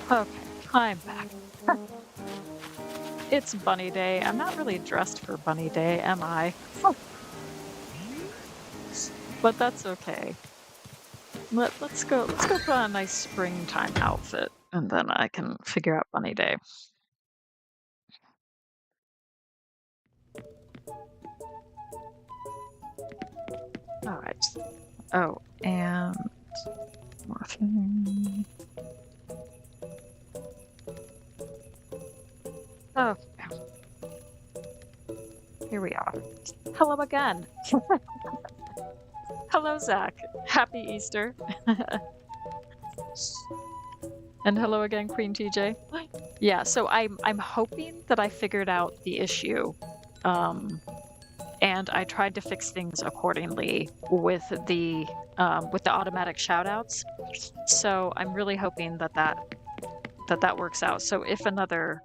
Okay, I'm back. It's Bunny Day. I'm not really dressed for Bunny Day, am I? But that's okay. Let's go put on a nice springtime outfit, and then I can figure out Bunny Day. All right. Oh, and more thing. Oh, here we are. Hello again. Hello, Zach. Happy Easter. And hello again, Queen TJ. Yeah, so I'm hoping that I figured out the issue. And I tried to fix things accordingly with the automatic shoutouts. So I'm really hoping that works out. So if another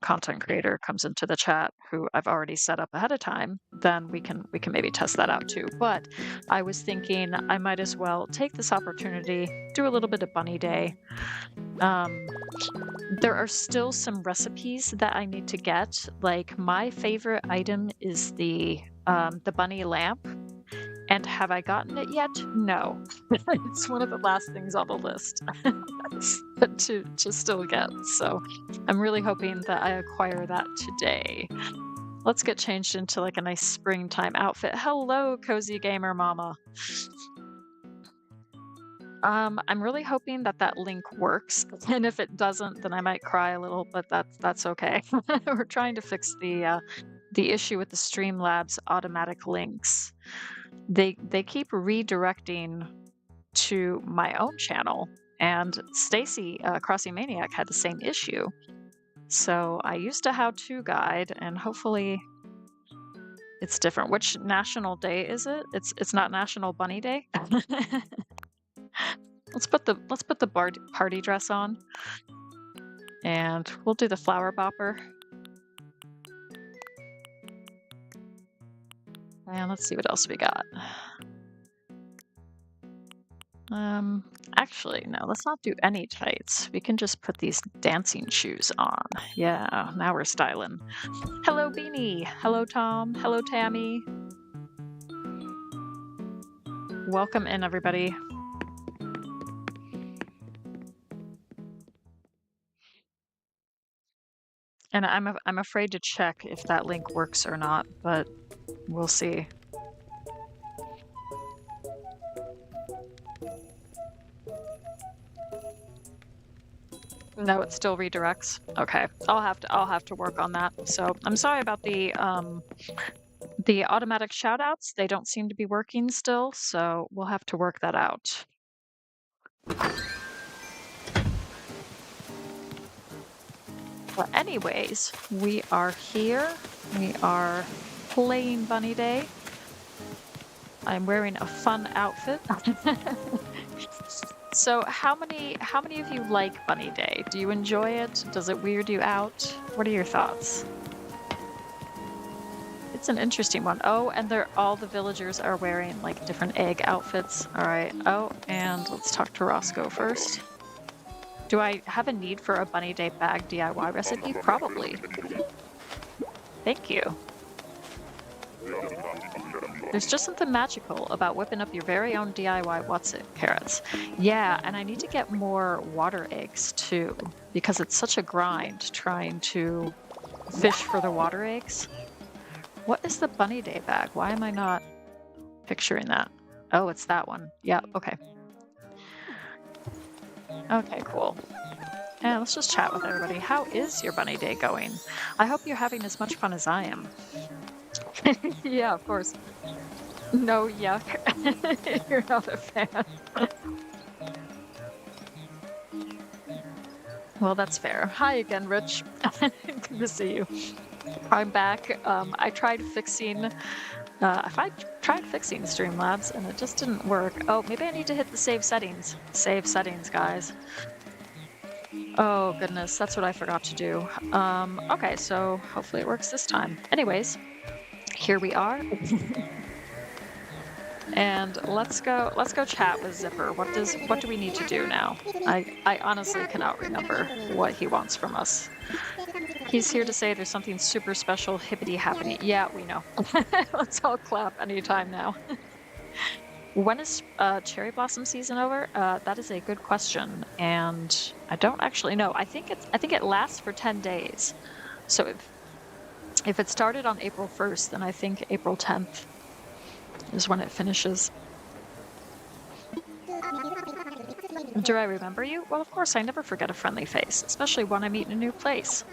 content creator comes into the chat who I've already set up ahead of time, then we can maybe test that out too. But I was thinking I might as well take this opportunity, do a little bit of Bunny Day. There are still some recipes that I need to get. Like my favorite item is the bunny lamp. And have I gotten it yet? No. It's one of the last things on the list to still get. So I'm really hoping that I acquire that today. Let's get changed into like a nice springtime outfit. Hello, Cozy Gamer Mama. I'm really hoping that link works, and if it doesn't, then I might cry a little, but that's okay. We're trying to fix the issue with the Streamlabs automatic links. They keep redirecting to my own channel, and Stacy Crossing Maniac had the same issue. So I used a how-to guide, and hopefully it's different. Which national day is it? It's not National Bunny Day. Let's put the party dress on, and we'll do the flower bopper. And let's see what else we got. Actually, no, let's not do any tights. We can just put these dancing shoes on. Yeah, now we're styling. Hello, Beanie. Hello, Tom. Hello, Tammy. Welcome in, everybody. And I'm afraid to check if that link works or not, but we'll see. No, it still redirects. Okay, I'll have to work on that. So I'm sorry about the automatic shoutouts. They don't seem to be working still, so we'll have to work that out. But anyways, we are here. We are playing Bunny Day. I'm wearing a fun outfit. So how many of you like Bunny Day? Do you enjoy it? Does it weird you out? What are your thoughts? It's an interesting one. Oh, and all the villagers are wearing like different egg outfits. All right. Oh, and let's talk to Roscoe first. Do I have a need for a Bunny Day bag DIY recipe? Probably. Thank you. There's just something magical about whipping up your very own DIY what's-it carrots. Yeah, and I need to get more water eggs too, because it's such a grind trying to fish for the water eggs. What is the Bunny Day bag? Why am I not picturing that? Oh, it's that one. Yeah, okay. Okay, cool. And let's just chat with everybody. How is your Bunny Day going? I hope you're having as much fun as I am. Yeah, of course. No, yuck. You're not a fan. Well, that's fair. Hi again, Rich. Good to see you. I'm back. I tried fixing Streamlabs and it just didn't work. Oh, maybe I need to hit the save settings. Save settings, guys. Oh goodness, that's what I forgot to do. Okay, so hopefully it works this time. Anyways, here we are. And let's go chat with Zipper. What do we need to do now? I honestly cannot remember what he wants from us. He's here to say there's something super special hippity happening. Yeah, we know. Let's all clap anytime now. When is cherry blossom season over? That is a good question, and I don't actually know. I think it lasts for 10 days. So if it started on April 1st, then I think April 10th is when it finishes. Do I remember you? Well, of course, I never forget a friendly face, especially when I meet in a new place.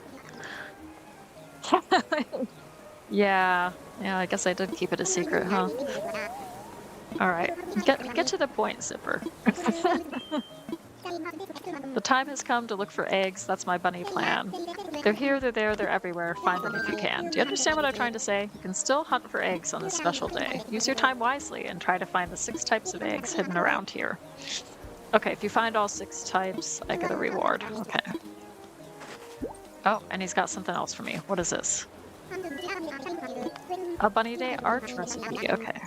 Yeah, I guess I did keep it a secret, huh? All right, get to the point, Zipper. The time has come to look for eggs. That's my bunny plan. They're here, they're there, they're everywhere. Find them if you can. Do you understand what I'm trying to say? You can still hunt for eggs on this special day. Use your time wisely and try to find the 6 types of eggs hidden around here. Okay, if you find all 6 types, I get a reward. Okay. Oh, and he's got something else for me. What is this? A bunny day art recipe. Okay.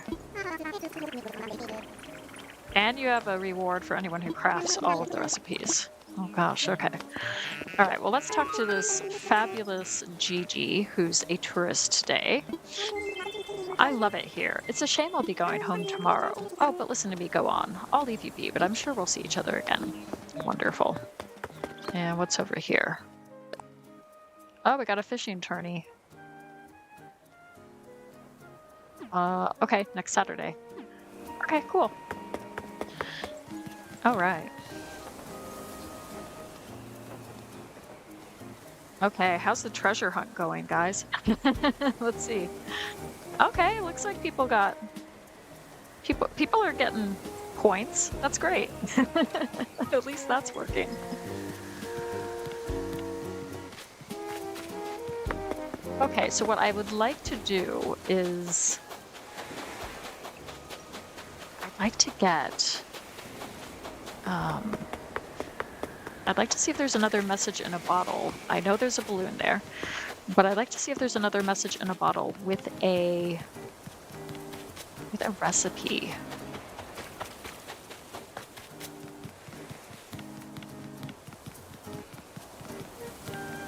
And you have a reward for anyone who crafts all of the recipes. Oh gosh, okay. All right, well, let's talk to this fabulous Gigi, who's a tourist today. I love it here. It's a shame I'll be going home tomorrow. Oh, but listen to me go on. I'll leave you be, but I'm sure we'll see each other again. Wonderful. And what's over here? Oh, we got a fishing tourney. Okay, next Saturday. Okay, cool. All right. Okay, how's the treasure hunt going, guys? Let's see. Okay, looks like people are getting points. That's great. At least that's working. Okay, so what I would like to do is I'd like to get I'd like to see if there's another message in a bottle. I know there's a balloon there, but I'd like to see if there's another message in a bottle with a recipe.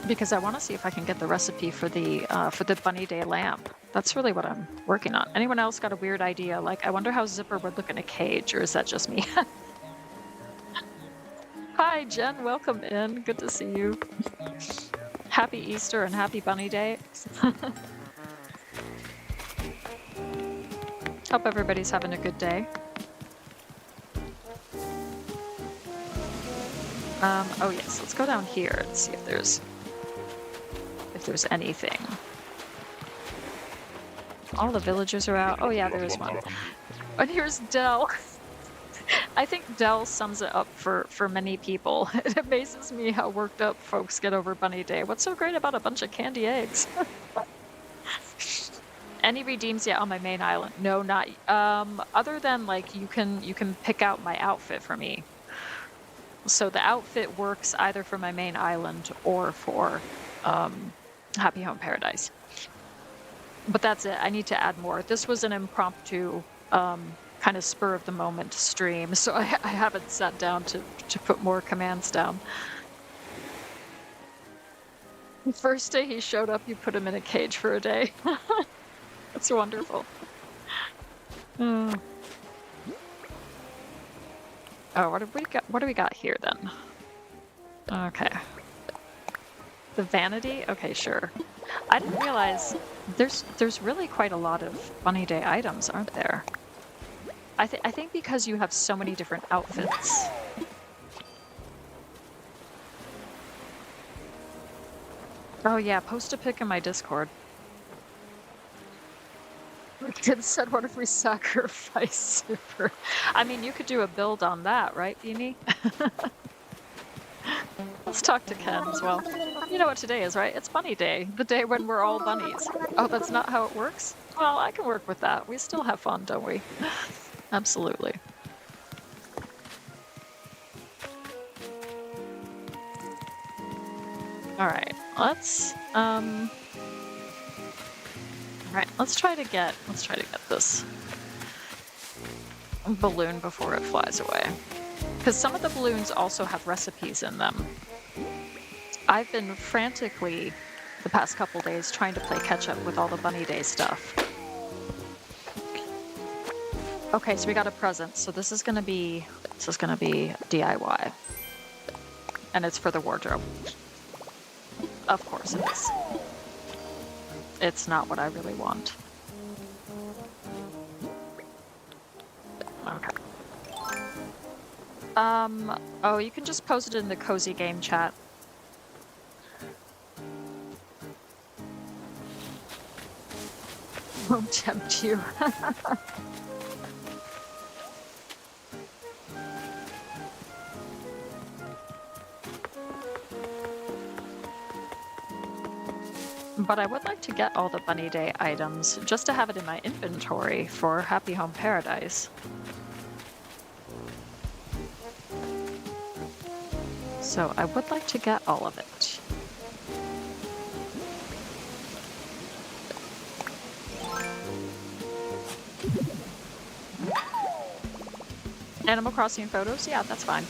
Because I want to see if I can get the recipe for the Bunny Day lamp. That's really what I'm working on. Anyone else got a weird idea? Like, I wonder how Zipper would look in a cage, or is that just me? Hi, Jen. Welcome in. Good to see you. Happy Easter and happy Bunny Day. Hope everybody's having a good day. Oh yes, let's go down here and see if there's anything. All the villagers are out. Oh yeah, there is one. And here's Dell. I think Dell sums it up for many people. It amazes me how worked up folks get over Bunny Day. What's so great about a bunch of candy eggs? Any redeems yet on my main island? No, not other than like you can pick out my outfit for me. So the outfit works either for my main island or for Happy Home Paradise. But that's it. I need to add more. This was an impromptu kind of spur of the moment stream, so I haven't sat down to put more commands down. The first day he showed up, you put him in a cage for a day. That's wonderful. Oh, what do we got here then? Okay. The vanity? Okay, sure. I didn't realize there's really quite a lot of Bunny Day items, aren't there? I think because you have so many different outfits. Oh yeah, post a pic in my Discord. Kid said, what if we sacrifice Super? I mean, you could do a build on that, right, Beanie? Let's talk to Ken as well. You know what today is, right? It's Bunny Day, the day when we're all bunnies. Oh, that's not how it works? Well, I can work with that. We still have fun, don't we? Absolutely. All right, let's try to get this. balloon before it flies away. Because some of the balloons also have recipes in them. I've been frantically, the past couple days, trying to play catch up with all the Bunny Day stuff. Okay, so we got a present. So this is gonna be DIY. And it's for the wardrobe. Of course it is. It's not what I really want. Okay. Oh, you can just post it in the cozy game chat. Won't tempt you. But I would like to get all the Bunny Day items just to have it in my inventory for Happy Home Paradise. So I would like to get all of it. Animal Crossing photos? Yeah, that's fine.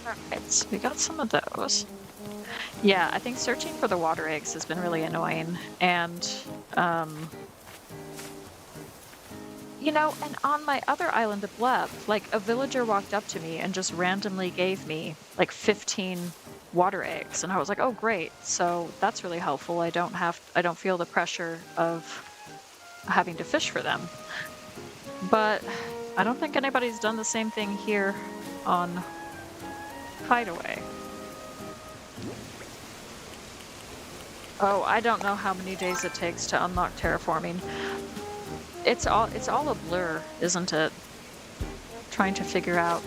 Alright, so we got some of those. Yeah, I think searching for the water eggs has been really annoying. And, you know, and on my other island of Bleb, like, a villager walked up to me and just randomly gave me, like, 15 water eggs. And I was like, oh, great. So that's really helpful. I don't feel the pressure of having to fish for them. But I don't think anybody's done the same thing here on Hideaway. Oh, I don't know how many days it takes to unlock terraforming. It's all a blur, isn't it? Trying to figure out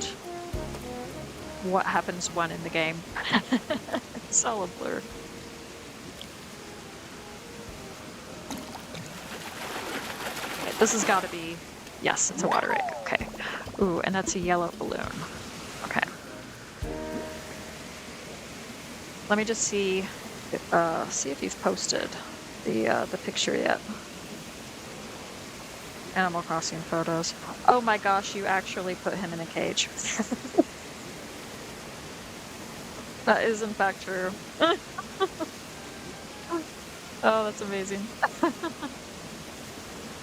what happens when in the game. It's all a blur. Okay, this has got to be... Yes, it's a water egg. Okay. Ooh, and that's a yellow balloon. Okay. Let me just see if you've posted the picture yet. Animal Crossing photos. Oh my gosh, you actually put him in a cage. That is in fact true. Oh, that's amazing.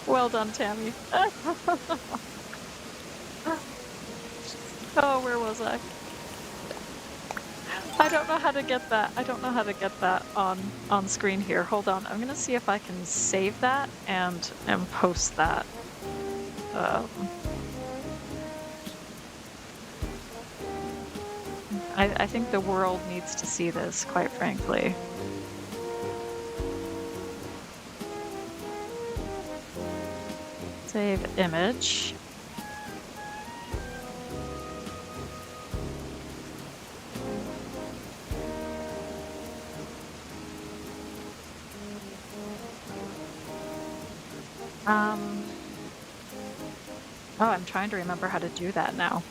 Well done, Tammy. Oh, where was I? I don't know how to get that. I don't know how to get that on screen here. Hold on. I'm gonna see if I can save that and post that. I think the world needs to see this, quite frankly. Save image. Oh, I'm trying to remember how to do that now.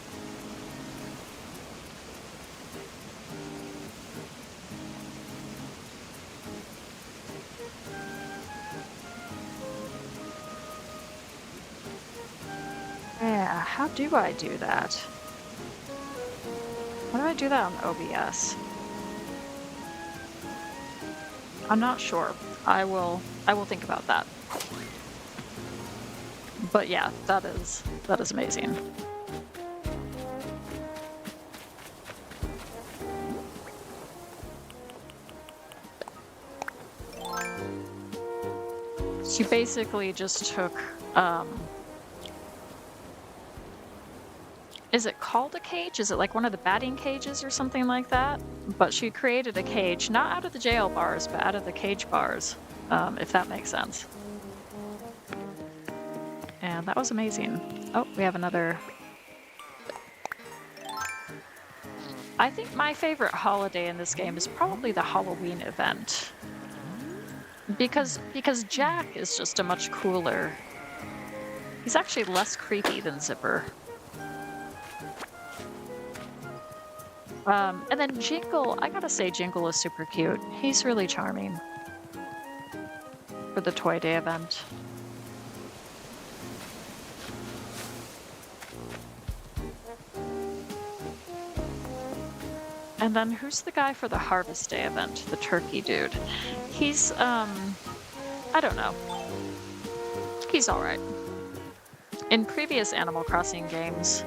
Yeah, how do I do that? How do I do that on OBS? I'm not sure. I will think about that. But yeah, that is amazing. She basically just took, is it called a cage? Is it like one of the batting cages or something like that? But she created a cage, not out of the jail bars, but out of the cage bars, if that makes sense. And that was amazing. Oh, we have another. I think my favorite holiday in this game is probably the Halloween event. Because Jack is just a much cooler. He's actually less creepy than Zipper. And then Jingle, I gotta say, Jingle is super cute. He's really charming for the Toy Day event. And then who's the guy for the Harvest Day event? The turkey dude. He's, I don't know. He's all right. In previous Animal Crossing games,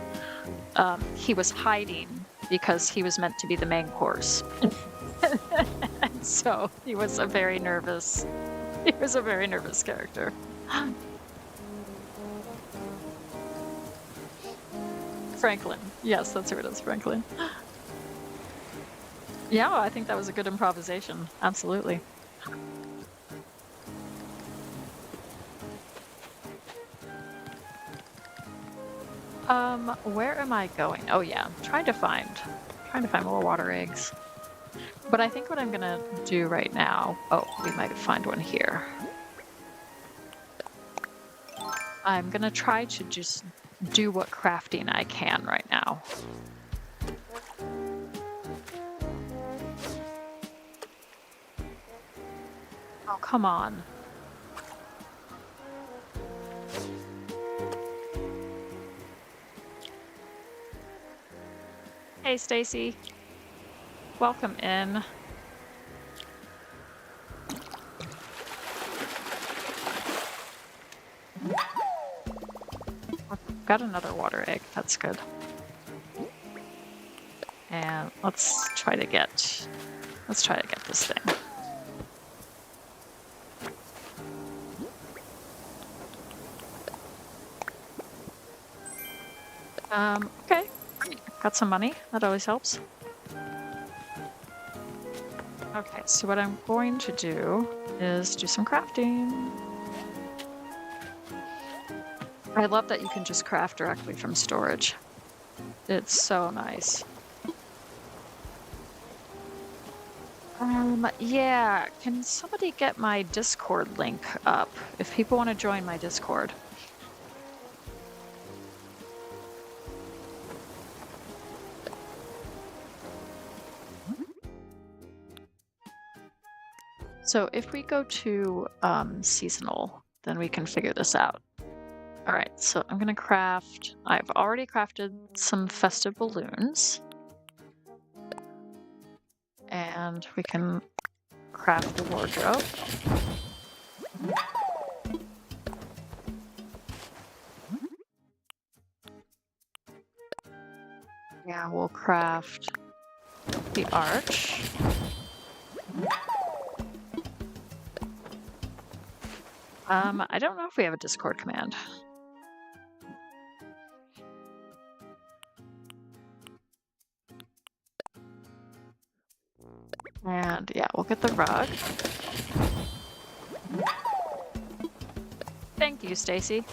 he was hiding because he was meant to be the main course. And so he was a very nervous, he was a very nervous character. Franklin. Yes, that's who it is, Franklin. Yeah, I think that was a good improvisation. Absolutely. Where am I going? Oh yeah, trying to find more water eggs. But I think what I'm gonna do right now, oh, we might find one here. I'm gonna try to just do what crafting I can right now. Oh, come on. Hey, Stacy. Welcome in. Got another water egg. That's good. And let's try to get this thing. Okay. Got some money. That always helps. Okay, so what I'm going to do is do some crafting. I love that you can just craft directly from storage. It's so nice. Yeah, can somebody get my Discord link up if people want to join my Discord? So if we go to seasonal, then we can figure this out. All right, so I'm gonna craft, I've already crafted some festive balloons. And we can craft the wardrobe. Yeah, we'll craft the arch. I don't know if we have a Discord command. And yeah, we'll get the rug. Thank you, Stacy.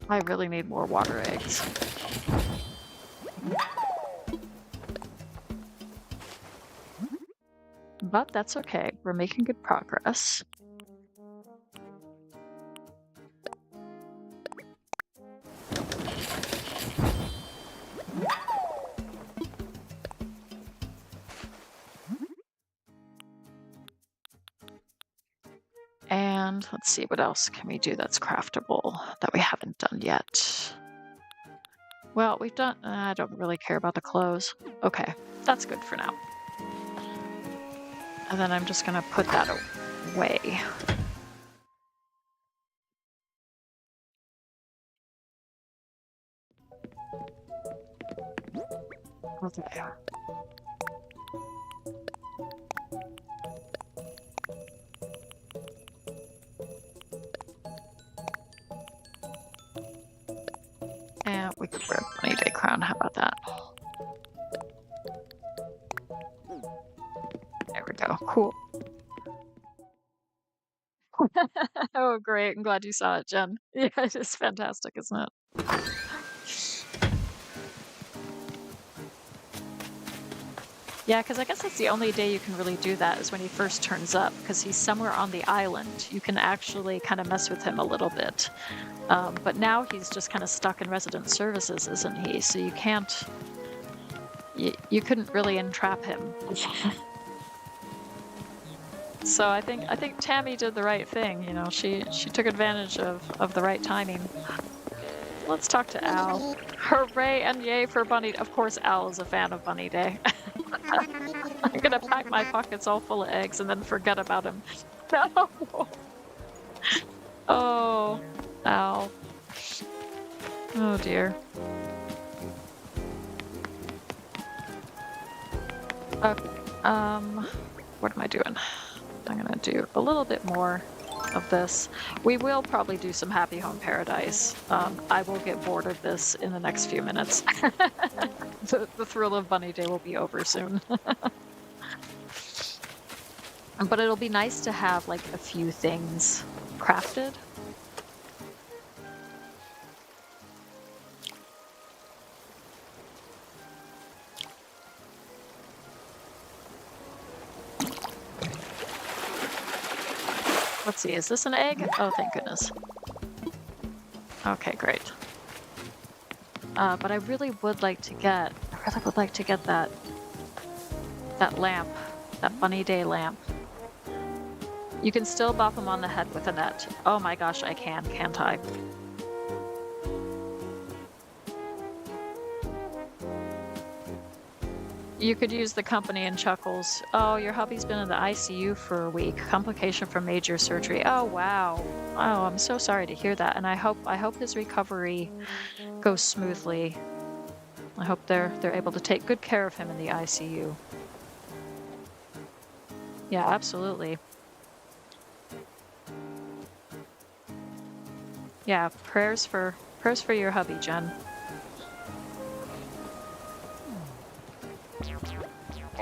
I really need more water eggs. But that's okay. We're making good progress. And let's see, what else can we do that's craftable that we haven't done yet? Well, we've done, I don't really care about the clothes. Okay, that's good for now. And then I'm just gonna put that away. Okay. And we could wear a 20-day crown. How about that? There we go. Cool. Oh, great. I'm glad you saw it, Jen. Yeah, it is fantastic, isn't it? Yeah, because I guess that's the only day you can really do that is when he first turns up, because he's somewhere on the island. You can actually kind of mess with him a little bit. But now he's just kind of stuck in resident services, isn't he? So you can't, you couldn't really entrap him. So I think Tammy did the right thing. You know, she took advantage of the right timing. Let's talk to Al. Hooray and yay for Bunny. Of course, Al is a fan of Bunny Day. I'm gonna pack my pockets all full of eggs and then forget about him. No. Oh, Al. Oh dear. Okay. What am I doing? I'm gonna do a little bit more of this. We will probably do some Happy Home Paradise. I will get bored of this in the next few minutes. The thrill of Bunny Day will be over soon. But it'll be nice to have like a few things crafted. Let's see, is this an egg? Oh, thank goodness. Okay, great. But I really would like to get that lamp, that Bunny Day lamp. You can still bop him on the head with a net. Oh my gosh, I can, can't I? You could use the company and chuckles. Oh, your hubby's been in the ICU for a week. Complication from major surgery. Oh wow. Oh, I'm so sorry to hear that. And I hope his recovery goes smoothly. I hope they're able to take good care of him in the ICU. Yeah, absolutely. Yeah, prayers for your hubby, Jen.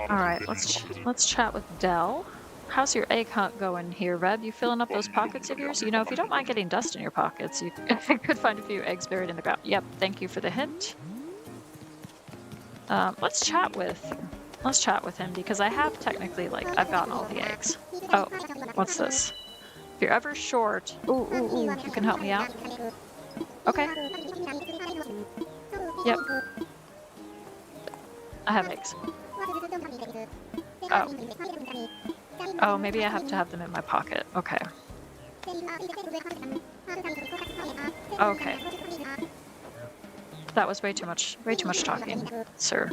All right, let's chat with Dell. How's your egg hunt going here, Reb? You filling up those pockets of yours? You know, if you don't mind getting dust in your pockets, you could find a few eggs buried in the ground. Yep, thank you for the hint. Let's chat with him because I have technically, like, I've gotten all the eggs. Oh, what's this? If you're ever short, ooh, you can help me out. Okay. Yep. I have eggs. Oh. Oh, maybe I have to have them in my pocket. Okay. Okay. That was way too much talking, sir.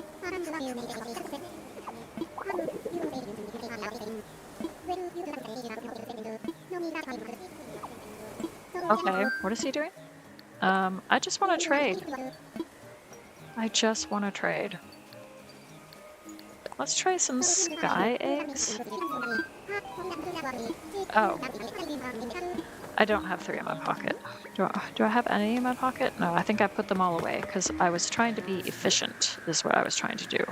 Okay, what is he doing? I just want to trade. Let's try some sky eggs. Oh. I don't have 3 in my pocket. Do I have any in my pocket? No, I think I put them all away because I was trying to be efficient is what I was trying to do.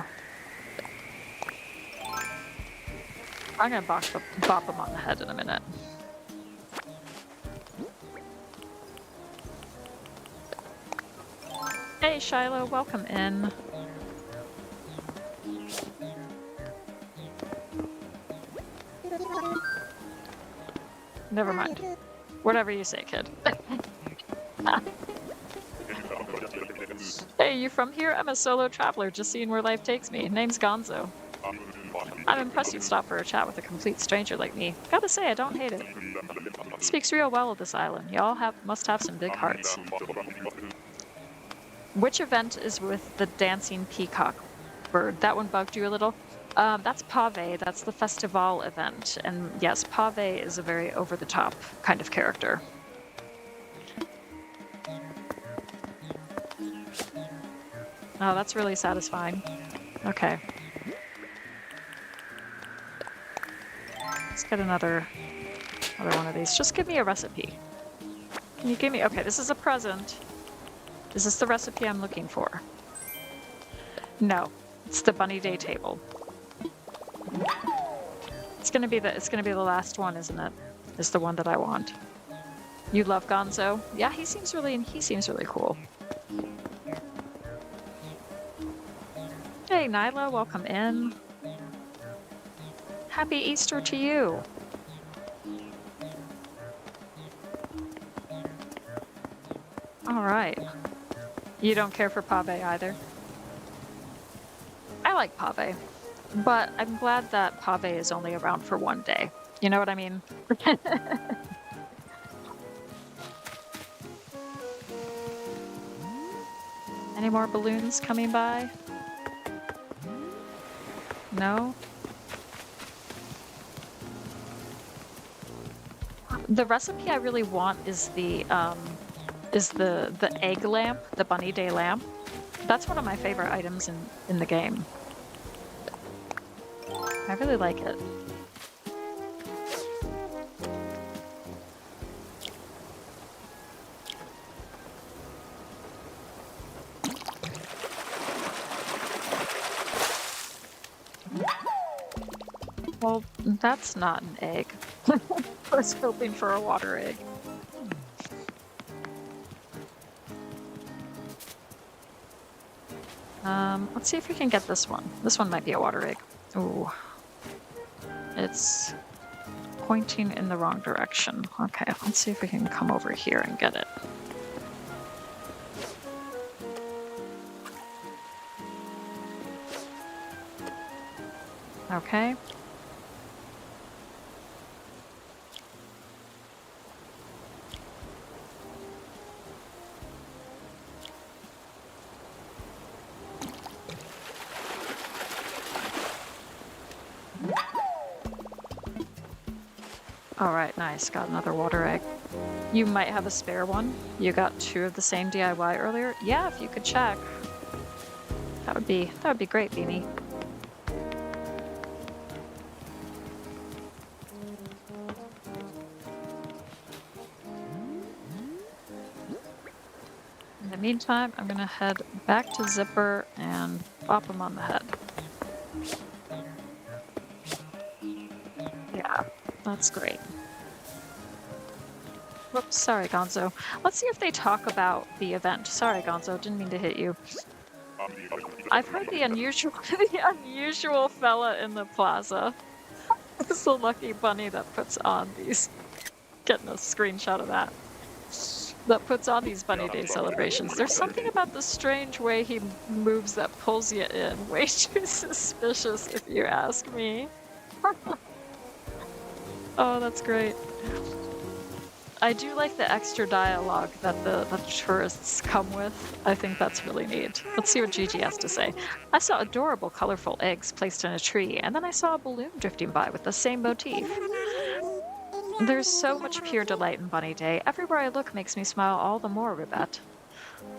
I'm gonna bop them on the head in a minute. Hey Shiloh, welcome in. Never mind. Whatever you say, kid. Hey, you from here? I'm a solo traveler, just seeing where life takes me. Name's Gonzo. I'm impressed you'd stop for a chat with a complete stranger like me. Gotta say, I don't hate it. Speaks real well of this island. Y'all must have some big hearts. Which event is with the dancing peacock bird? That one bugged you a little? That's Pave. That's the festival event. And yes, Pave is a very over-the-top kind of character. Oh, that's really satisfying. Okay. Let's get another one of these. Just give me a recipe. Can you give me... Okay, this is a present. Is this the recipe I'm looking for? No. It's the Bunny Day table. It's gonna be the last one, isn't it? It's the one that I want. You love Gonzo? Yeah, he seems really cool. Hey Nyla, welcome in. Happy Easter to you. All right. You don't care for pave either? I like pave, but I'm glad that pave is only around for one day. You know what I mean? Any more balloons coming by? No? The recipe I really want is the egg lamp, the bunny day lamp. That's one of my favorite items in the game. I really like it. Well, that's not an egg. I was hoping for a water egg. Let's see if we can get this one. This one might be a water egg. Ooh. It's pointing in the wrong direction. Okay, let's see if we can come over here and get it. Okay. All right, nice. Got another water egg. You might have a spare one. You got 2 of the same DIY earlier. Yeah, if you could check. That would be great, Beanie. In the meantime, I'm gonna head back to Zipper and pop him on the head. Yeah, that's great. Whoops, sorry, Gonzo. Let's see if they talk about the event. Sorry, Gonzo, didn't mean to hit you. I've heard the unusual fella in the plaza. It's the lucky bunny that puts on these. Getting a screenshot of that. That puts on these Bunny Day celebrations. There's something about the strange way he moves that pulls you in. Way too suspicious, if you ask me. Oh, that's great. I do like the extra dialogue that the tourists come with. I think that's really neat. Let's see what Gigi has to say. I saw adorable, colorful eggs placed in a tree, and then I saw a balloon drifting by with the same motif. There's so much pure delight in Bunny Day. Everywhere I look makes me smile all the more, Ribette.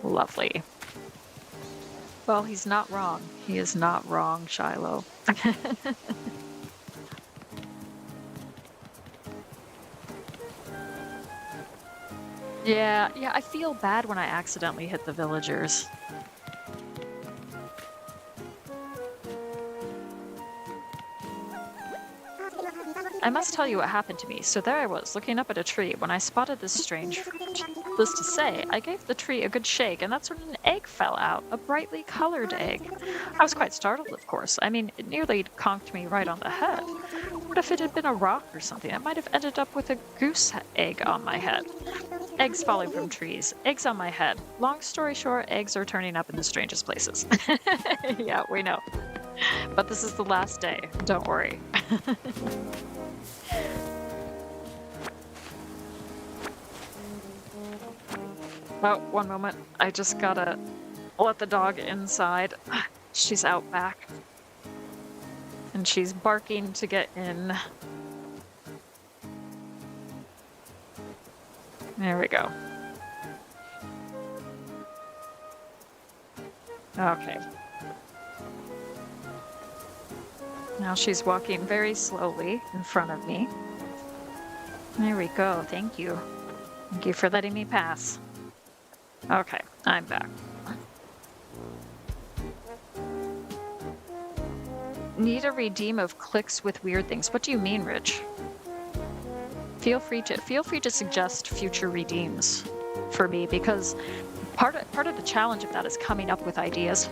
Lovely. Well, he's not wrong. He is not wrong, Shiloh. Yeah, I feel bad when I accidentally hit the villagers. I must tell you what happened to me. So there I was, looking up at a tree, when I spotted this strange fruit. Needless to say, I gave the tree a good shake, and that's when an egg fell out, a brightly colored egg. I was quite startled, of course. I mean, it nearly conked me right on the head. What if it had been a rock or something? I might have ended up with a goose egg on my head. Eggs falling from trees, eggs on my head. Long story short, eggs are turning up in the strangest places. Yeah, we know. But this is the last day, don't worry. Oh, one moment. I just gotta let the dog inside. She's out back. And she's barking to get in. There we go. Okay. Now she's walking very slowly in front of me. There we go. Thank you. Thank you for letting me pass. Okay, I'm back. Need a redeem of clicks with weird things. What do you mean, Rich? Feel free to suggest future redeems for me, because part of the challenge of that is coming up with ideas.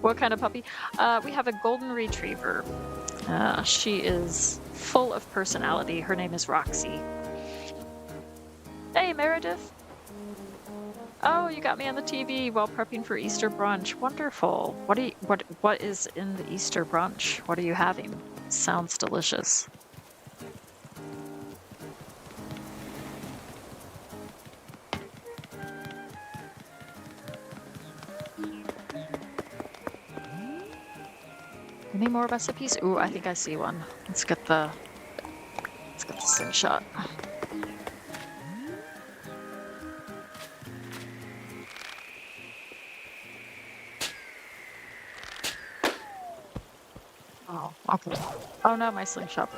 What kind of puppy? We have a golden retriever. She is full of personality. Her name is Roxy. Hey, Meredith. Oh, you got me on the TV while prepping for Easter brunch. Wonderful. What is in the Easter brunch? What are you having? Sounds delicious. Any more recipes? Ooh, I think I see one. Let's get the slingshot. Oh, okay. Oh no, my slingshot.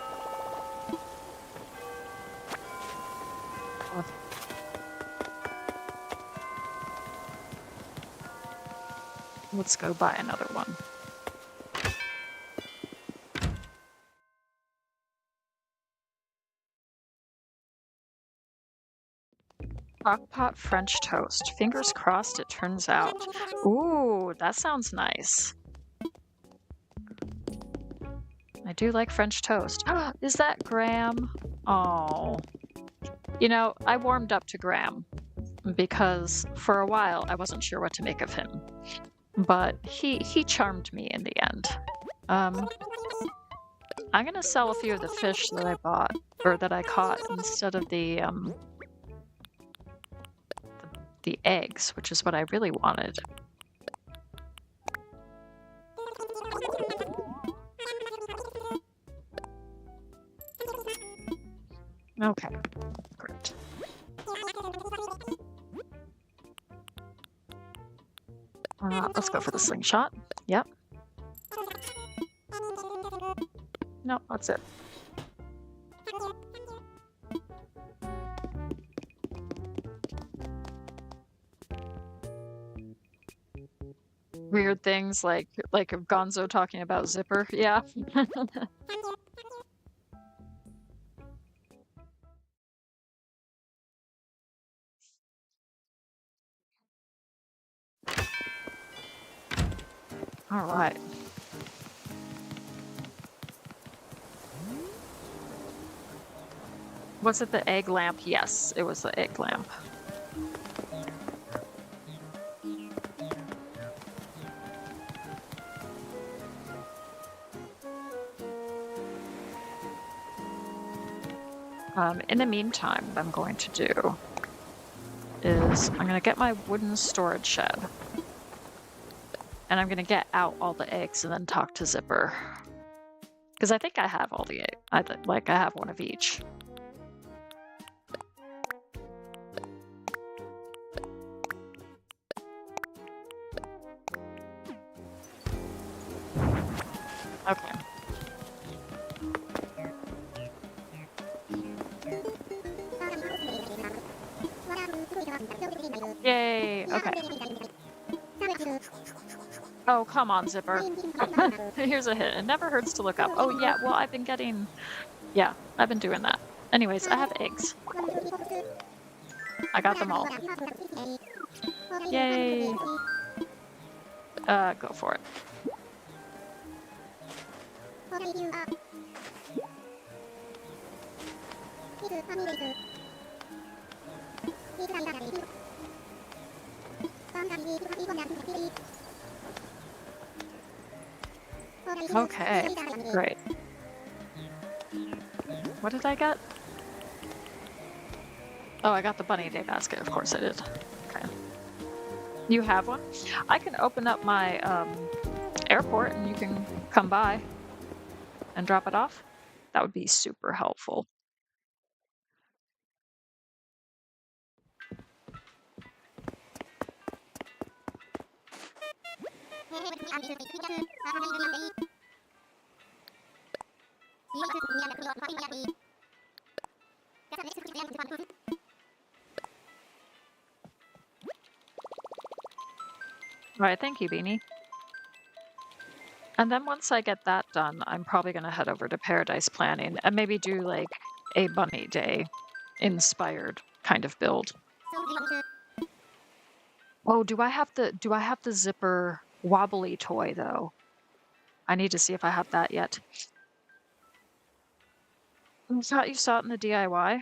Oh. Let's go buy another one. Crock-pot French toast. Fingers crossed it turns out. Ooh, that sounds nice. I do like French toast. Is that Graham? Oh. You know, I warmed up to Graham because for a while I wasn't sure what to make of him. But he charmed me in the end. I'm gonna sell a few of the fish that I bought, or that I caught, instead of the eggs, which is what I really wanted. Okay, great. Let's go for the slingshot. Yep. No, that's it. Weird things like Gonzo talking about Zipper. Yeah. All right. Was it the egg lamp? Yes, it was the egg lamp. In the meantime, what I'm going to do is I'm going to get my wooden storage shed. And I'm going to get out all the eggs and then talk to Zipper. Because I think I have all the eggs. I have one of each. Okay. Yay, okay. Oh, come on, Zipper. Here's a hint. It never hurts to look up. Oh, yeah, well, I've been doing that. Anyways, I have eggs. I got them all. Yay. Go for it. Okay, great. What did I get? Oh, I got the bunny day basket. Of course I did. Okay. You have one? I can open up my airport and you can come by and drop it off. That would be super helpful. All right, thank you, Beanie. And then once I get that done, I'm probably going to head over to Paradise Planning and maybe do like a bunny day inspired kind of build. Oh, do I have the zipper wobbly toy, though. I need to see if I have that yet. I thought you saw it in the DIY. I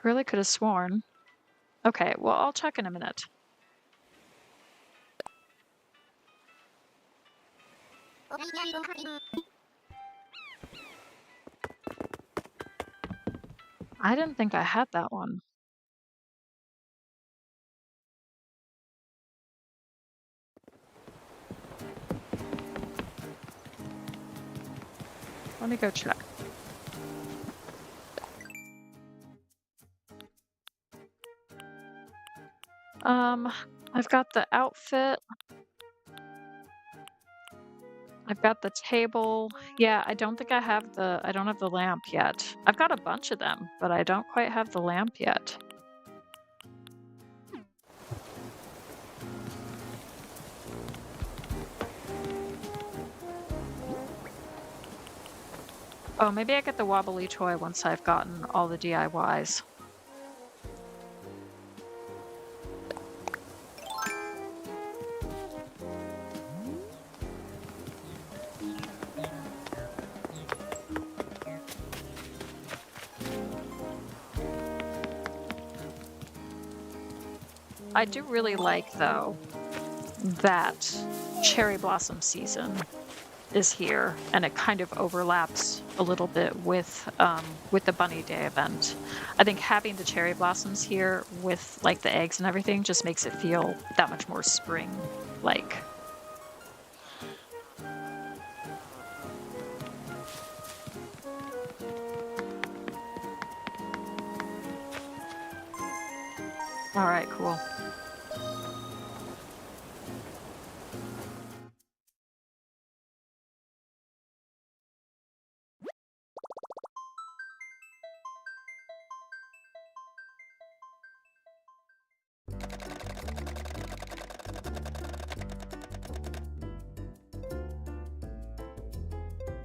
really could have sworn. Okay, well, I'll check in a minute. I didn't think I had that one. Let me go check. I've got the outfit. I've got the table. Yeah, I don't think I have I don't have the lamp yet. I've got a bunch of them, but I don't quite have the lamp yet. Oh, maybe I get the wobbly toy once I've gotten all the DIYs. I do really like, though, that cherry blossom season is here, and it kind of overlaps a little bit with the Bunny Day event. I think having the cherry blossoms here with like the eggs and everything just makes it feel that much more spring-like. All right, cool.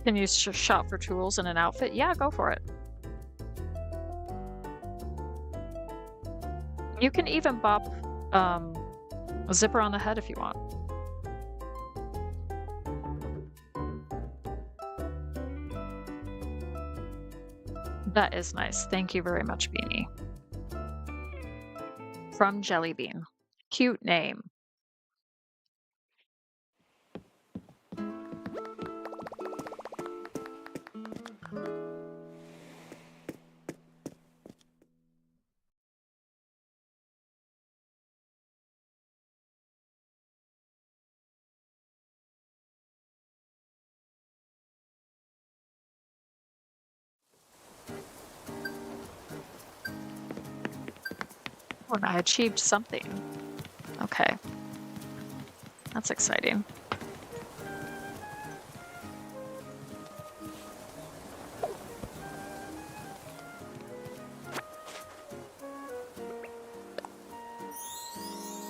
Can you shop for tools and an outfit? Yeah, go for it. You can even bop a zipper on the head if you want. That is nice. Thank you very much, Beanie. From Jellybean. Cute name. Oh, I achieved something. Okay. That's exciting.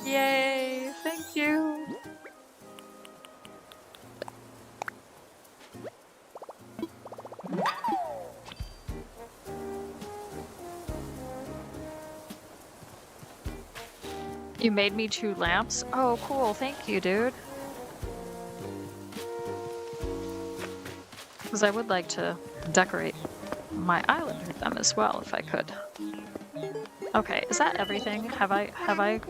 Yay! Thank you! You made me 2 lamps? Oh, cool. Thank you, dude. Because I would like to decorate my island with them as well, if I could. Okay, is that everything? Have I...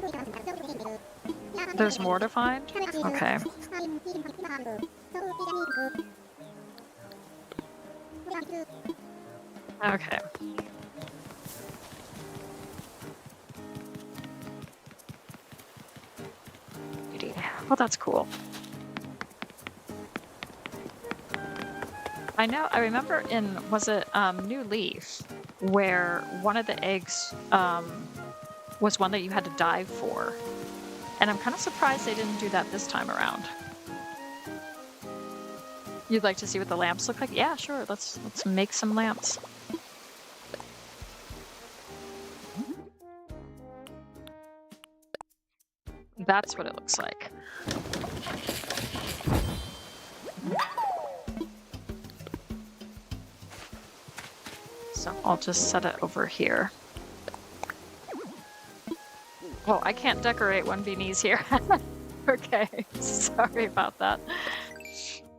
There's more to find? Okay. Okay. Well, that's cool. I remember in, was it New Leaf, where one of the eggs was one that you had to dive for. And I'm kind of surprised they didn't do that this time around. You'd like to see what the lamps look like? Yeah, sure. Let's make some lamps. That's what it looks like. So I'll just set it over here. Oh, I can't decorate one beanie's here. Okay, sorry about that.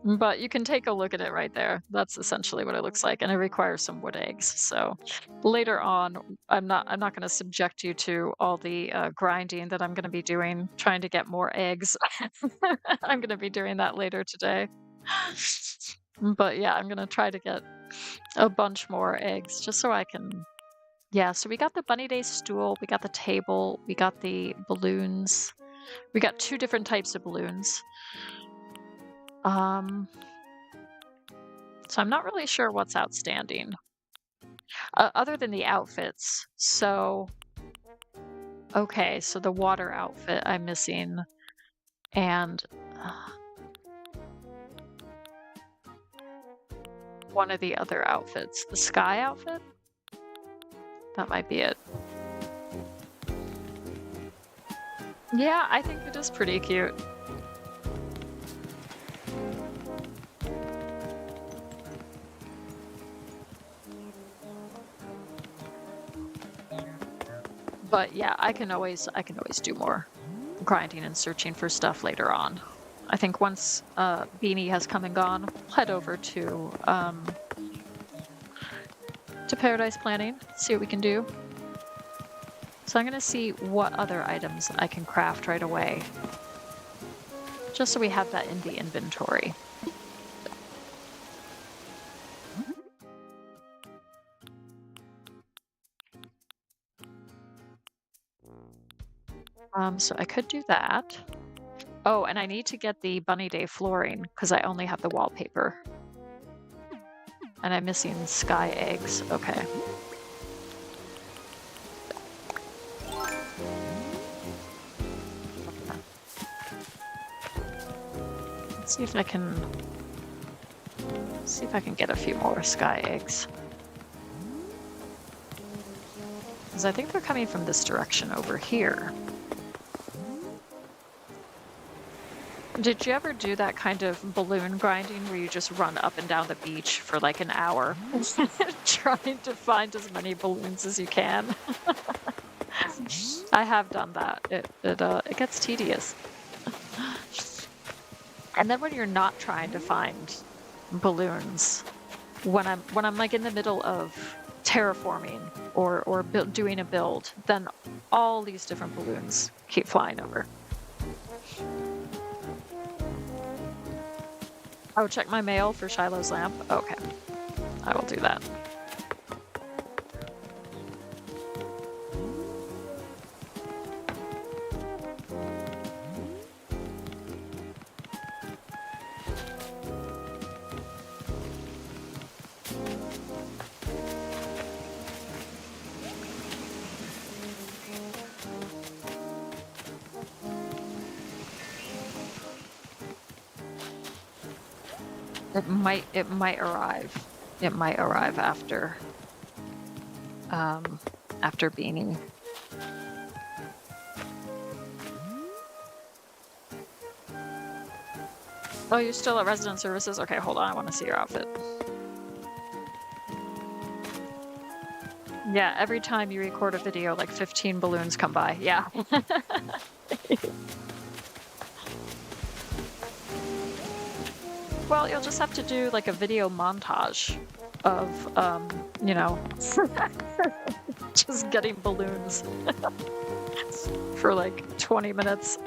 But you can take a look at it right there. That's essentially what it looks like, and it requires some wood eggs. So later on, I'm not going to subject you to all the grinding that I'm going to be doing, trying to get more eggs. I'm going to be doing that later today. But yeah, I'm going to try to get a bunch more eggs just so I can. Yeah, so we got the Bunny Day stool, we got the table, we got the balloons. We got two different types of balloons. Um, so I'm not really sure what's outstanding, other than the outfits. So, okay, so the water outfit I'm missing, and uh, one of the other outfits, the sky outfit. That might be it. Yeah, I think it is pretty cute. But yeah, I can always do more grinding and searching for stuff later on. I think once Beanie has come and gone, we'll head over to Paradise Planning, see what we can do. So I'm gonna see what other items I can craft right away, just so we have that in the inventory. So I could do that. Oh, and I need to get the Bunny Day flooring because I only have the wallpaper. And I'm missing sky eggs. Okay. Let's see if I can get a few more sky eggs. Because I think they're coming from this direction over here. Did you ever do that kind of balloon grinding where you just run up and down the beach for like an hour trying to find as many balloons as you can? I have done that. It gets tedious. And then when you're not trying to find balloons, when I'm like in the middle of terraforming or doing a build, then all these different balloons keep flying over. Oh, check my mail for Shiloh's lamp. Okay, I will do that. It might arrive. It might arrive after Beanie. Oh, you're still at resident services? Okay, hold on, I want to see your outfit. Yeah, every time you record a video, like 15 balloons come by. Yeah. Well, you'll just have to do like a video montage of, just getting balloons for like 20 minutes.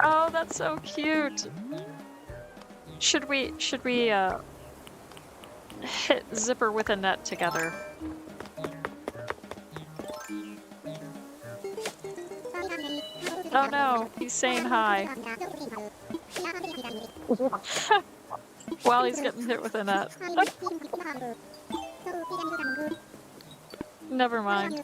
Oh, that's so cute. Should we hit Zipper with a net together? Oh no, he's saying hi. While he's getting hit with a net. Never mind.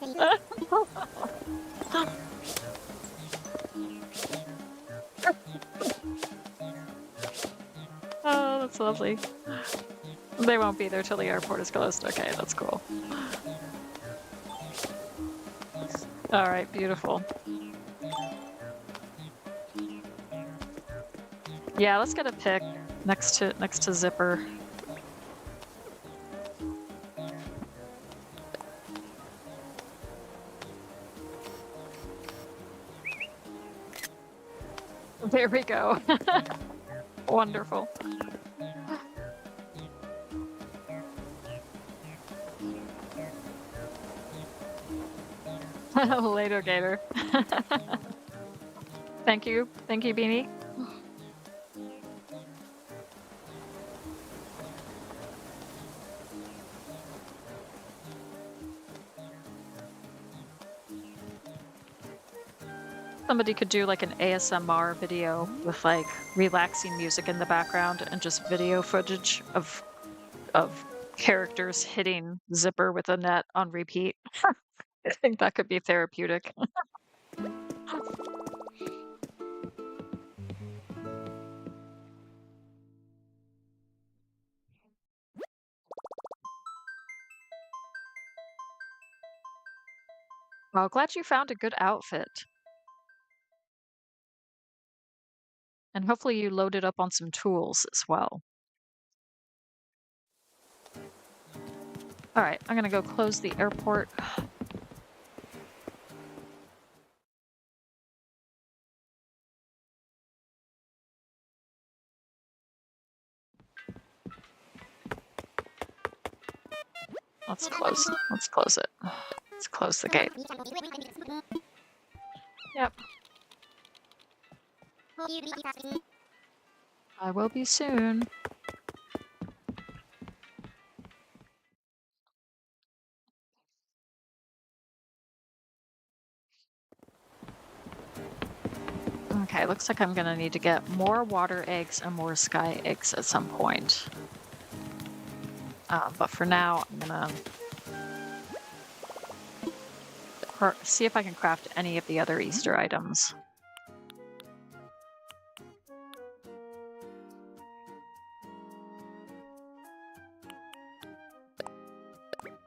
Oh, that's lovely. They won't be there till the airport is closed. Okay, that's cool. Alright, beautiful. Yeah, let's get a pic next to Zipper. There we go. Wonderful. Later, Gator. Thank you. Thank you, Beanie. Somebody could do like an ASMR video with like relaxing music in the background and just video footage of characters hitting zipper with a net on repeat. I think that could be therapeutic. Well, glad you found a good outfit. And hopefully you loaded up on some tools as well. All right, I'm gonna go close the airport. Let's close it. Let's close the gate. Yep. I will be soon. Okay, looks like I'm gonna need to get more water eggs and more sky eggs at some point. But for now, I'm gonna see if I can craft any of the other Easter items.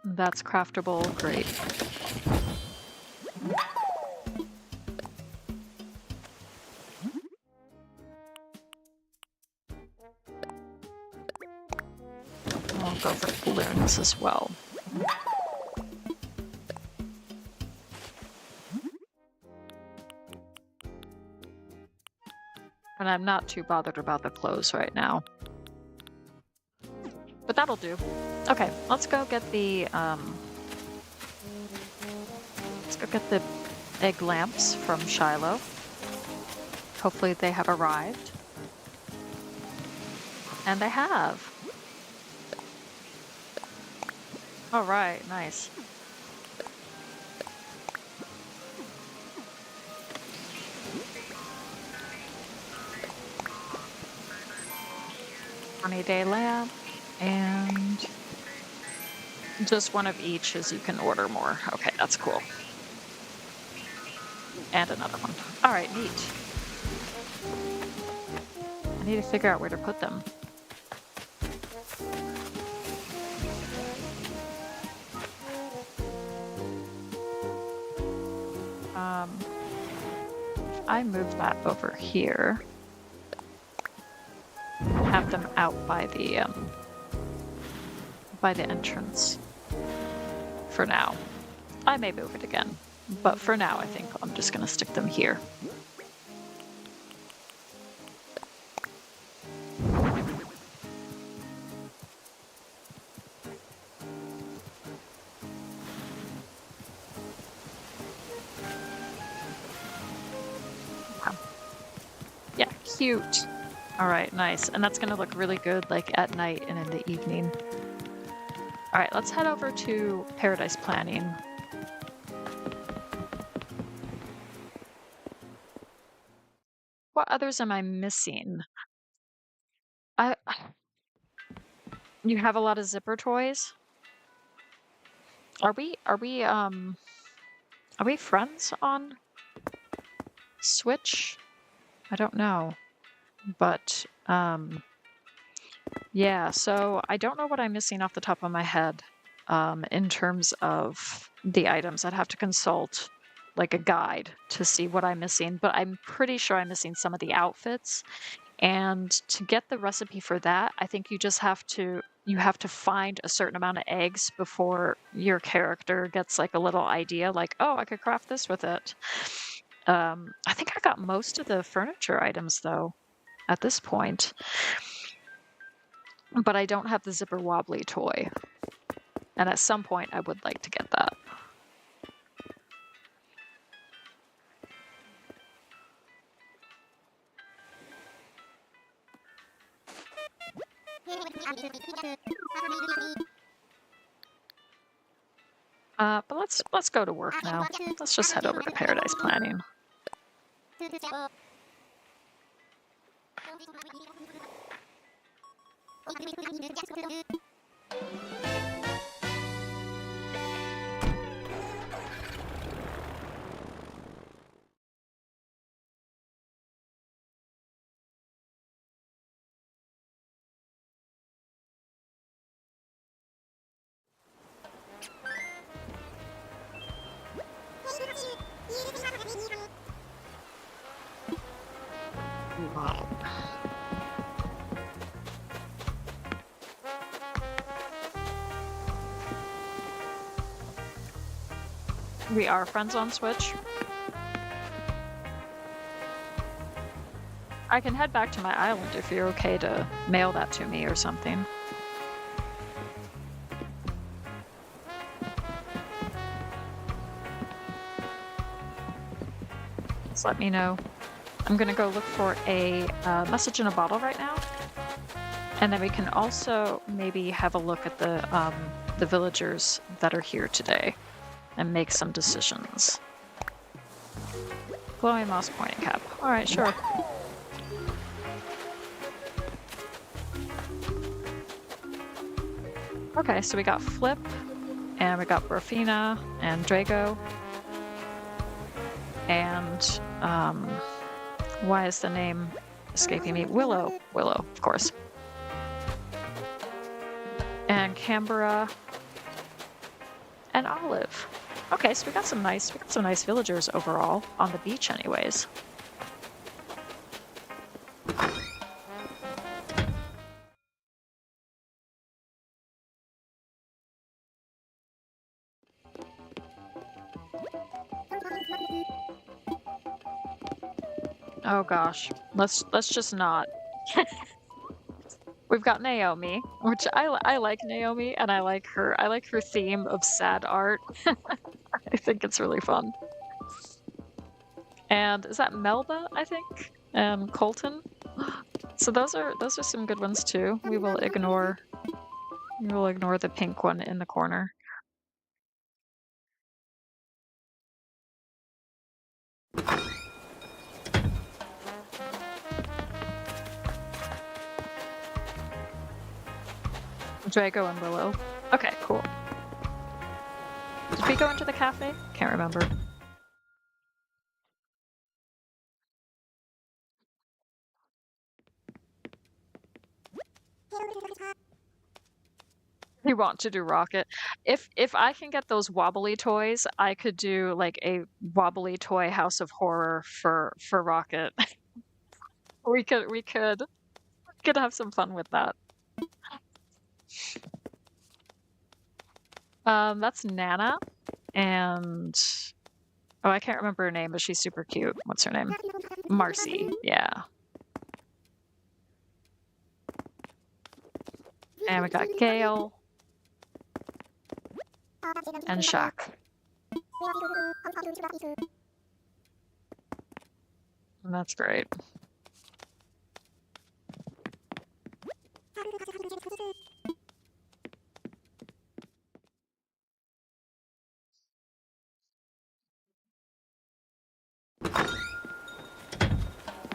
That's craftable, great. I'll go for balloons as well. And I'm not too bothered about the clothes right now. But that'll do. Okay, let's go get the egg lamps from Shiloh. Hopefully they have arrived. And they have. All right, nice. Day lamp and just one of each as you can order more. Okay, that's cool. And another one. All right, neat. I need to figure out where to put them. I move that over here. Have them out by the entrance for now. I may move it again, but for now I think I'm just gonna stick them here. Yeah, cute. All right, nice. And that's gonna look really good like at night and in the evening. All right, let's head over to Paradise Planning. What others am I missing? You have a lot of zipper toys? Are we friends on Switch? I don't know. But yeah, so I don't know what I'm missing off the top of my head in terms of the items. I'd have to consult like a guide to see what I'm missing, but I'm pretty sure I'm missing some of the outfits. And to get the recipe for that, I think you just have to find a certain amount of eggs before your character gets like a little idea like, oh, I could craft this with it. I think I got most of the furniture items though at this point, but I don't have the zipper wobbly toy. And at some point I would like to get that. But let's go to work now. Let's just head over to Paradise Planning. We are friends on Switch. I can head back to my island if you're okay to mail that to me or something. Just let me know. I'm gonna go look for a message in a bottle right now. And then we can also maybe have a look at the villagers that are here today and make some decisions. Glowing moss pointing cap. All right, sure. Okay, so we got Flip, and we got Brofina, and Drago, and why is the name escaping me? Willow, of course. And Canberra, and Olive. Okay, so we got some nice villagers overall on the beach anyways. Oh gosh, let's just not. We've got Naomi, which I like Naomi, and I like her theme of sad art. I think it's really fun. And is that Melba, I think? And Colton? So those are some good ones too. We will ignore the pink one in the corner. Drago and Willow. Okay, cool. Did we go into the cafe? Can't remember. We want to do Rocket. If I can get those wobbly toys, I could do like a wobbly toy House of Horror for Rocket. we could have some fun with that. That's Nana, and oh, I can't remember her name, but she's super cute. What's her name? Marcy. Yeah. And we got Gale and Shaq. And that's great.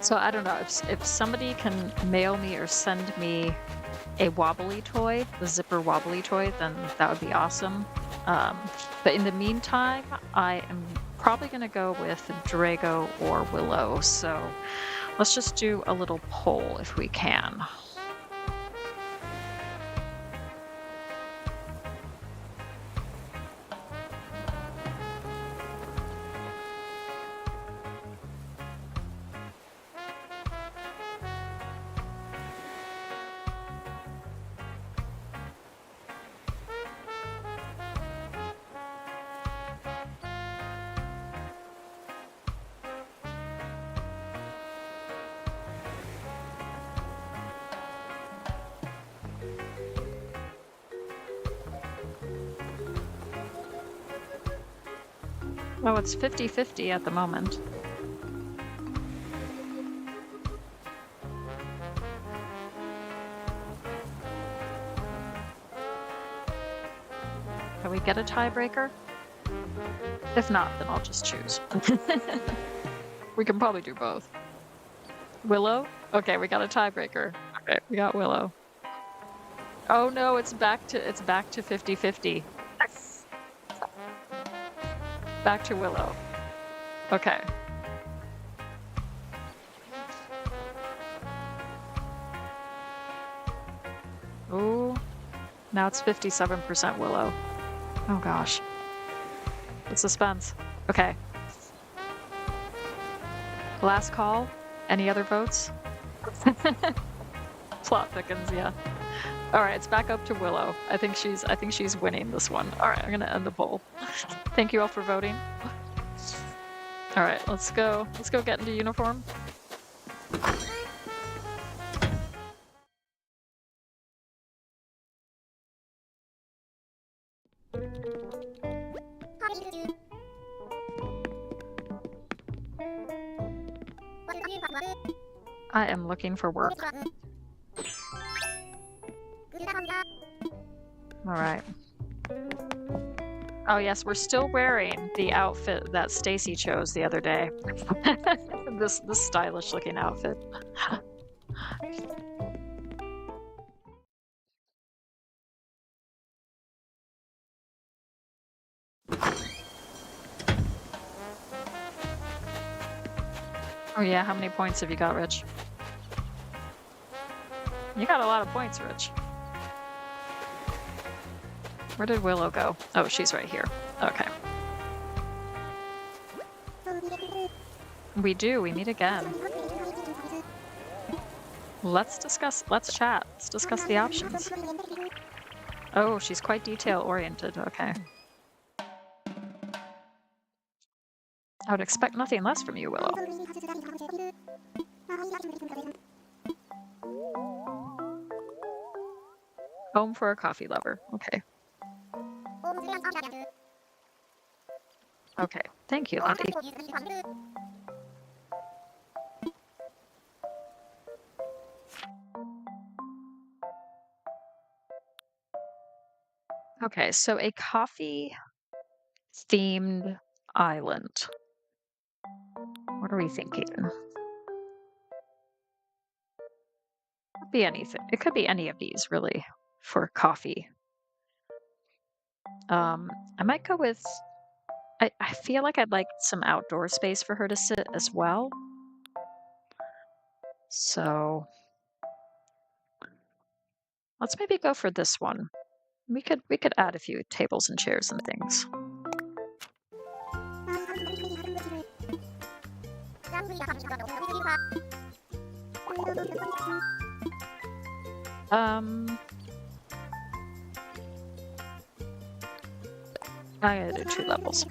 So I don't know if somebody can mail me or send me a wobbly toy, the zipper wobbly toy, then that would be awesome. But in the meantime, I am probably going to go with Drago or Willow. So let's just do a little poll if we can. Oh, it's 50-50 at the moment. Can we get a tiebreaker? If not, then I'll just choose. We can probably do both. Willow? Okay, we got a tiebreaker. Okay, we got Willow. Oh no, it's back to 50-50. Back to Willow. Okay. Ooh. Now it's 57% Willow. Oh gosh. The suspense. Okay. Last call. Any other votes? Plot thickens, yeah. All right, it's back up to Willow. I think she's winning this one. All right, I'm gonna end the poll. Thank you all for voting. All right, let's go get into uniform. I am looking for work. All right. Oh yes, we're still wearing the outfit that Stacy chose the other day. This stylish looking outfit. Oh yeah, how many points have you got, Rich? You got a lot of points, Rich. Where did Willow go? Oh, she's right here. Okay. We do, we meet again. Let's chat. Let's discuss the options. Oh, she's quite detail-oriented. Okay. I would expect nothing less from you, Willow. Home for a coffee lover. Okay. Okay. Thank you, Lottie. Okay, so a coffee-themed island. What are we thinking? Could be anything. It could be any of these, really, for coffee. I might go with... I feel like I'd like some outdoor space for her to sit as well. So... let's maybe go for this one. We could add a few tables and chairs and things. I gotta do 2 levels.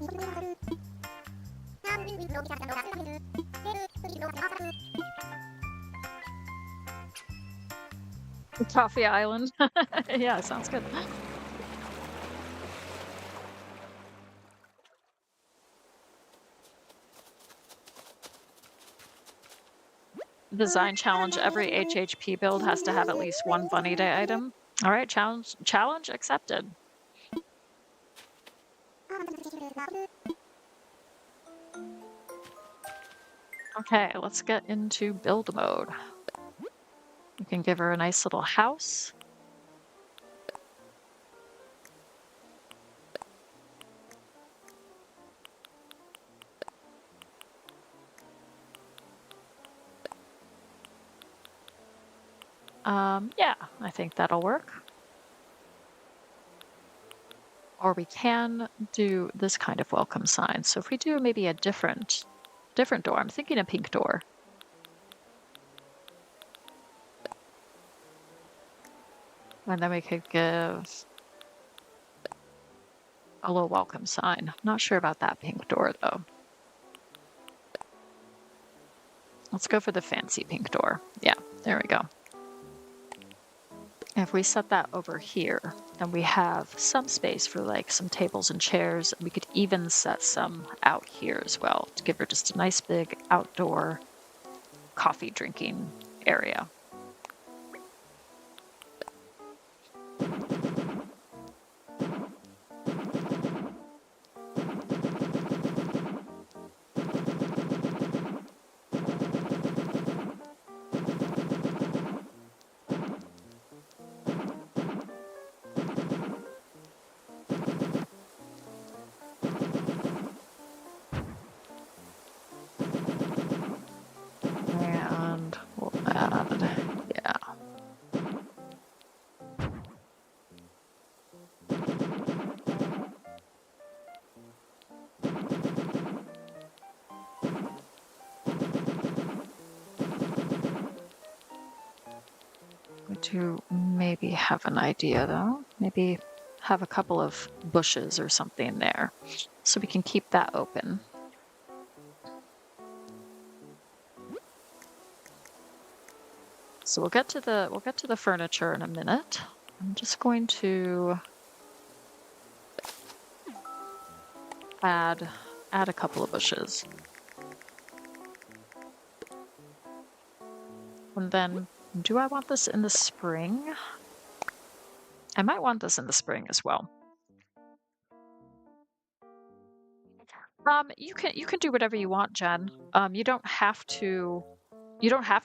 Coffee Island. Yeah, sounds good. Design challenge. Every HHP build has to have at least 1 Bunny Day item. All right, challenge accepted. Okay, let's get into build mode. You can give her a nice little house. Yeah, I think that'll work. Or we can do this kind of welcome sign. So if we do maybe a different door, I'm thinking a pink door. And then we could give a little welcome sign. Not sure about that pink door though. Let's go for the fancy pink door. Yeah, there we go. If we set that over here, then we have some space for like some tables and chairs. We could even set some out here as well to give her just a nice big outdoor coffee drinking area. And we'll add, yeah. We do maybe have an idea though. Maybe have a couple of bushes or something there so we can keep that open. So we'll get to the furniture in a minute. I'm just going to add a couple of bushes. And then, do I want this in the spring? I might want this in the spring as well. You can do whatever you want, Jen. You don't have to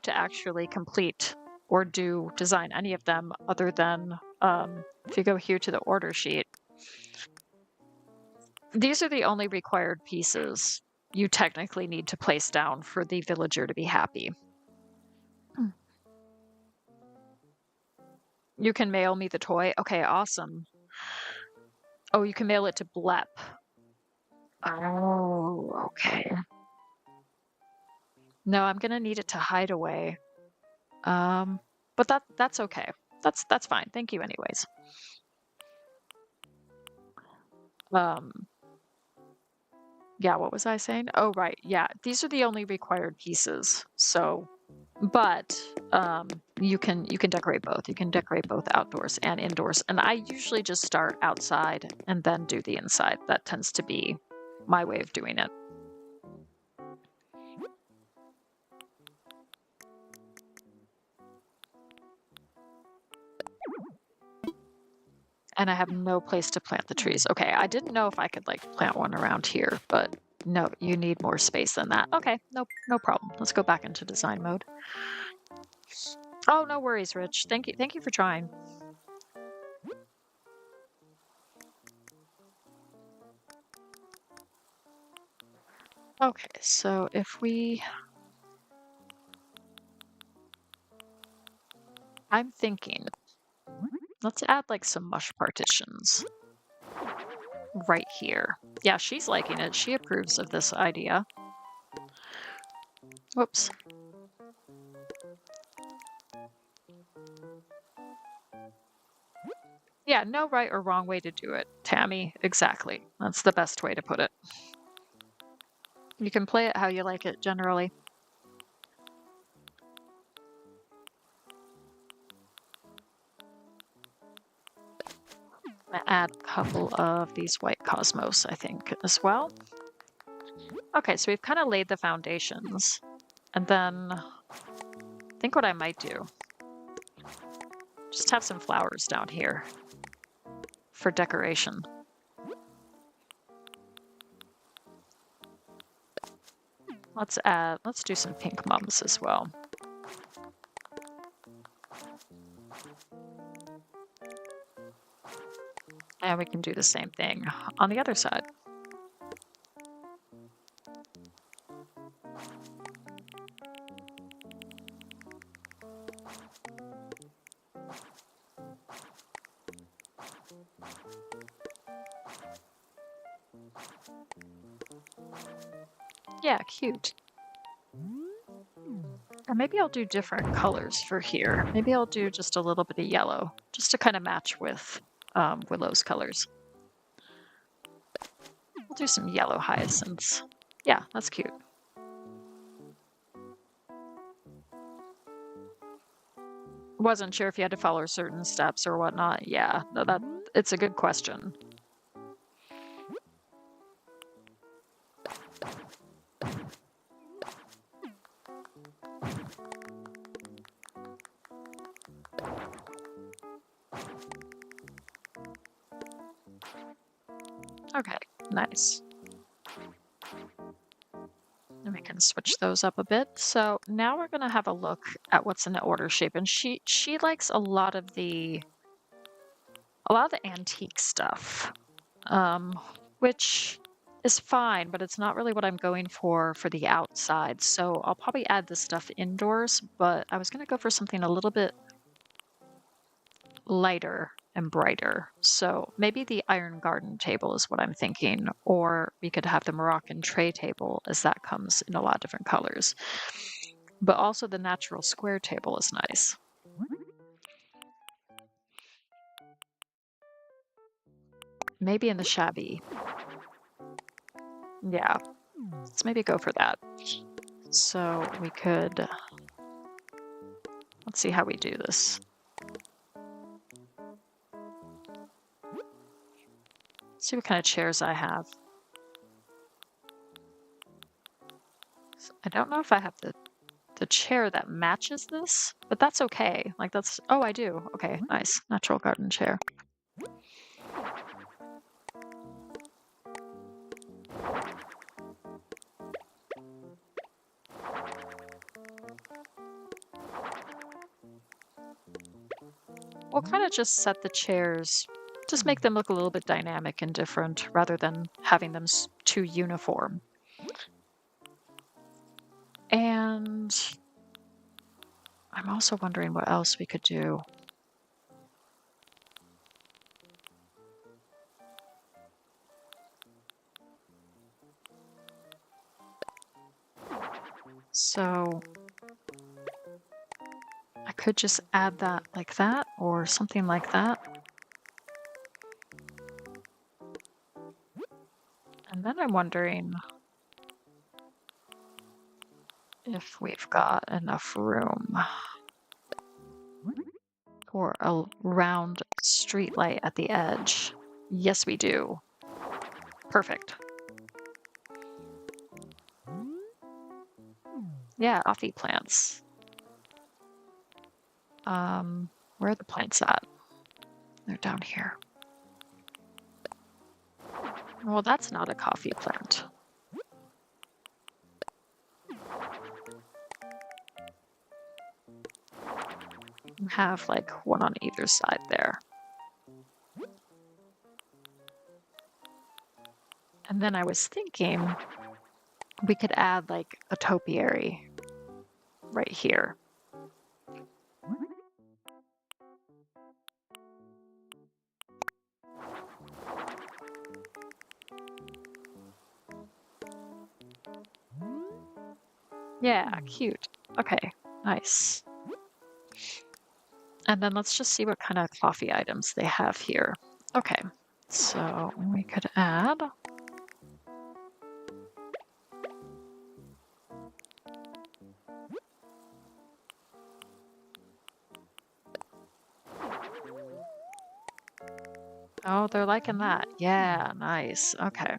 actually complete or design any of them other than if you go here to the order sheet. These are the only required pieces you technically need to place down for the villager to be happy. You can mail me the toy. Okay, awesome. Oh, you can mail it to Blep. Oh, okay. No, I'm gonna need it to hide away. But that's okay. That's fine. Thank you anyways. Yeah, what was I saying? Oh, right. Yeah, these are the only required pieces. So, but you can decorate both. You can decorate both outdoors and indoors. And I usually just start outside and then do the inside. That tends to be my way of doing it. And I have no place to plant the trees. Okay, I didn't know if I could like plant one around here, but no, you need more space than that. Okay, no problem. Let's go back into design mode. Oh, no worries, Rich. Thank you for trying. Okay, so if I'm thinking, let's add like some mush partitions right here. Yeah, she's liking it. She approves of this idea. Whoops. Yeah, no right or wrong way to do it, Tammy. Exactly. That's the best way to put it. You can play it how you like it, generally. I'm gonna add a couple of these white cosmos, I think, as well. Okay, so we've kind of laid the foundations. And then I think what I might do, just have some flowers down here for decoration. Let's do some pink mums as well. And we can do the same thing on the other side. Yeah, cute. Or maybe I'll do different colors for here. Maybe I'll do just a little bit of yellow, just to kind of match with Willow's colors. We'll do some yellow hyacinths. Yeah, that's cute. Wasn't sure if you had to follow certain steps or whatnot. Yeah, no, it's a good question. Okay, nice. And we can switch those up a bit. So now we're gonna have a look at what's in the order shape. And she likes a lot of the antique stuff. Which is fine, but it's not really what I'm going for the outside. So I'll probably add this stuff indoors, but I was gonna go for something a little bit lighter and brighter. So maybe the iron garden table is what I'm thinking, or we could have the Moroccan tray table as that comes in a lot of different colors. But also the natural square table is nice. Maybe in the shabby. Yeah, let's maybe go for that. So we could, let's see how we do this. See what kind of chairs I have. I don't know if I have the chair that matches this, but that's okay. Like that's, oh, I do. Okay, nice. Natural garden chair. We'll kind of just set the chairs, just make them look a little bit dynamic and different rather than having them too uniform. And I'm also wondering what else we could do. So I could just add that like that or something like that. And then I'm wondering if we've got enough room for a round street light at the edge. Yes, we do. Perfect. Yeah, coffee plants. Where are the plants at? They're down here. Well, that's not a coffee plant. Have like one on either side there. And then I was thinking we could add like a topiary right here. Yeah, cute. Okay, nice. And then let's just see what kind of coffee items they have here. Okay, so we could add. Oh, they're liking that. Yeah, nice. Okay.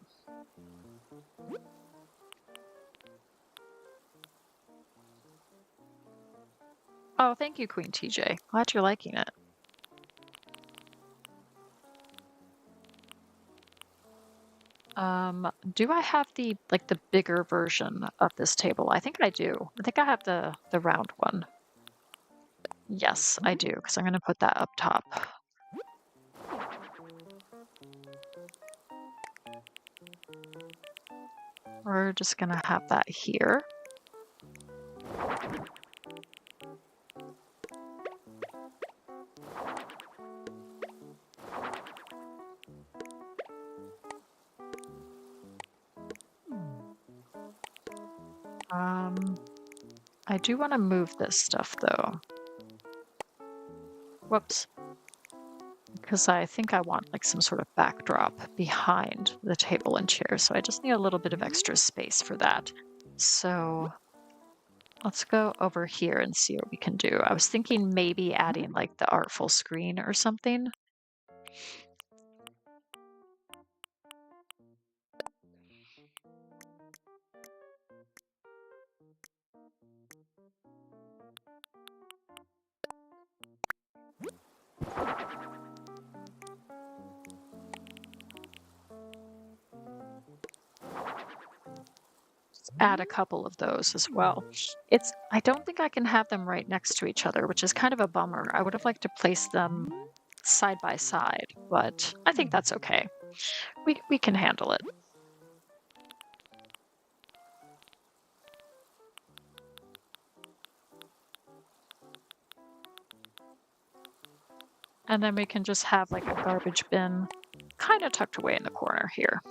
Oh, thank you, Queen TJ. Glad you're liking it. Do I have the bigger version of this table? I think I do. I think I have the round one. Yes, I do, because I'm going to put that up top. We're just going to have that here. I do want to move this stuff though. Whoops. Because I think I want like some sort of backdrop behind the table and chairs, so I just need a little bit of extra space for that. So Let's go over here and see what we can do. I was thinking maybe adding like the artful screen or something. Add a couple of those as well. I don't think I can have them right next to each other, which is kind of a bummer. I would have liked to place them side by side, but I think that's okay. We can handle it. And then we can just have like a garbage bin kind of tucked away in the corner here.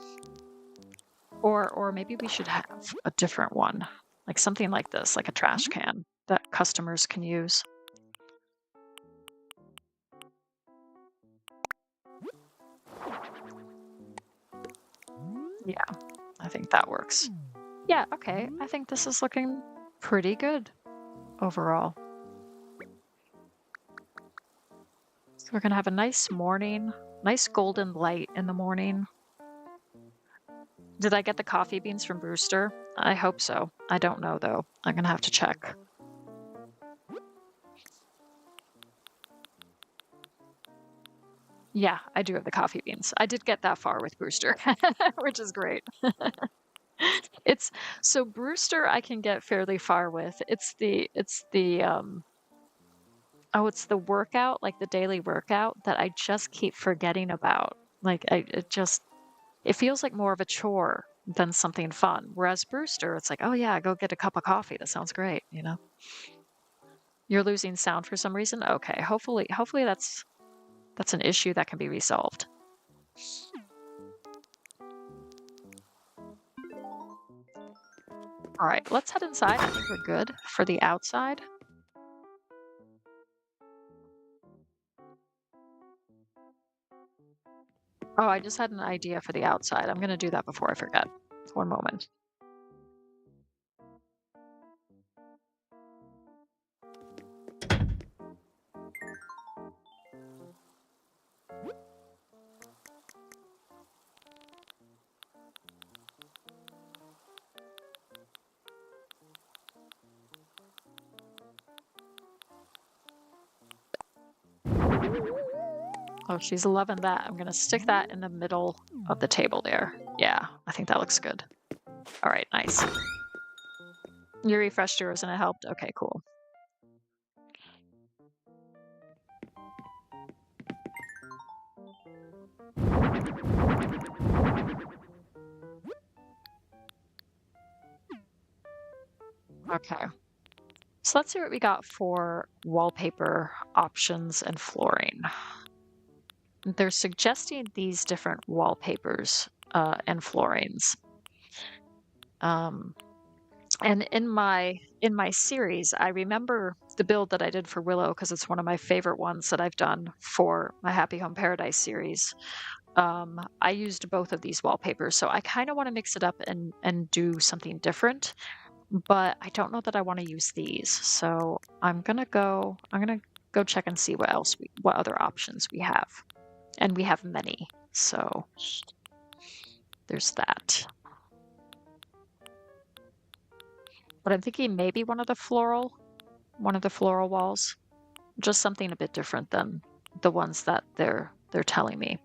Or maybe we should have a different one, like something like this, like a trash can that customers can use. Yeah, I think that works. Yeah, okay. I think this is looking pretty good overall. So we're gonna have a nice morning, nice golden light in the morning. Did I get the coffee beans from Brewster? I hope so. I don't know though. I'm gonna have to check. Yeah, I do have the coffee beans. I did get that far with Brewster, which is great. It's so Brewster I can get fairly far with. It's the workout, like the daily workout that I just keep forgetting about. Like it feels like more of a chore than something fun. Whereas Brewster, it's like, oh yeah, go get a cup of coffee. That sounds great, you know. You're losing sound for some reason? Okay. Hopefully that's an issue that can be resolved. All right, let's head inside. I think we're good for the outside. Oh, I just had an idea for the outside. I'm going to do that before I forget. One moment. Oh, she's loving that. I'm going to stick that in the middle of the table there. Yeah, I think that looks good. All right, nice. You refreshed yours and it helped? Okay, cool. Okay. So let's see what we got for wallpaper options and flooring. They're suggesting these different wallpapers and floorings. And in my series, I remember the build that I did for Willow because it's one of my favorite ones that I've done for my Happy Home Paradise series. I used both of these wallpapers, so I kind of want to mix it up and do something different. But I don't know that I want to use these, so I'm gonna go check and see what other options we have, and we have many. So there's that. But I'm thinking maybe one of the floral walls, just something a bit different than the ones that they're telling me.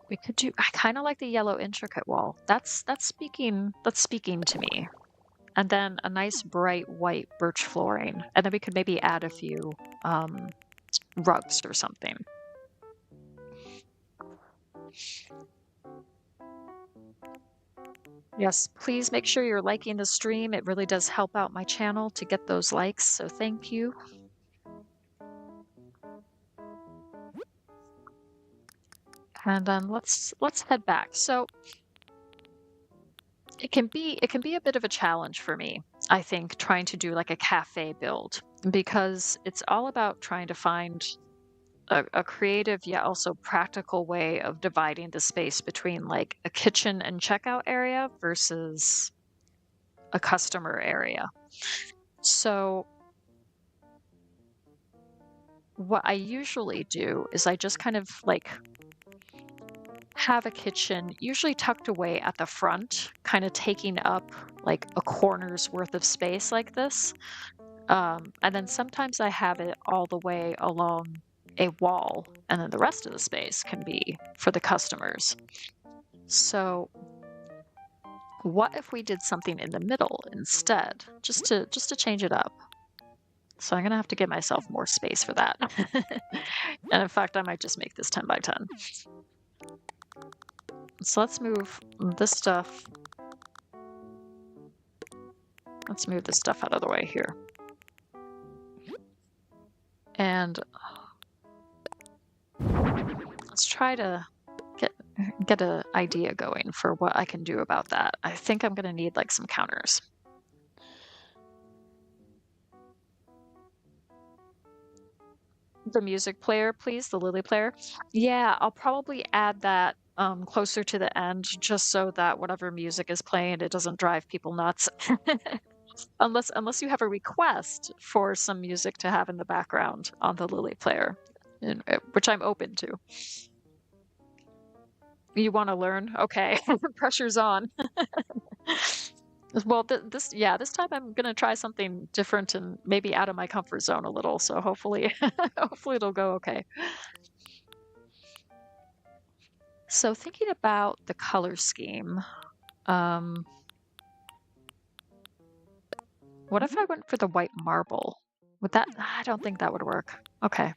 We could do. I kind of like the yellow intricate wall. That's speaking to me. And then a nice bright white birch flooring, and then we could maybe add a few rugs or something. Yes, please make sure you're liking the stream. It really does help out my channel to get those likes, so thank you. And then let's head back. So it can be a bit of a challenge for me, I think, trying to do like a cafe build, because it's all about trying to find a creative yet also practical way of dividing the space between like a kitchen and checkout area versus a customer area. So what I usually do is I just kind of like have a kitchen usually tucked away at the front, kind of taking up like a corner's worth of space like this. And then sometimes I have it all the way along a wall, and then the rest of the space can be for the customers. So what if we did something in the middle instead, just to change it up? So I'm gonna have to give myself more space for that. And in fact, I might just make this 10 by 10. So let's move this stuff. Let's move this stuff out of the way here. And let's try to get an idea going for what I can do about that. I think I'm gonna need like some counters. The music player, please, the Lily player. Yeah, I'll probably add that closer to the end, just so that whatever music is playing, it doesn't drive people nuts. Unless you have a request for some music to have in the background on the Lily player, which I'm open to. You want to learn? Okay, pressure's on. Well, this time I'm gonna try something different and maybe out of my comfort zone a little. So hopefully, hopefully it'll go okay. So thinking about the color scheme, what if I went for the white marble? Would that? I don't think that would work. Okay.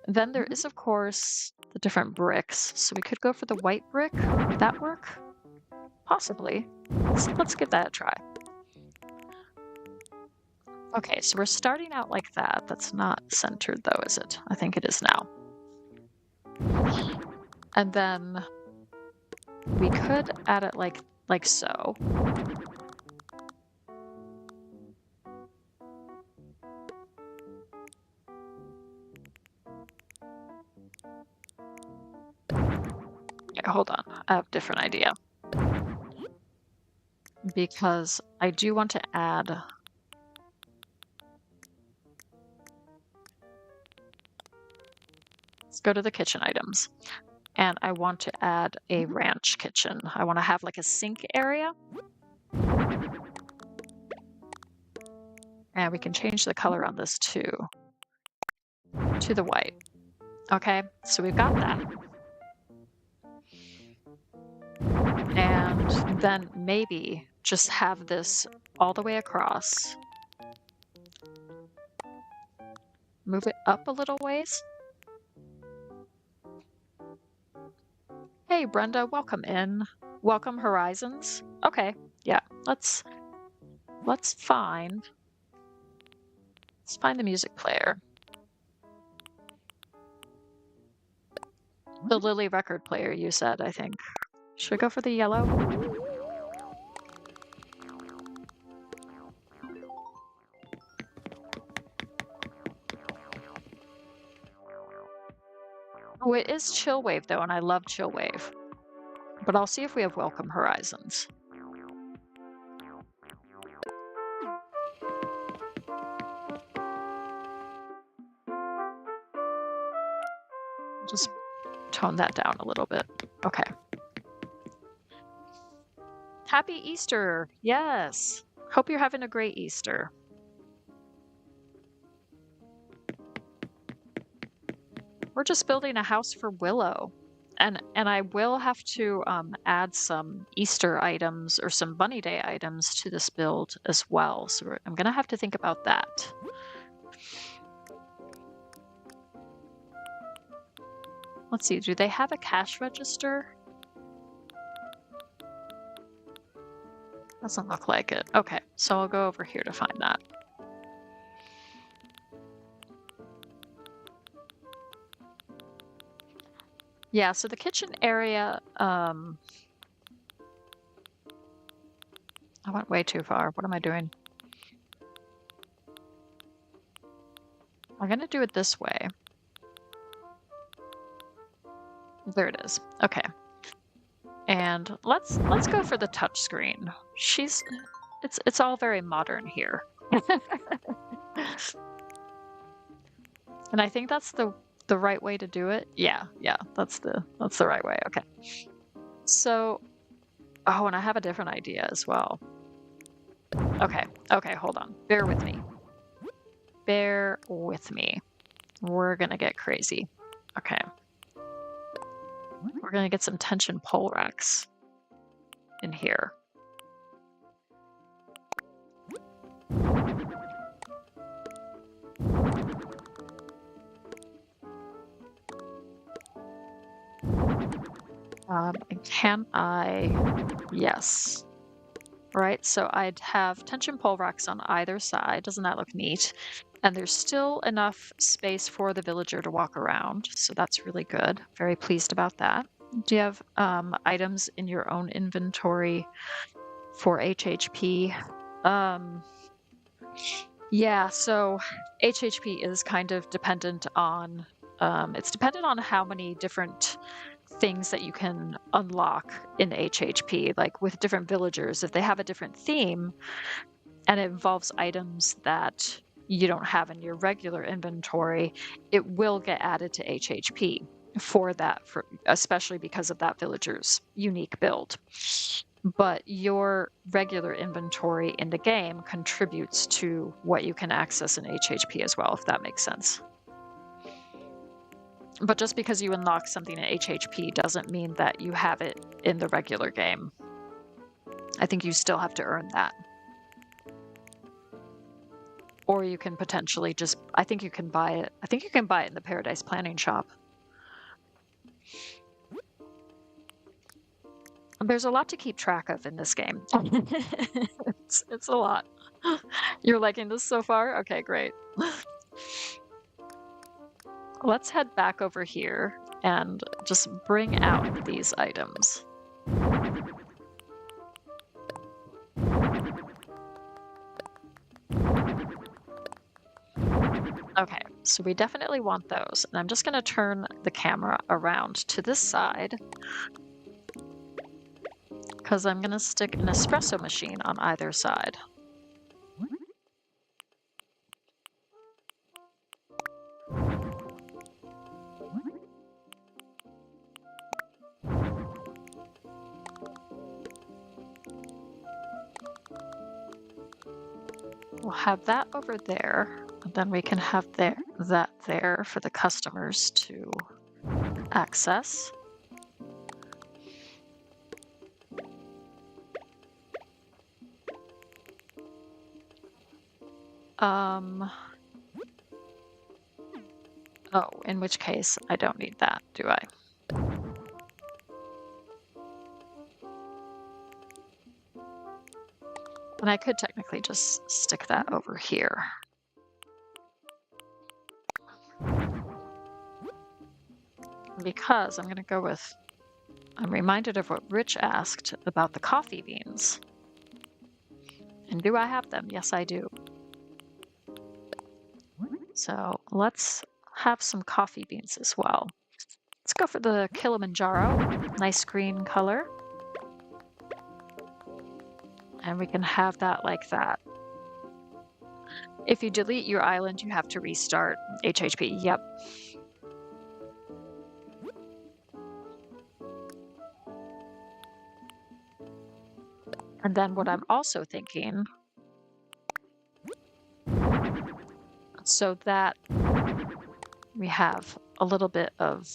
Then there is, of course, the different bricks. So we could go for the white brick. Would that work? Possibly. Let's give that a try. Okay, so we're starting out like that. That's not centered though, is it? I think it is now. And then we could add it like so. Yeah, hold on. I have a different idea. Because I do want to add let's go to the kitchen items. And I want to add a ranch kitchen. I want to have like a sink area. And we can change the color on this too, to the white. Okay, so we've got that. And then maybe just have this all the way across. Move it up a little ways. Hey, Brenda, welcome in. Welcome, Horizons. Okay, yeah, let's find the music player. The Lily record player, you said, I think. Should we go for the yellow? Oh, it is Chill Wave though, and I love Chill Wave. But I'll see if we have Welcome Horizons. Just tone that down a little bit. Okay. Happy Easter! Yes! Hope you're having a great Easter. We're just building a house for Willow. And I will have to add some Easter items or some Bunny Day items to this build as well. So I'm going to have to think about that. Let's see, do they have a cash register? Doesn't look like it. Okay, so I'll go over here to find that. Yeah, so the kitchen area, I went way too far. What am I doing? I'm gonna do it this way. There it is. Okay. And let's go for the touch screen. It's all very modern here. And I think that's the right way to do it. Yeah, that's the right way. Okay. So, oh, and I have a different idea as well. Okay, hold on. Bear with me. Bear with me. We're gonna get crazy. Okay. We're gonna get some tension pole racks in here. Can I? Yes. Right, so I'd have tension pole racks on either side. Doesn't that look neat? And there's still enough space for the villager to walk around, so that's really good. Very pleased about that. Do you have items in your own inventory for HHP? Yeah, so HHP is kind of dependent on, it's dependent on how many different things that you can unlock in HHP, like with different villagers. If they have a different theme and it involves items that you don't have in your regular inventory, it will get added to HHP for that, especially because of that villager's unique build. But your regular inventory in the game contributes to what you can access in HHP as well, if that makes sense. But just because you unlock something in HHP doesn't mean that you have it in the regular game. I think you still have to earn that. Or you can potentially just, I think you can buy it. I think you can buy it in the Paradise Planning Shop. There's a lot to keep track of in this game. It's a lot. You're liking this so far? Okay, great. Let's head back over here and just bring out these items. Okay, so we definitely want those. And I'm just going to turn the camera around to this side because I'm going to stick an espresso machine on either side. We'll have that over there, and then we can have that there for the customers to access. Oh, in which case I don't need that, do I? And I could technically just stick that over here. Because I'm going to go with, I'm reminded of what Rich asked about the coffee beans. And do I have them? Yes, I do. So let's have some coffee beans as well. Let's go for the Kilimanjaro. Nice green color. And we can have that like that. If you delete your island, you have to restart HHP. Yep. And then what I'm also thinking, so that we have a little bit of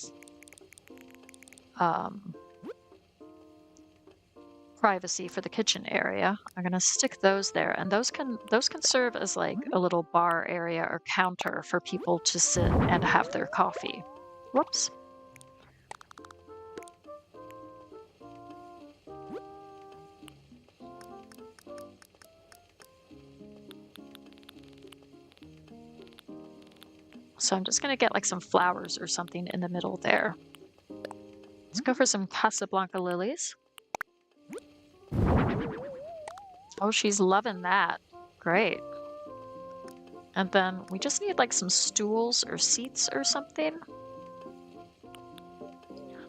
privacy for the kitchen area. I'm gonna stick those there, and those can serve as like a little bar area or counter for people to sit and have their coffee. Whoops. So I'm just gonna get like some flowers or something in the middle there. Let's go for some Casablanca lilies. Oh, she's loving that. Great. And then we just need like some stools or seats or something.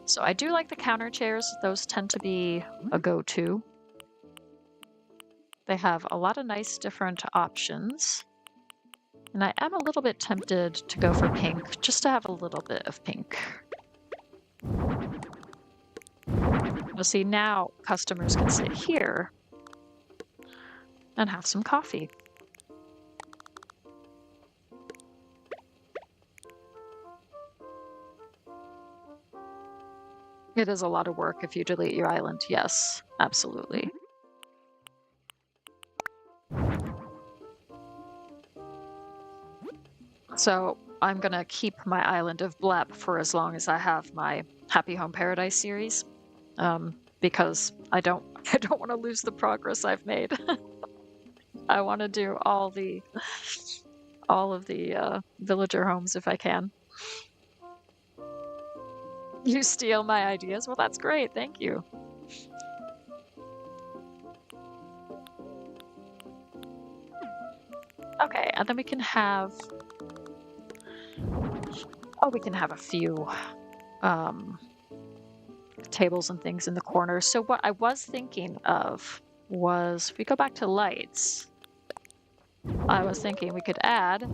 So I do like the counter chairs. Those tend to be a go-to. They have a lot of nice different options. And I am a little bit tempted to go for pink, just to have a little bit of pink. Well, see, now customers can sit here and have some coffee. It is a lot of work if you delete your island. Yes, absolutely. So I'm gonna keep my island of Blep for as long as I have my Happy Home Paradise series, because I don't want to lose the progress I've made. I want to do all of the villager homes if I can. You steal my ideas? Well, that's great. Thank you. Okay, and then we can have a few tables and things in the corner. So what I was thinking of was, if we go back to lights, I was thinking we could add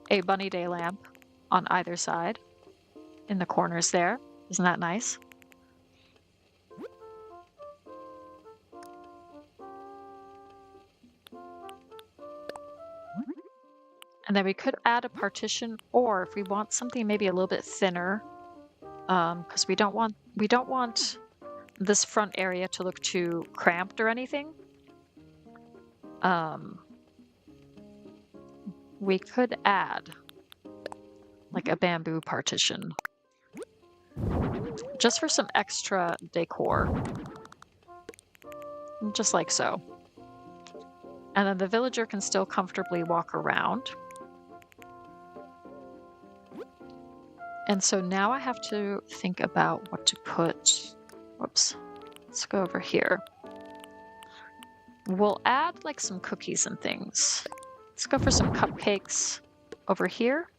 a bunny day lamp on either side in the corners there. Isn't that nice? And then we could add a partition, or if we want something maybe a little bit thinner, because we don't want this front area to look too cramped or anything. We could add like a bamboo partition, just for some extra decor, just like so. And then the villager can still comfortably walk around. And so now I have to think about what to put. Whoops. Let's go over here. We'll add like some cookies and things. Let's go for some cupcakes over here.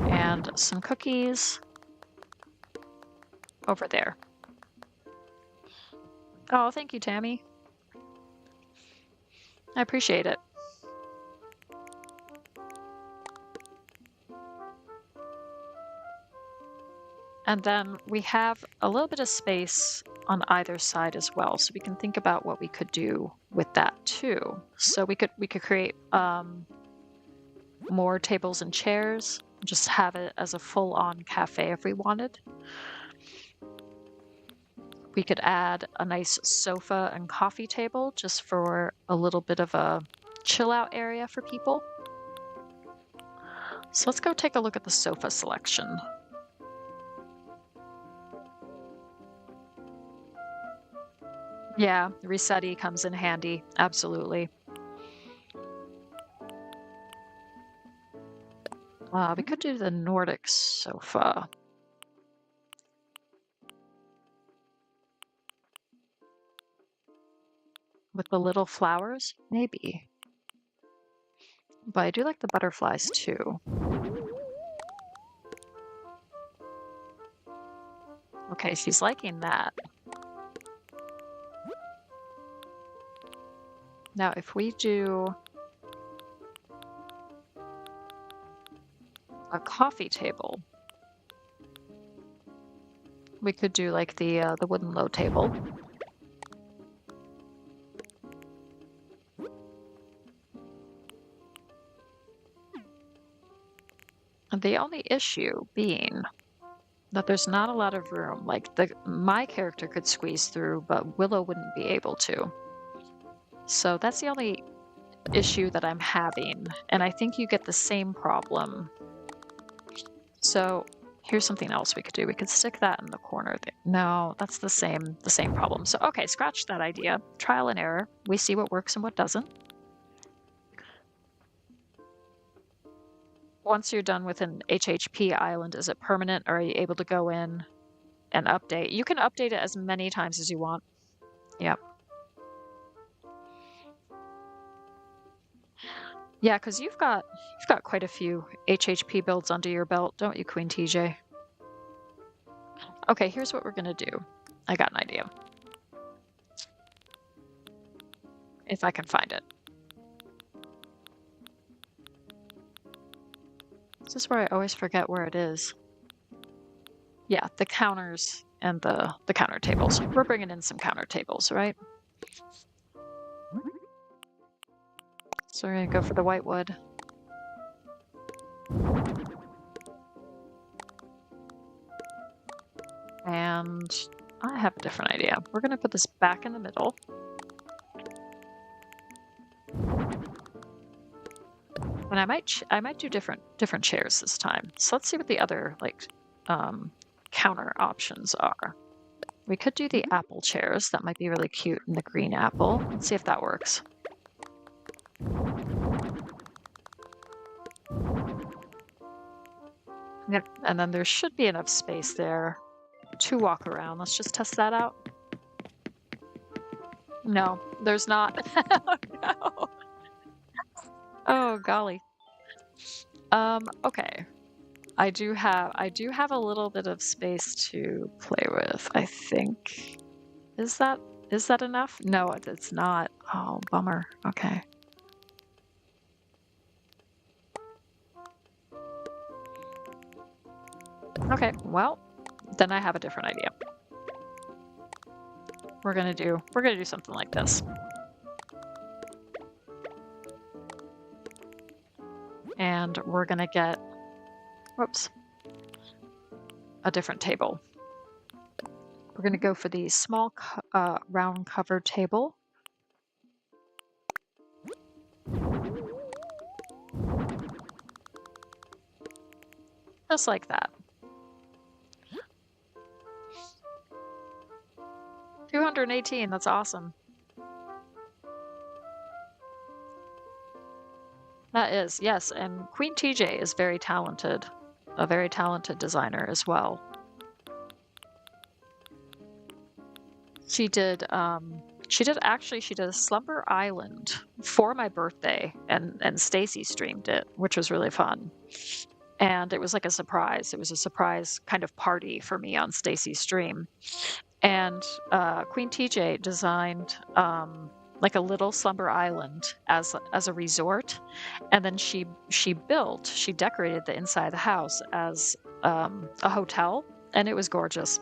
And some cookies over there. Oh, thank you, Tammy. I appreciate it. And then we have a little bit of space on either side as well, so we can think about what we could do with that too. So we could create more tables and chairs, just have it as a full-on cafe if we wanted. We could add a nice sofa and coffee table just for a little bit of a chill-out area for people. So let's go take a look at the sofa selection. Yeah, Resetti comes in handy, absolutely. We could do the Nordic sofa. With the little flowers? Maybe. But I do like the butterflies too. Okay, she's liking that. Now, if we do a coffee table, we could do like the wooden low table. And the only issue being that there's not a lot of room. Like my character could squeeze through, but Willow wouldn't be able to. So that's the only issue that I'm having, and I think you get the same problem. So here's something else we could do. We could stick that in the corner. No, that's the same problem. So okay, scratch that idea. Trial and error. We see what works and what doesn't. Once you're done with an HHP island, is it permanent, or are you able to go in and update? You can update it as many times as you want. Yep. Yeah, because you've got quite a few HHP builds under your belt, don't you, Queen TJ? Okay, here's what we're gonna do. I got an idea. If I can find it. This is where I always forget where it is. Yeah, the counters and the counter tables. We're bringing in some counter tables, right? So we're gonna go for the white wood. And I have a different idea. We're gonna put this back in the middle. And I might do different chairs this time. So let's see what the other counter options are. We could do the apple chairs. That might be really cute in the green apple. Let's see if that works. Yep, and then there should be enough space there to walk around. Let's just test that out. No, there's not. Oh, no. Oh, golly. Okay. I do have a little bit of space to play with, I think. Is that enough? No, it's not. Oh, bummer. Okay. Okay, well, then I have a different idea. We're gonna do something like this. And we're gonna get, whoops, a different table. We're gonna go for the small round covered table. Just like that. 218, that's awesome. That is, yes, and Queen TJ is very talented, a very talented designer as well. She did Slumber Island for my birthday, and Stacy streamed it, which was really fun. And it was like a surprise. It was a surprise kind of party for me on Stacy's stream. And Queen TJ designed like a little Slumber Island as a resort, and then she decorated the inside of the house as a hotel, and it was gorgeous.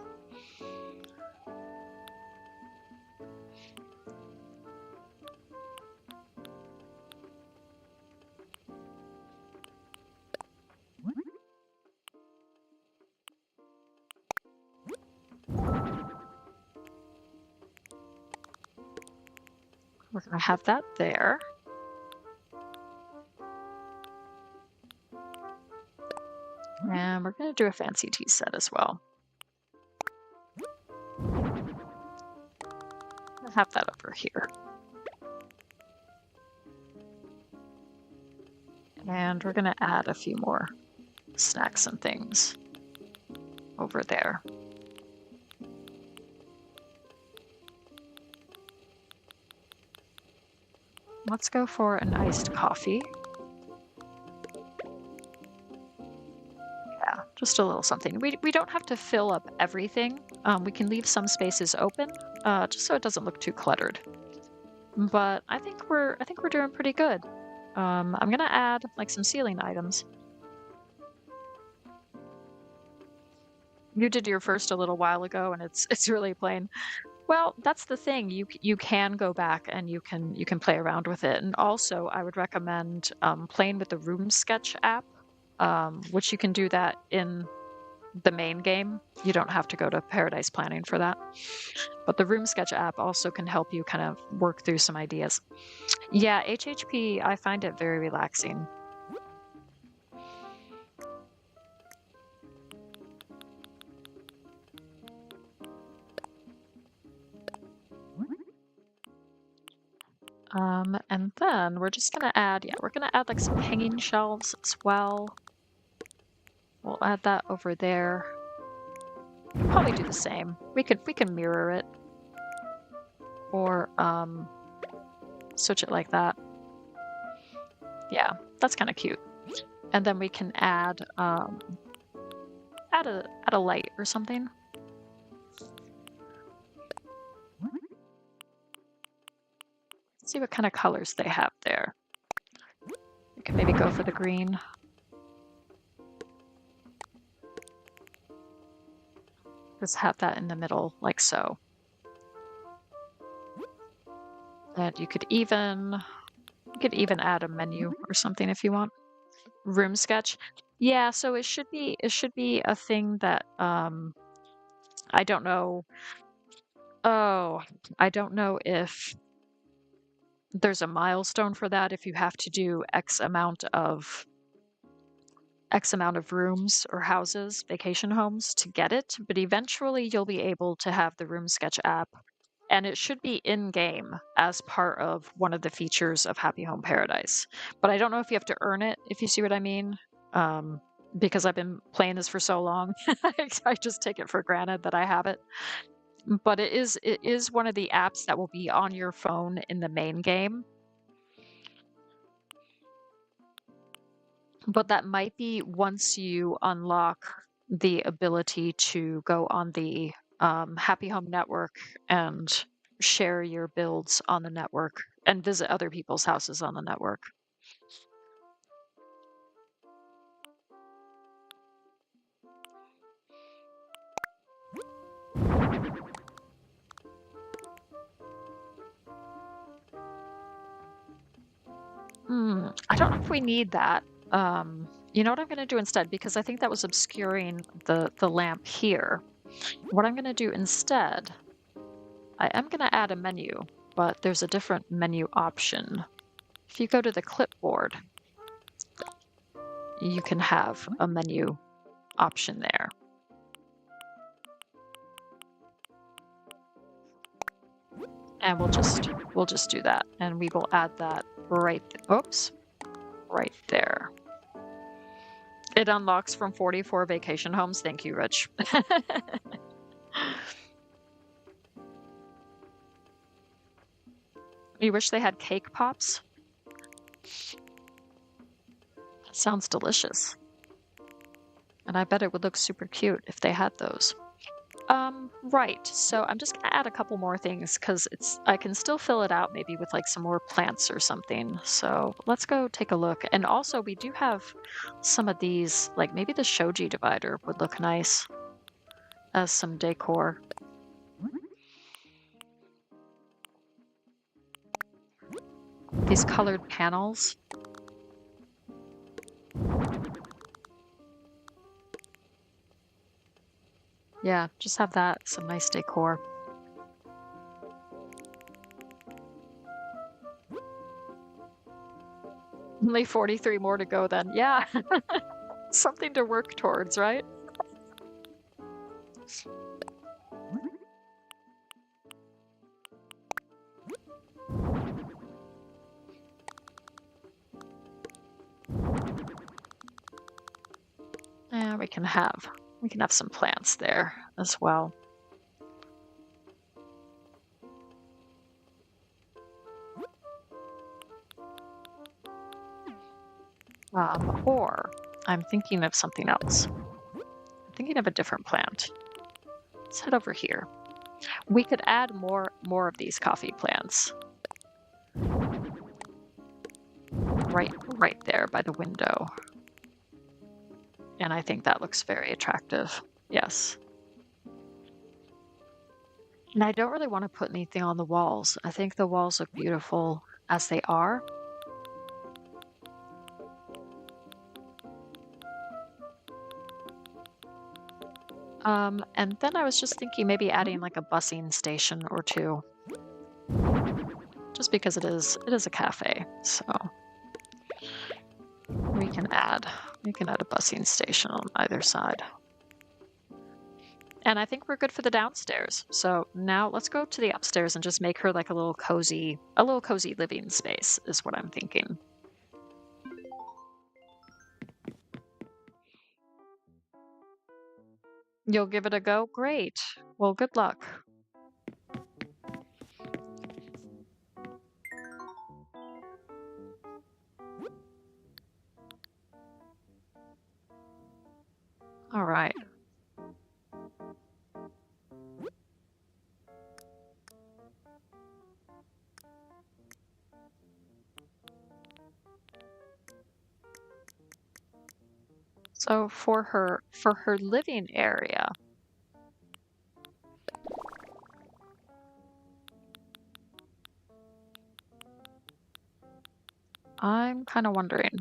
We're gonna have that there. And we're gonna do a fancy tea set as well. I'll have that over here. And we're gonna add a few more snacks and things over there. Let's go for an iced coffee. Yeah, just a little something. We don't have to fill up everything. We can leave some spaces open, just so it doesn't look too cluttered. But I think we're doing pretty good. I'm gonna add like some ceiling items. You did your first a little while ago, and it's really plain. Well, that's the thing. You can go back and you can play around with it. And also, I would recommend playing with the Room Sketch app, which you can do that in the main game. You don't have to go to Paradise Planning for that. But the Room Sketch app also can help you kind of work through some ideas. Yeah, HHP, I find it very relaxing. And then we're just gonna add, we're gonna add like some hanging shelves as well. We'll add that over there. We'll probably do the same. We can mirror it. Or switch it like that. Yeah, that's kind of cute. And then we can add a light or something. See what kind of colors they have there. You can maybe go for the green. Just have that in the middle, like so. And you could even add a menu or something if you want. Room sketch. Yeah, so it should be a thing that I don't know. Oh, I don't know if there's a milestone for that, if you have to do X amount of rooms or houses, vacation homes to get it, but eventually you'll be able to have the Room Sketch app, and it should be in game as part of one of the features of Happy Home Paradise. But I don't know if you have to earn it, if you see what I mean. Because I've been playing this for so long, I just take it for granted that I have it. But it is one of the apps that will be on your phone in the main game. But that might be once you unlock the ability to go on the Happy Home Network and share your builds on the network and visit other people's houses on the network. I don't know if we need that. You know what I'm going to do instead? Because I think that was obscuring the lamp here. What I'm going to do instead, I am going to add a menu, but there's a different menu option. If you go to the clipboard, you can have a menu option there. And we'll just do that, and we will add that right there. It unlocks from 44 vacation homes. Thank you, Rich. You wish they had cake pops? That sounds delicious. And I bet it would look super cute if they had those. Right. So I'm just gonna add a couple more things because I can still fill it out maybe with like some more plants or something. So let's go take a look. And also we do have some of these, like maybe the shoji divider would look nice as some decor. These colored panels. Yeah, just have that, some nice decor. Only 43 more to go then. Yeah. Something to work towards, right? Yeah, we can have some plants there as well. Or I'm thinking of something else. I'm thinking of a different plant. Let's head over here. We could add more of these coffee plants. Right there by the window. And I think that looks very attractive. Yes. And I don't really want to put anything on the walls. I think the walls look beautiful as they are. And then I was just thinking maybe adding like a busing station or two. Just because it is a cafe, so we can add a busing station on either side. And I think we're good for the downstairs. So now let's go to the upstairs and just make her like a little cozy living space is what I'm thinking. You'll give it a go? Great. Well, good luck. All right. Oh, for her living area. I'm kind of wondering.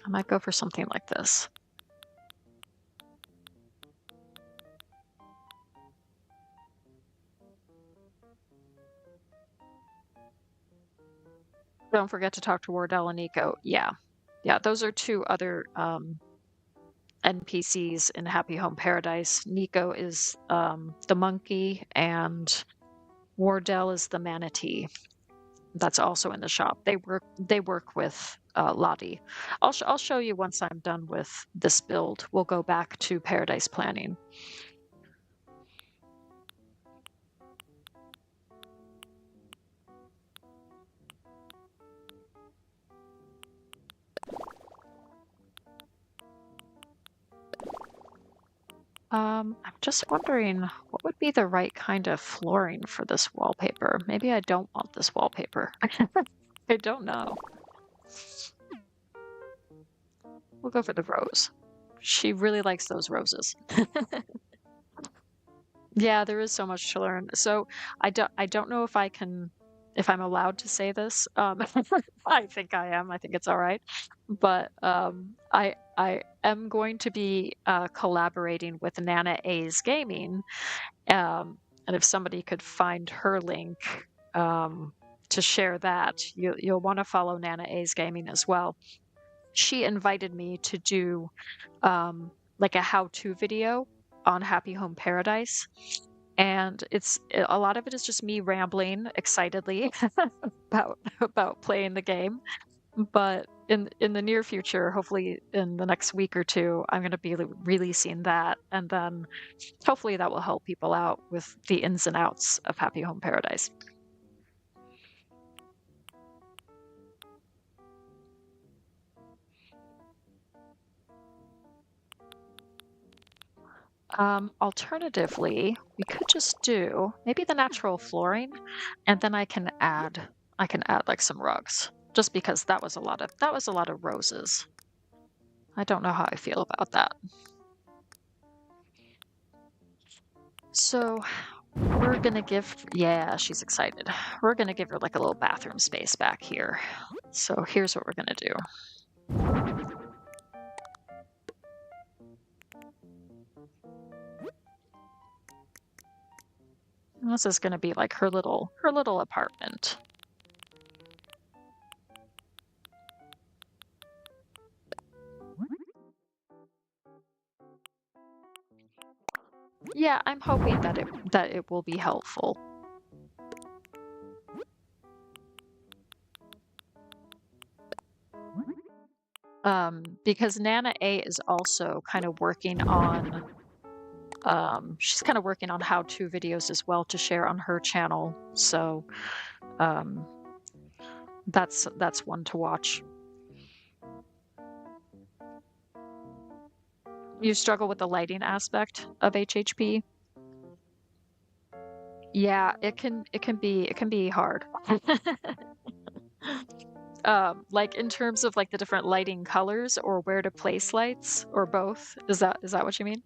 I might go for something like this. Don't forget to talk to Wardell and Nico. Yeah. Yeah, those are two other NPCs in Happy Home Paradise. Nico is the monkey, and Wardell is the manatee. That's also in the shop. They work with Lottie. I'll show you once I'm done with this build. We'll go back to Paradise Planning. I'm just wondering what would be the right kind of flooring for this wallpaper. Maybe I don't want this wallpaper. I don't know. We'll go for the rose. She really likes those roses. Yeah, there is so much to learn. So I don't know if I'm allowed to say this. I think I am. I think it's all right. But I am going to be collaborating with Nana A's Gaming. And if somebody could find her link to share that, you'll want to follow Nana A's Gaming as well. She invited me to do like a how-to video on Happy Home Paradise. And a lot of it is just me rambling excitedly about playing the game. But in the near future, hopefully in the next week or two, I'm going to be releasing that, and then hopefully that will help people out with the ins and outs of Happy Home Paradise. Alternatively, we could just do maybe the natural flooring, and then I can add like some rugs, just because that was a lot of roses. I don't know how I feel about that. So we're gonna yeah, she's excited. We're gonna give her like a little bathroom space back here. So here's what we're gonna do. This is gonna be like her little apartment. Yeah, I'm hoping that it will be helpful. Because Nana A is also kind of working on she's kind of working on how-to videos as well to share on her channel. So that's one to watch. You struggle with the lighting aspect of HHP? Yeah, it can be hard. Like in terms of like the different lighting colors or where to place lights or both. Is that what you mean?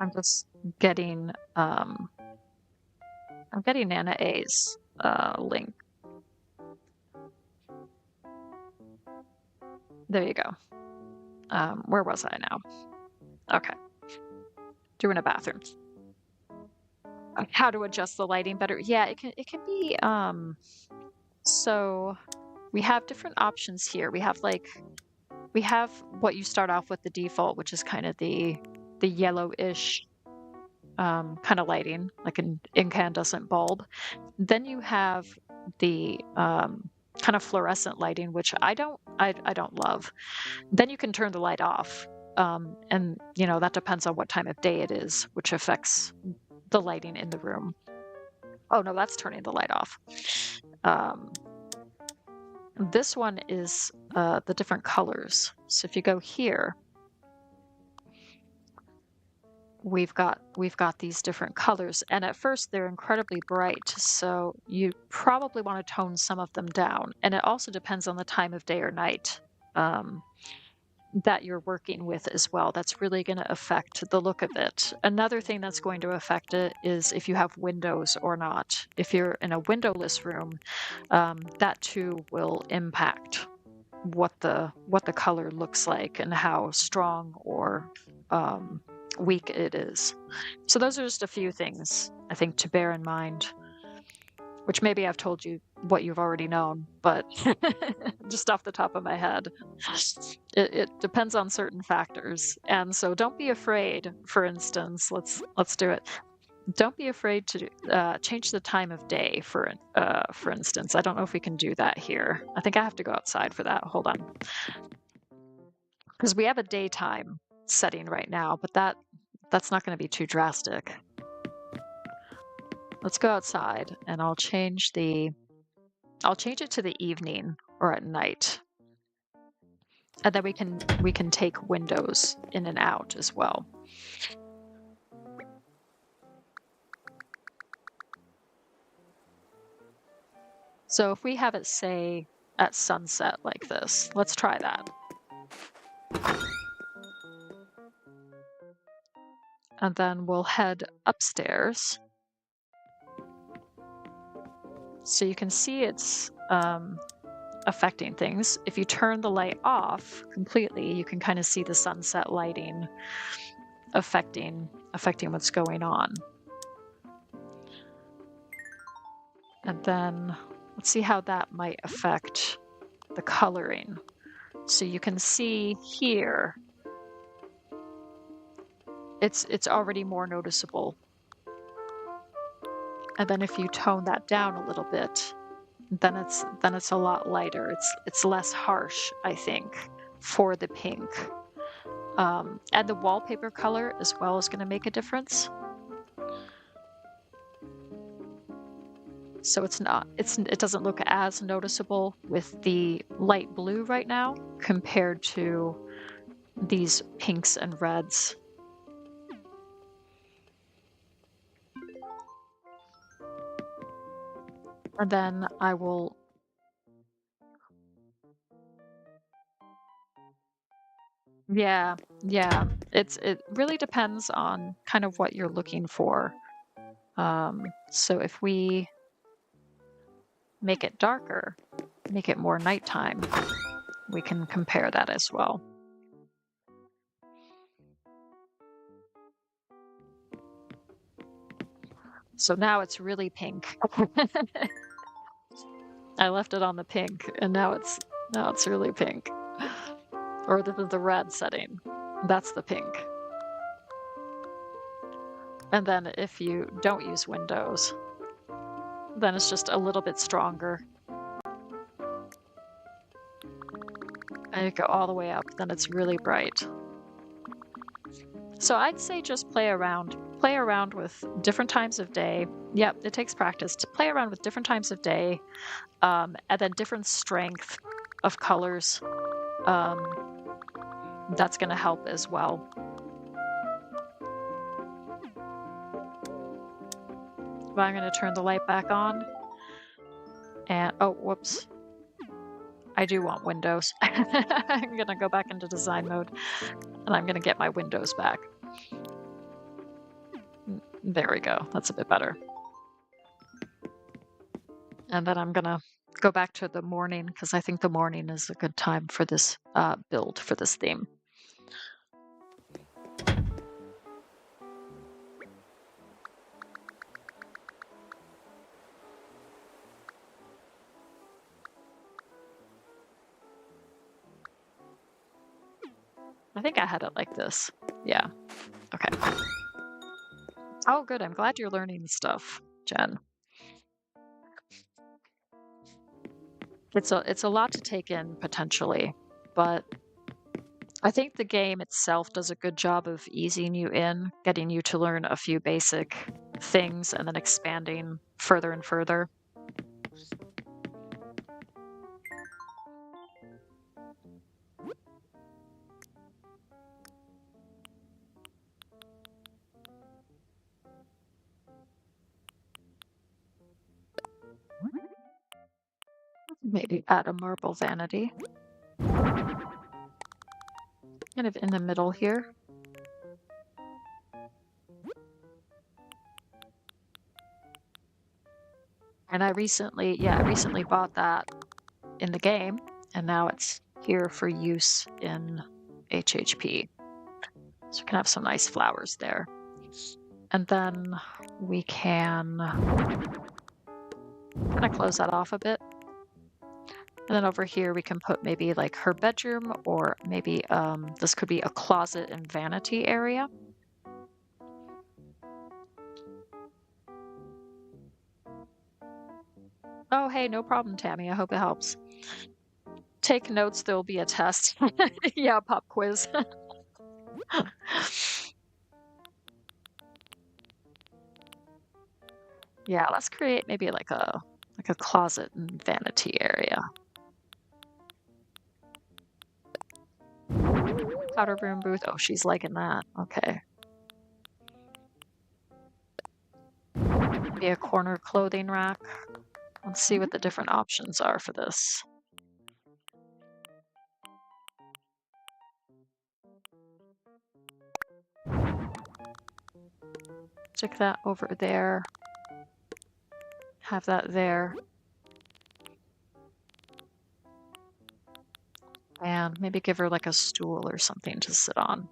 I'm just getting I'm getting Nana A's link. There you go. Where was I now? Okay. Doing a bathroom. How to adjust the lighting better. Yeah, it can be so we have different options here. We have what you start off with, the default, which is kind of the yellowish kind of lighting, like an incandescent bulb. Then you have the kind of fluorescent lighting, which I don't love. Then you can turn the light off. And that depends on what time of day it is, which affects the lighting in the room. Oh no, that's turning the light off. This one is the different colors. So if you go here, we've got these different colors, and at first they're incredibly bright, so you probably want to tone some of them down. And it also depends on the time of day or night that you're working with as well. That's really going to affect the look of it. Another thing that's going to affect it is if you have windows or not. If you're in a windowless room, that too will impact what the color looks like and how strong or weak it is. So those are just a few things I think to bear in mind, which maybe I've told you what you've already known, but just off the top of my head, it depends on certain factors. And so don't be afraid, for instance, let's do it. Don't be afraid to change the time of day, for instance. I don't know if we can do that here. I think I have to go outside for that. Hold on. Because we have a daytime setting right now, but that's not going to be too drastic. Let's go outside, and I'll change it to the evening or at night. And then we can take windows in and out as well. So if we have it, say, at sunset like this, let's try that. And then we'll head upstairs. So you can see it's affecting things. If you turn the light off completely, you can kind of see the sunset lighting affecting what's going on. And then let's see how that might affect the coloring. So you can see here, it's already more noticeable. And then if you tone that down a little bit, then it's a lot lighter. It's less harsh, I think, for the pink. And the wallpaper color as well is going to make a difference. So it doesn't look as noticeable with the light blue right now compared to these pinks and reds. And then I will yeah, it really depends on kind of what you're looking for. So if we make it darker, make it more nighttime, we can compare that as well. So now it's really pink. I left it on the pink, and now it's really pink. Or this is the red setting. That's the pink. And then if you don't use windows, then it's just a little bit stronger. And you go all the way up, then it's really bright. So I'd say just play around with different times of day. Yep, it takes practice to play around with different times of day, and then different strength of colors. That's going to help as well. But I'm going to turn the light back on. And, oh, whoops. I do want windows. I'm going to go back into design mode, and I'm going to get my windows back. There we go. That's a bit better. And then I'm going to go back to the morning, because I think the morning is a good time for this build, for this theme. I think I had it like this. Yeah. Okay. Oh, good. I'm glad you're learning stuff, Jen. It's a lot to take in potentially, but I think the game itself does a good job of easing you in, getting you to learn a few basic things and then expanding further and further. Maybe add a marble vanity. Kind of in the middle here. And I recently bought that in the game, and now it's here for use in HHP. So we can have some nice flowers there. And then we can kind of close that off a bit. And then over here we can put maybe like her bedroom, or maybe this could be a closet and vanity area. Oh, hey, no problem, Tammy. I hope it helps. Take notes, there'll be a test. Yeah, pop quiz. Yeah, let's create maybe like a closet and vanity area. Powder room booth. Oh, she's liking that. Okay. Maybe a corner clothing rack. Let's see what the different options are for this. Stick that over there. Have that there. And maybe give her like a stool or something to sit on.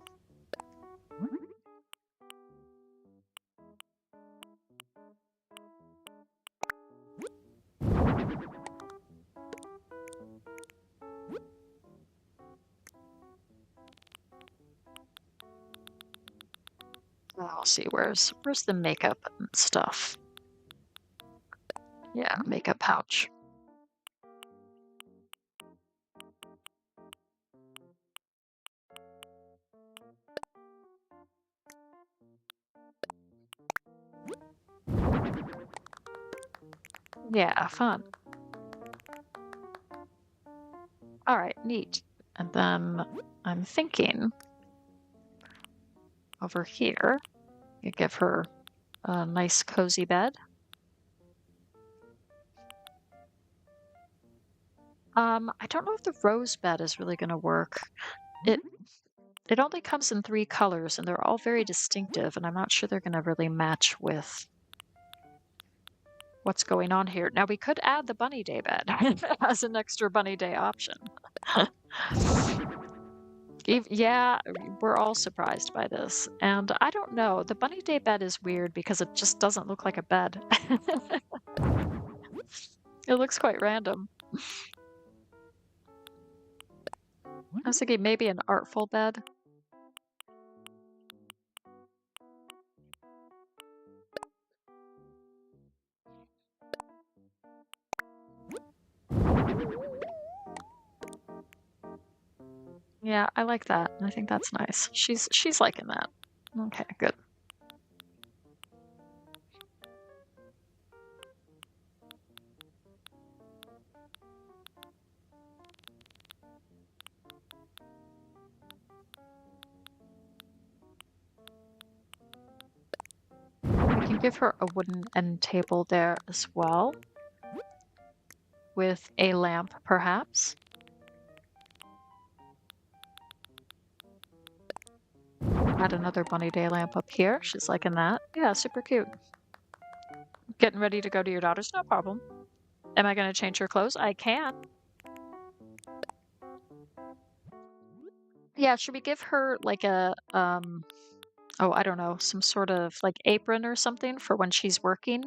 I'll see, where's the makeup and stuff? Yeah, makeup pouch. Yeah, fun. All right, neat. And then I'm thinking over here, you give her a nice cozy bed. I don't know if the rose bed is really going to work. It only comes in 3 colors, and they're all very distinctive, and I'm not sure they're going to really match with what's going on here. Now, we could add the bunny day bed as an extra bunny day option. Yeah, we're all surprised by this. And I don't know, the bunny day bed is weird because it just doesn't look like a bed. It looks quite random. I was thinking maybe an artful bed. Yeah, I like that. I think that's nice. She's liking that. Okay, good. We can give her a wooden end table there as well, with a lamp, perhaps. Add another bunny day lamp up here. She's liking that. Yeah, super cute. Getting ready to go to your daughter's? No problem. Am I going to change her clothes? I can. Yeah, should we give her like a, oh, I don't know, some sort of like apron or something for when she's working?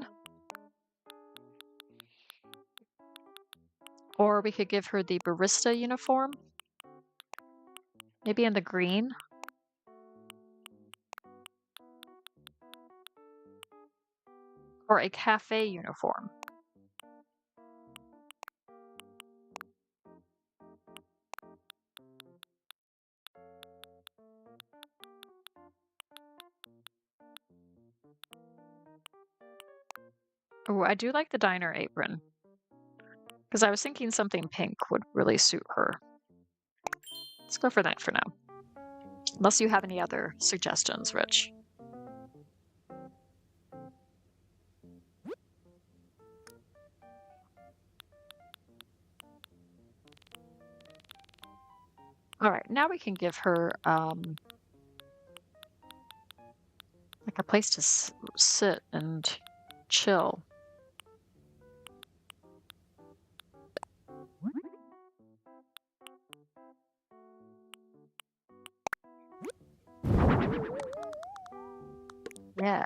Or we could give her the barista uniform. Maybe in the green. Or a cafe uniform. Oh, I do like the diner apron. Because I was thinking something pink would really suit her. Let's go for that for now. Unless you have any other suggestions, Rich. All right, now we can give her like a place to sit and chill. Yeah.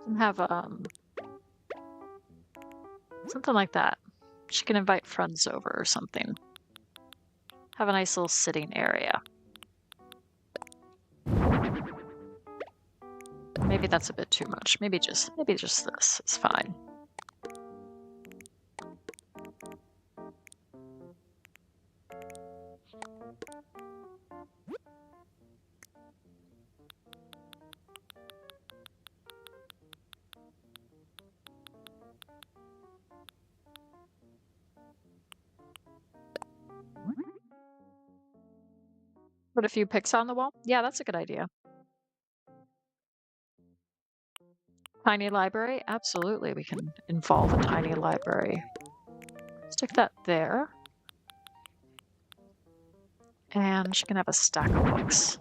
And have something like that. She can invite friends over or something. Have a nice little sitting area. Maybe that's a bit too much. Maybe just this is fine. Put a few pics on the wall? Yeah, that's a good idea. Tiny library? Absolutely, we can involve a tiny library. Stick that there. And she can have a stack of books.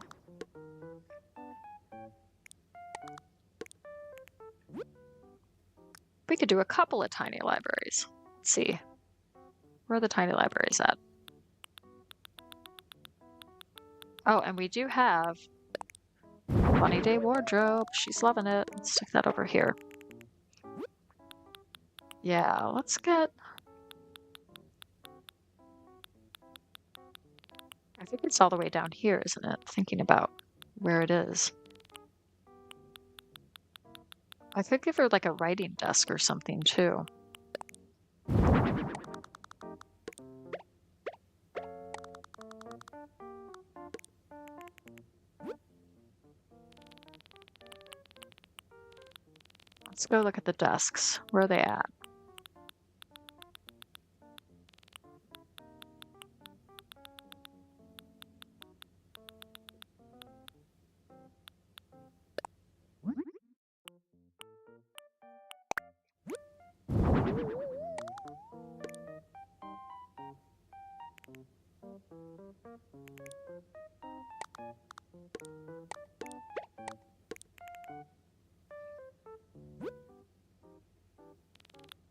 We could do a couple of tiny libraries. Let's see. Where are the tiny libraries at? Oh, and we do have Bunny Day wardrobe. She's loving it. Let's stick that over here. Yeah, let's get... I think it's all the way down here, isn't it? Thinking about where it is. I could give her like a writing desk or something too. Let's go look at the desks. Where are they at?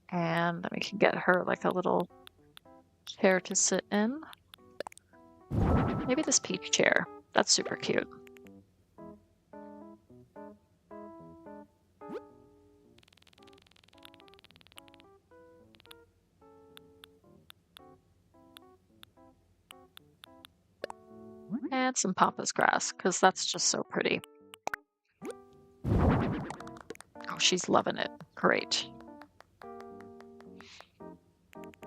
And then we can get her like a little chair to sit in. Maybe this peach chair. That's super cute. And some pampas grass, because that's just so pretty. Oh, she's loving it. Great.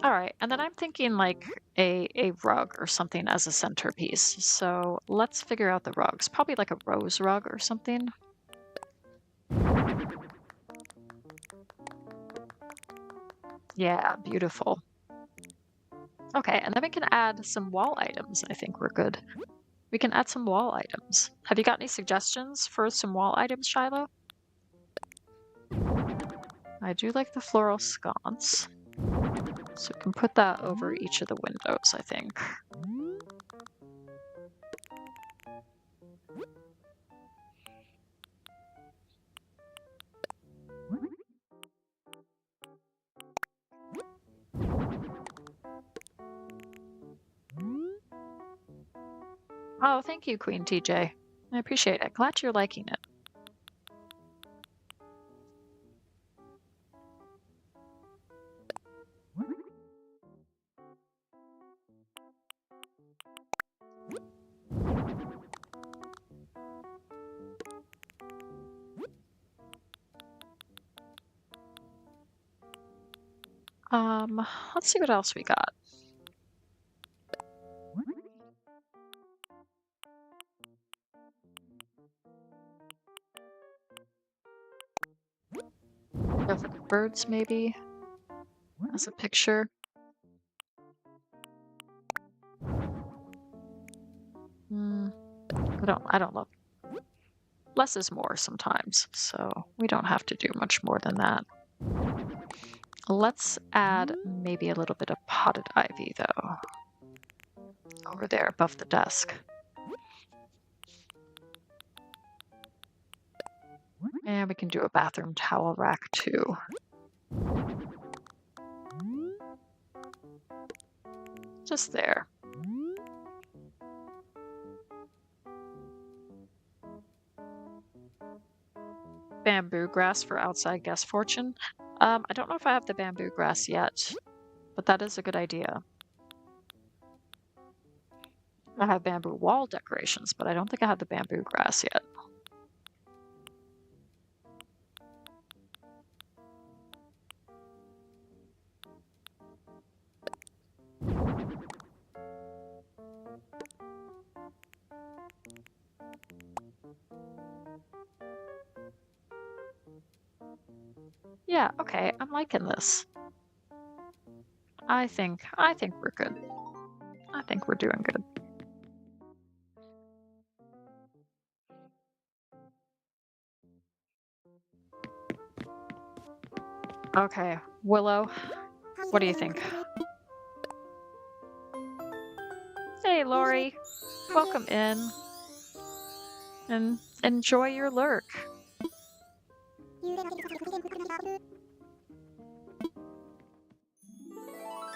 All right, and then I'm thinking like a rug or something as a centerpiece. So let's figure out the rugs. Probably like a rose rug or something. Yeah, beautiful. Okay, and then we can add some wall items. I think we're good. We can add some wall items. Have you got any suggestions for some wall items, Shiloh? I do like the floral sconce. So we can put that over each of the windows, I think. Oh, thank you, Queen TJ. I appreciate it. Glad you're liking it. Let's see what else we got. Go for the birds, maybe, as a picture. I don't love. Less is more sometimes, so we don't have to do much more than that. Let's add maybe a little bit of potted ivy, though. over there above the desk. And we can do a bathroom towel rack too. Just there. Bamboo grass for outside guest fortune. I don't know if I have the bamboo grass yet, but that is a good idea. I have bamboo wall decorations, but I don't think I have the bamboo grass yet. Yeah, okay, I'm liking this. I think we're good. I think we're doing good. Okay, Willow, what do you think? Hey, Lori, welcome in. And enjoy your lurk.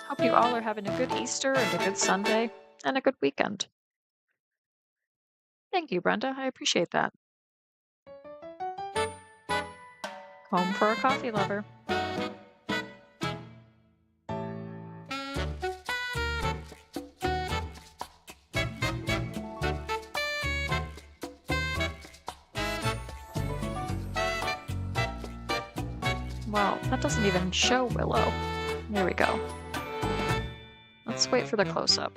Hope you all are having a good Easter and a good Sunday and a good weekend. Thank you, Brenda. I appreciate that. Home for a coffee lover. Well, that doesn't even show Willow. There we go. Let's wait for the close-up.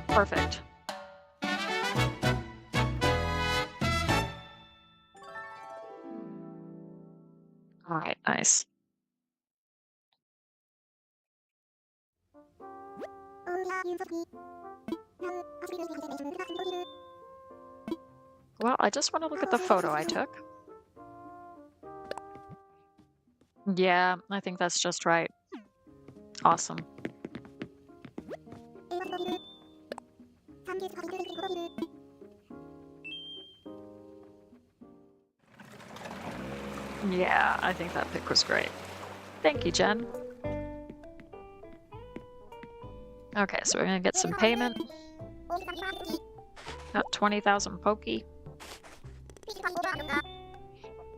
Perfect. All right, nice. Well, I just want to look at the photo I took. Yeah, I think that's just right. Awesome. Yeah, I think that pic was great. Thank you, Jen. Okay, so we're gonna get some payment. Got 20,000 pokey.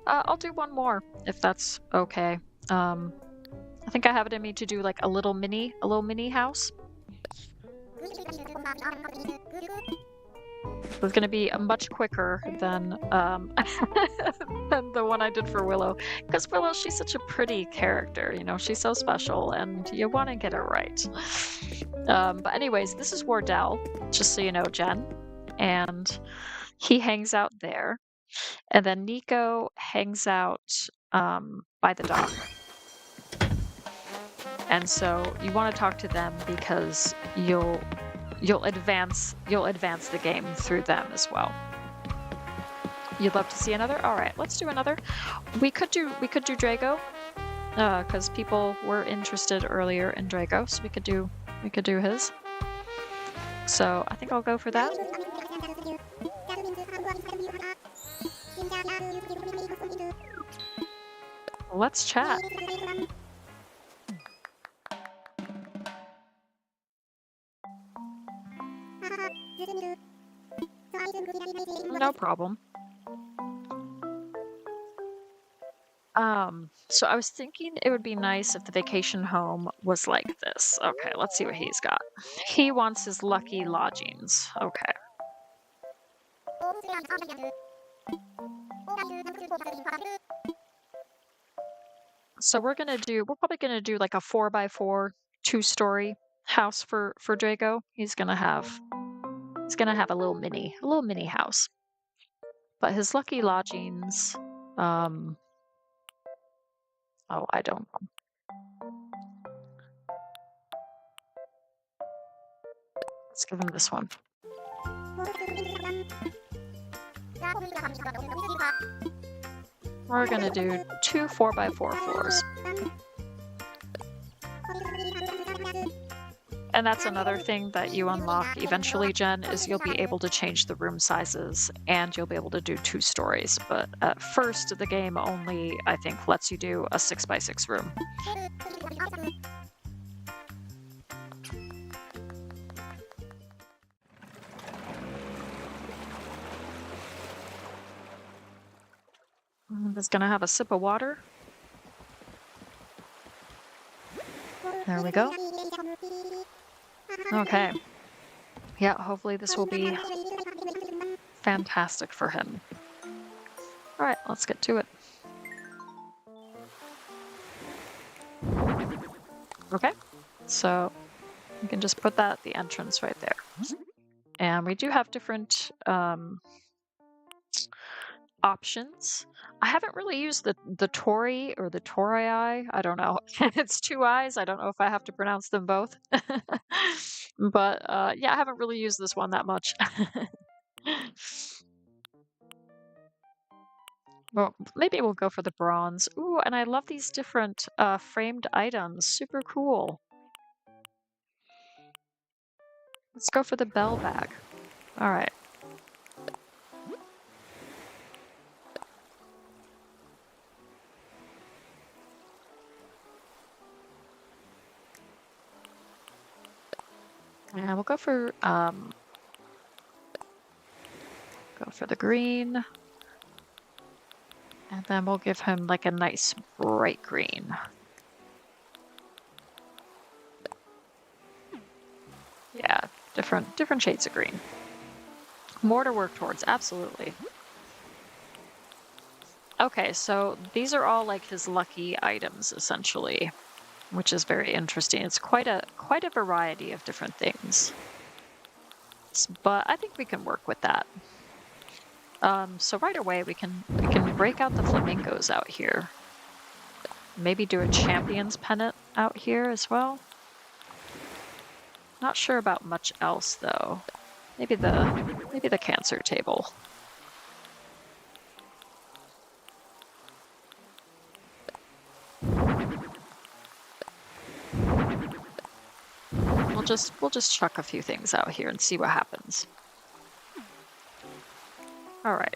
I'll do one more, if that's okay. I think I have it in me to do like a little mini house. It's gonna be much quicker than than the one I did for Willow, because Willow, she's such a pretty character, you know, she's so special, and you want to get it right. But anyways, this is Wardell, just so you know, Jen, and he hangs out there, and then Nico hangs out by the dock. And so you want to talk to them because you'll advance the game through them as well. You'd love to see another? All right, let's do another. We could do Drago, because people were interested earlier in Drago, so we could do his. So I think I'll go for that. Let's chat. No problem. So I was thinking it would be nice if the vacation home was like this. Okay, let's see what he's got. He wants his lucky lodgings. Okay. So we're probably gonna do like a 4x4 2-story house for Drago. He's gonna have a little mini house. But his lucky lodgings, oh, I don't know. Let's give him this one. We're gonna do 2 4x4 floors. And that's another thing that you unlock eventually, Jen, is you'll be able to change the room sizes and you'll be able to do 2 stories. But at first, the game only, I think, lets you do a 6x6 room. I'm just gonna have a sip of water. There we go. Okay. Yeah, hopefully this will be fantastic for him. All right, let's get to it. Okay, so you can just put that at the entrance right there. And we do have different options. I haven't really used the Tori or the Torii. I don't know. It's 2 eyes. I don't know if I have to pronounce them both. But yeah, I haven't really used this one that much. Well, maybe we'll go for the bronze. Ooh, and I love these different framed items. Super cool. Let's go for the bell bag. All right. And we'll go for the green. And then we'll give him like a nice bright green. Yeah, different shades of green. More to work towards, absolutely. Okay, so these are all like his lucky items essentially, which is very interesting. It's quite a variety of different things. But I think we can work with that. So right away we can break out the flamingos out here. Maybe do a champion's pennant out here as well. Not sure about much else though. Maybe the cancer table. We'll just chuck a few things out here and see what happens. All right.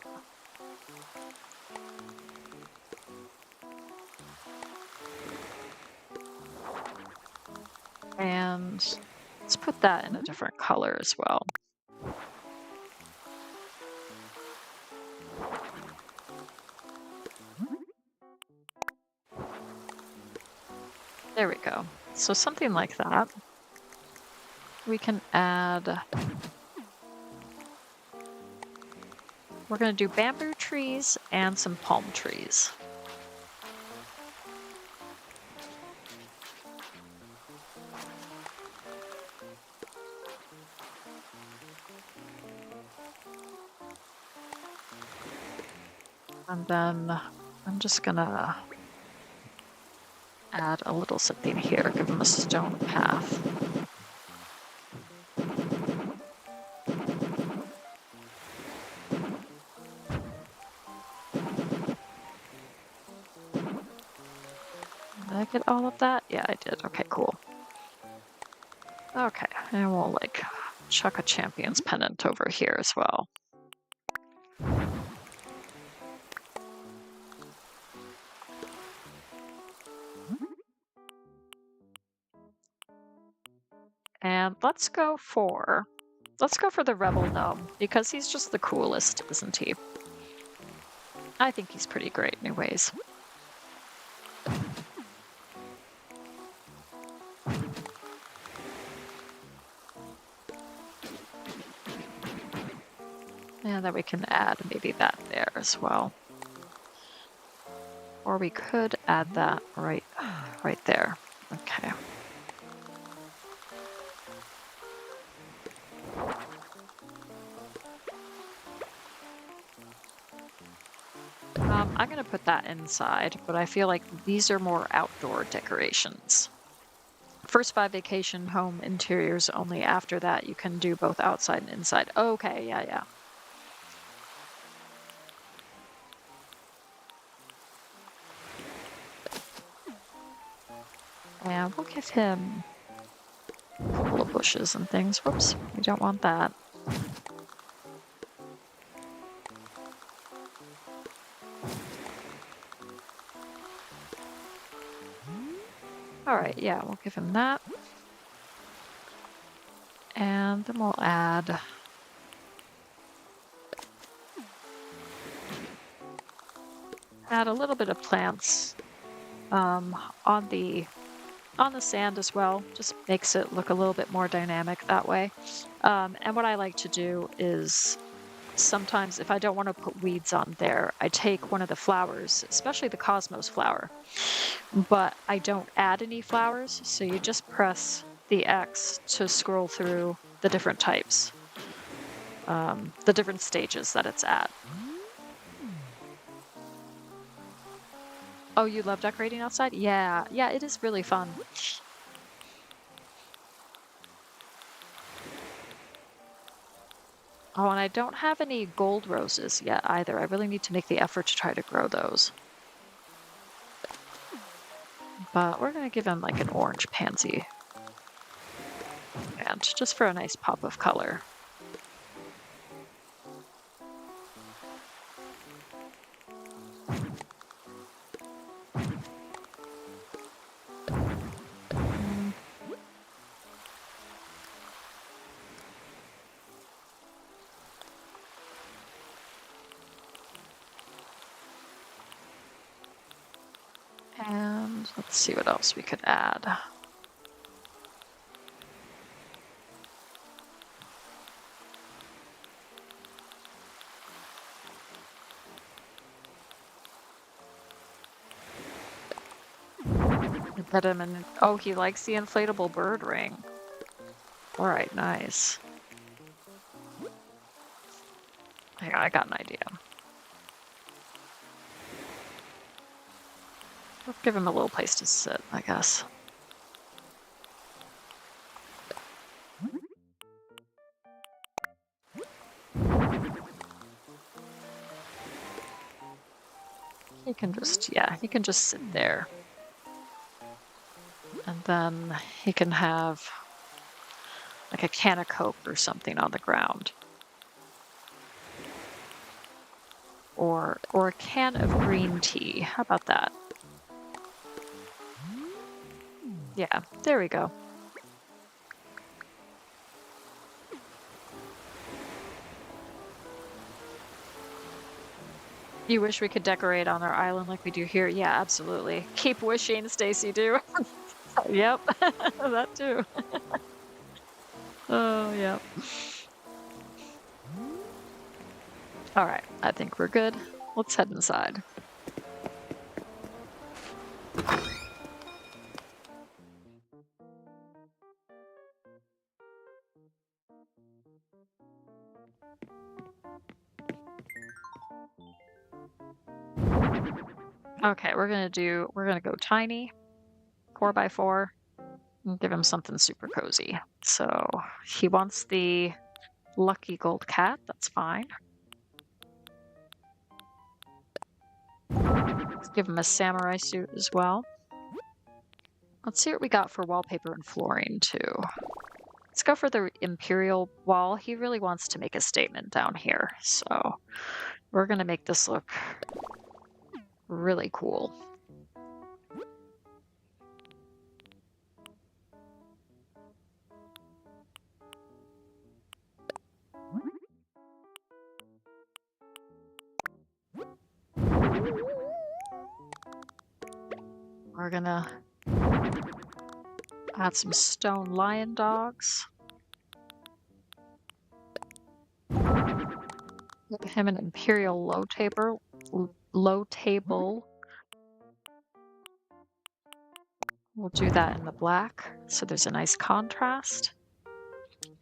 And let's put that in a different color as well. There we go. So something like that. We can add... We're going to do bamboo trees and some palm trees. And then I'm just gonna add a little something here, give him a stone path. Did I get all of that? Yeah, I did. Okay, cool. Okay, and we'll like chuck a champion's pennant over here as well. And let's go for the Rebel Gnome, because he's just the coolest, isn't he? I think he's pretty great anyways. And then we can add maybe that there as well. Or we could add that right there. Okay. I'm going to put that inside, but I feel like these are more outdoor decorations. First 5 vacation home interiors only. After that, you can do both outside and inside. Okay, yeah. And we'll give him A couple of bushes and things. Whoops, we don't want that. All right, yeah, we'll give him that. And then we'll add a little bit of plants on the sand as well. Just makes it look a little bit more dynamic that way. And what I like to do is sometimes if I don't want to put weeds on there, I take one of the flowers, especially the cosmos flower, but I don't add any flowers. So you just press the X to scroll through the different types, the different stages that it's at. Oh, you love decorating outside? Yeah, yeah, it is really fun. Oh, and I don't have any gold roses yet either. I really need to make the effort to try to grow those. But we're gonna give him like an orange pansy. And just for a nice pop of color. Mm. And let's see what else we could add. Put him in. Oh, he likes the inflatable bird ring. All right, nice. Yeah, I got an idea. Let's give him a little place to sit, I guess. He can just, yeah, he can just sit there. And then he can have like a can of Coke or something on the ground. Or a can of green tea. How about that? Yeah, there we go. You wish we could decorate on our island like we do here? Yeah, absolutely. Keep wishing, Stacy, do. Yep, that too. Oh, yeah. All right, I think we're good. Let's head inside. Okay, we're gonna go tiny, 4x4, and give him something super cozy. So he wants the lucky gold cat, that's fine. Let's give him a samurai suit as well. Let's see what we got for wallpaper and flooring too. Let's go for the imperial wall. He really wants to make a statement down here, so we're gonna make this look really cool. We're gonna add some stone lion dogs. Give him an imperial low table. We'll do that in the black, so there's a nice contrast.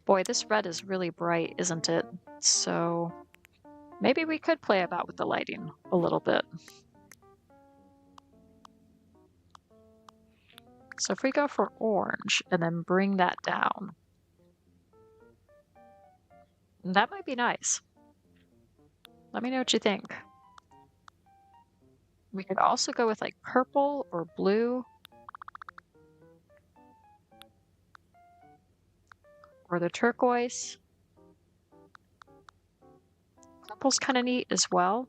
Boy, this red is really bright, isn't it? So maybe we could play about with the lighting a little bit. So if we go for orange and then bring that down, that might be nice. Let me know what you think. We could also go with like purple or blue. Or the turquoise. Purple's kind of neat as well.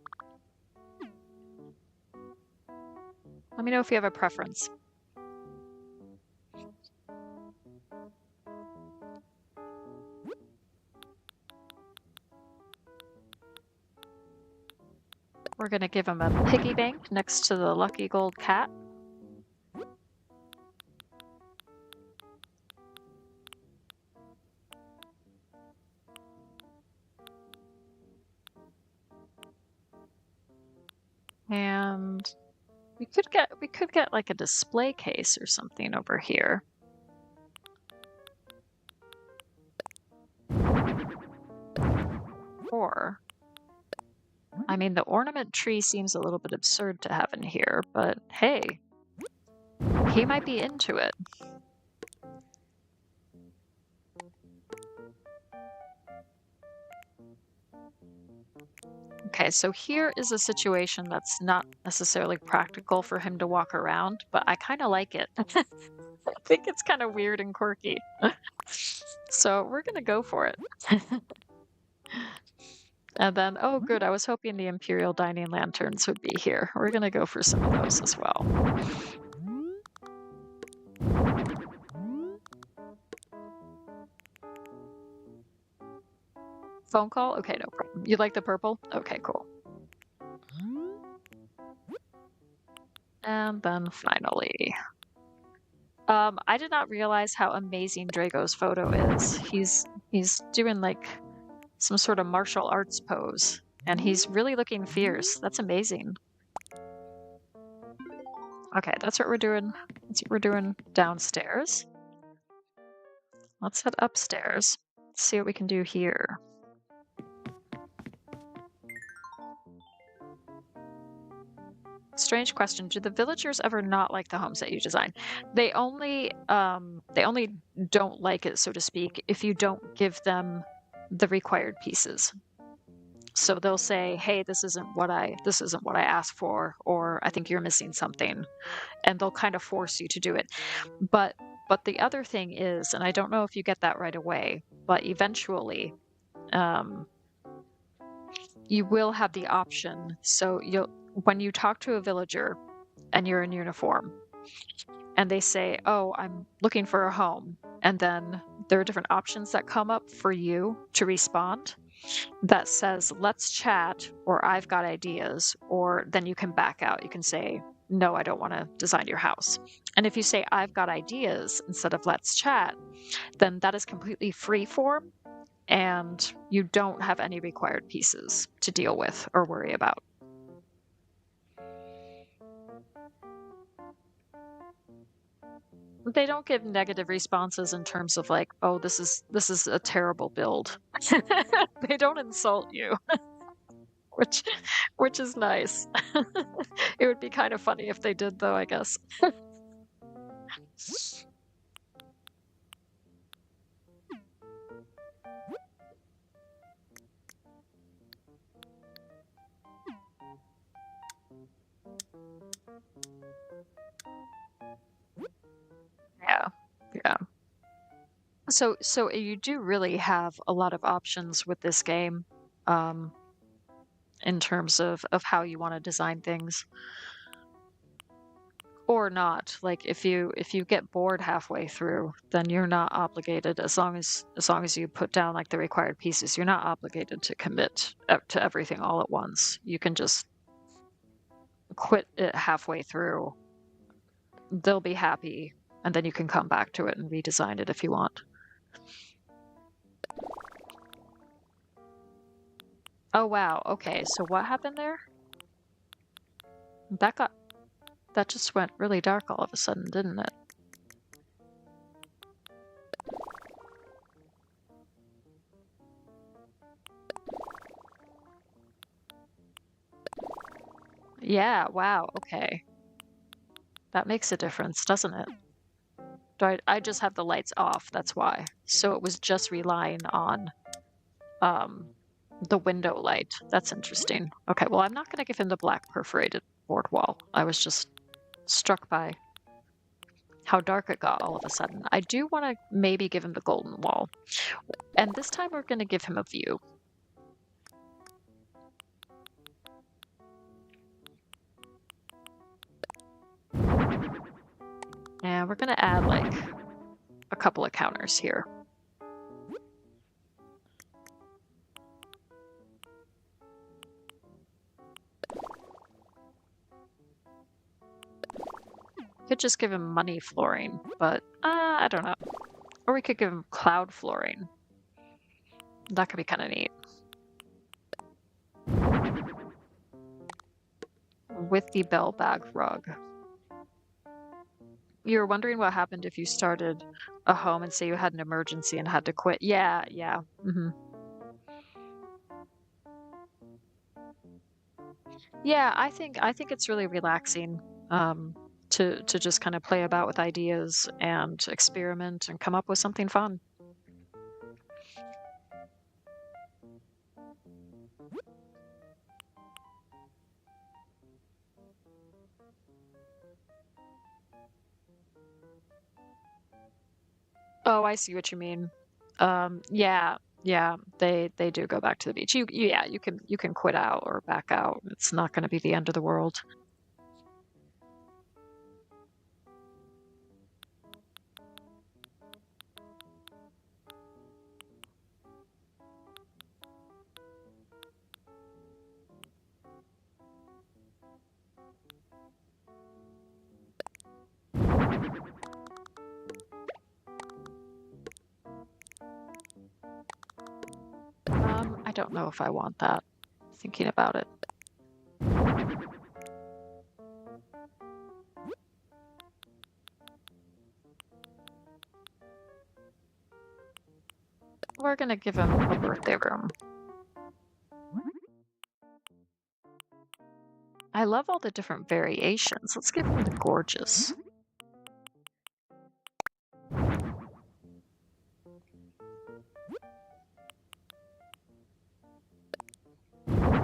Let me know if you have a preference. We're going to give him a piggy bank next to the lucky gold cat. And we could get like a display case or something over here. Or, I mean, the ornament tree seems a little bit absurd to have in here, but hey, he might be into it. Okay, so here is a situation that's not necessarily practical for him to walk around, but I kind of like it. I think it's kind of weird and quirky. So we're gonna go for it. And then, oh good, I was hoping the Imperial Dining Lanterns would be here. We're gonna go for some of those as well. Phone call? Okay, no problem. You like the purple? Okay, cool. And then finally, I did not realize how amazing Drago's photo is. He's doing like some sort of martial arts pose, and he's really looking fierce. That's amazing. Okay, that's what we're doing. That's what we're doing downstairs. Let's head upstairs. Let's see what we can do here. Strange question. Do the villagers ever not like the homes that you design? They only don't like it, so to speak, if you don't give them the required pieces. So they'll say, "Hey, this isn't what I asked for," or "I think you're missing something," and they'll kind of force you to do it. But the other thing is, and I don't know if you get that right away, but eventually, you will have the option. So when you talk to a villager and you're in uniform and they say, "Oh, I'm looking for a home," and then there are different options that come up for you to respond that says, "Let's chat," or "I've got ideas," or then you can back out. You can say, "No, I don't want to design your house." And if you say, "I've got ideas," instead of "Let's chat," then that is completely free form, and you don't have any required pieces to deal with or worry about. They don't give negative responses in terms of like, "Oh, this is a terrible build." They don't insult you, which is nice. It would be kind of funny if they did, though, I guess. Yeah, yeah. So you do really have a lot of options with this game, um, in terms of how you want to design things. Or not. Like if you get bored halfway through, then you're not obligated as long as you put down like the required pieces, you're not obligated to commit to everything all at once. You can just quit it halfway through. They'll be happy, and then you can come back to it and redesign it if you want. Oh wow, okay, so what happened there? That just went really dark all of a sudden, didn't it? Yeah, wow, okay. That makes a difference, doesn't it? I just have the lights off, that's why. So it was just relying on the window light. That's interesting. Okay, well, I'm not going to give him the black perforated board wall. I was just struck by how dark it got all of a sudden. I do want to maybe give him the golden wall. And this time we're going to give him a view. And we're going to add like a couple of counters here. Could just give him money flooring, but I don't know. Or we could give him cloud flooring. That could be kind of neat. With the bell bag rug. You were wondering what happened if you started a home and say you had an emergency and had to quit. Yeah. Mm-hmm. Yeah, I think it's really relaxing to just kind of play about with ideas and experiment and come up with something fun. Oh, I see what you mean. Yeah, they do go back to the beach. Yeah, you can quit out or back out. It's not going to be the end of the world. I don't know if I want that. Thinking about it. We're gonna give him a birthday room. I love all the different variations. Let's give him the gorgeous.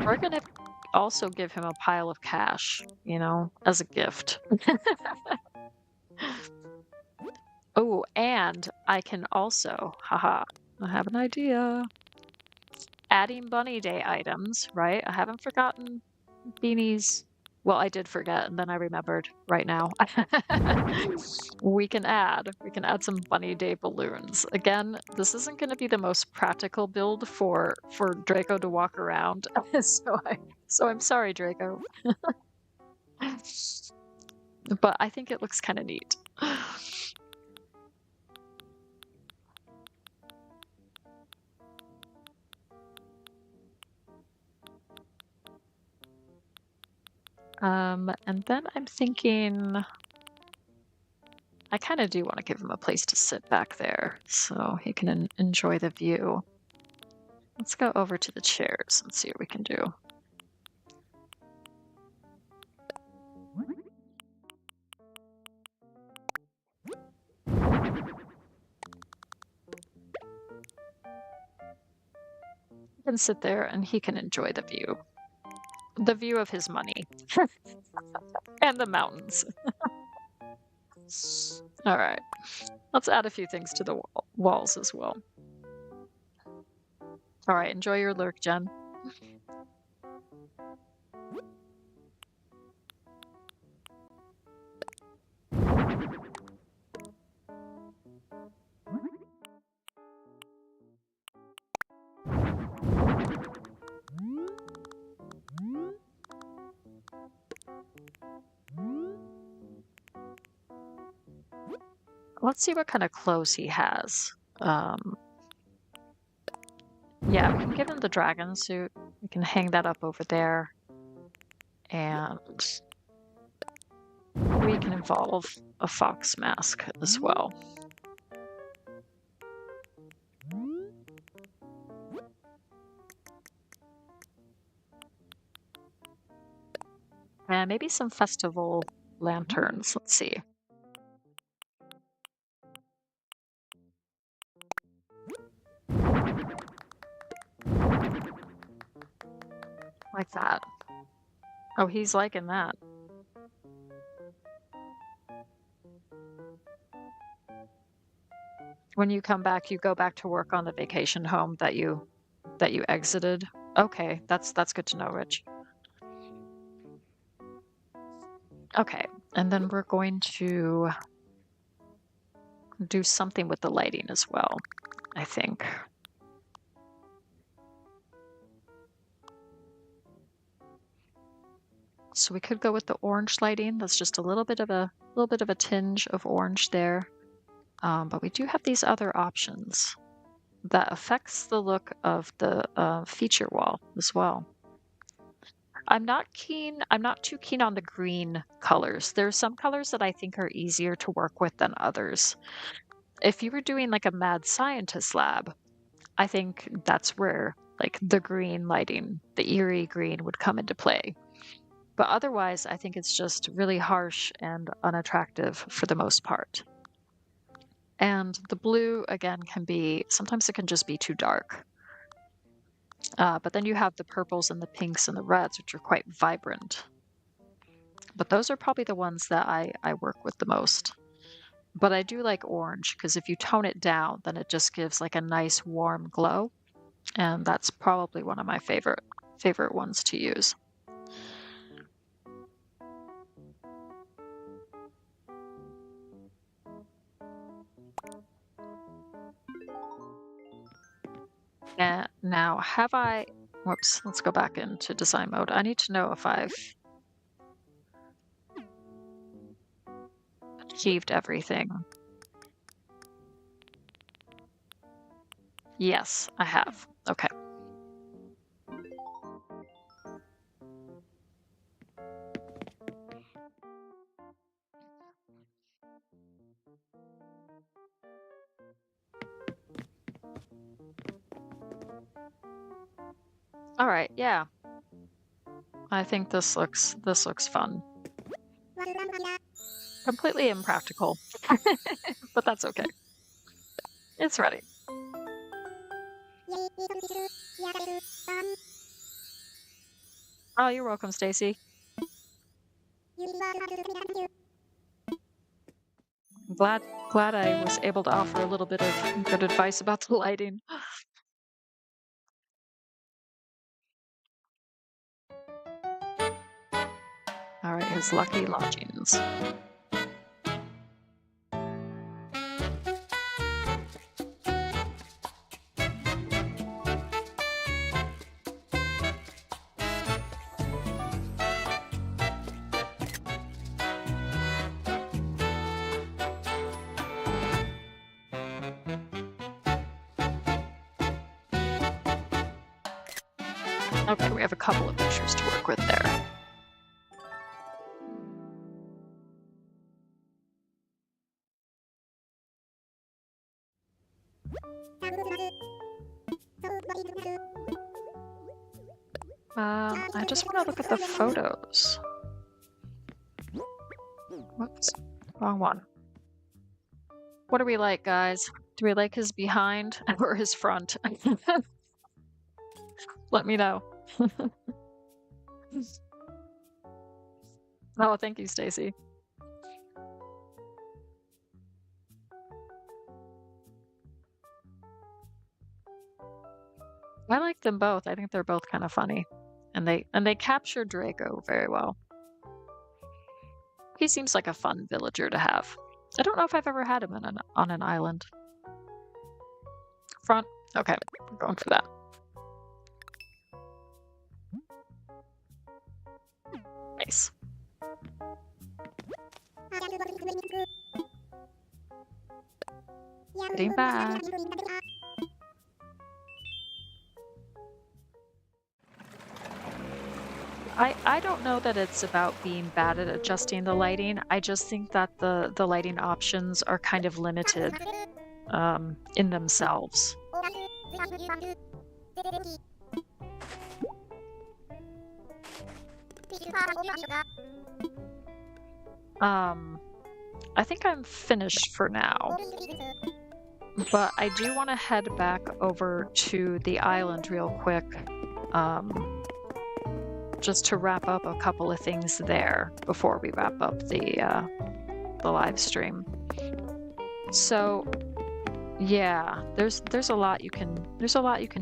We're gonna also give him a pile of cash, you know, as a gift. Oh, and I can also, haha, I have an idea. Adding Bunny Day items, right? I haven't forgotten beanies. Well, I did forget, and then I remembered right now. We can add some Bunny Day balloons. Again, this isn't going to be the most practical build for Draco to walk around. So I'm sorry, Draco. But I think it looks kind of neat. And then I'm thinking I kind of do want to give him a place to sit back there so he can enjoy the view. Let's go over to the chairs and see what we can do. He can sit there and he can enjoy the view. The view of his money. And the mountains. All right. Let's add a few things to the walls as well. All right, enjoy your lurk, Jen. Let's see what kind of clothes he has. Yeah, we can give him the dragon suit. We can hang that up over there. And we can involve a fox mask as well. And maybe some festival lanterns. Let's see. Like that. Oh, he's liking that. When you come back, you go back to work on the vacation home that you exited? Okay, that's good to know, Rich. Okay, and then we're going to do something with the lighting as well, I think. So we could go with the orange lighting. That's just a little bit of a tinge of orange there. But we do have these other options that affects the look of the feature wall as well. I'm not too keen on the green colors. There's some colors that I think are easier to work with than others. If you were doing like a mad scientist lab, I think that's where like the green lighting, the eerie green would come into play. But otherwise, I think it's just really harsh and unattractive for the most part. And the blue, again, sometimes it can just be too dark. But then you have the purples and the pinks and the reds, which are quite vibrant. But those are probably the ones that I work with the most. But I do like orange because if you tone it down, then it just gives like a nice warm glow. And that's probably one of my favorite ones to use. And now whoops, let's go back into design mode. I need to know if I've achieved everything. Yes, I have. Okay. All right, yeah. I think this looks fun. Completely impractical, but that's okay. It's ready. Oh, you're welcome, Stacy. Glad I was able to offer a little bit of good advice about the lighting. All right, his lucky lodgings. Okay, we have a couple of pictures to work with there. I just want to look at the photos. Whoops, wrong one. What do we like, guys? Do we like his behind or his front? Let me know. Oh, thank you, Stacy. I like them both. I think they're both kind of funny. And they capture Draco very well. He seems like a fun villager to have. I don't know if I've ever had him on an island. Front? Okay, we're going for that. Nice. Getting back. I don't know that it's about being bad at adjusting the lighting. I just think that the lighting options are kind of limited in themselves. I think I'm finished for now. But I do want to head back over to the island real quick. Just to wrap up a couple of things there before we wrap up the live stream. So Yeah, there's a lot you can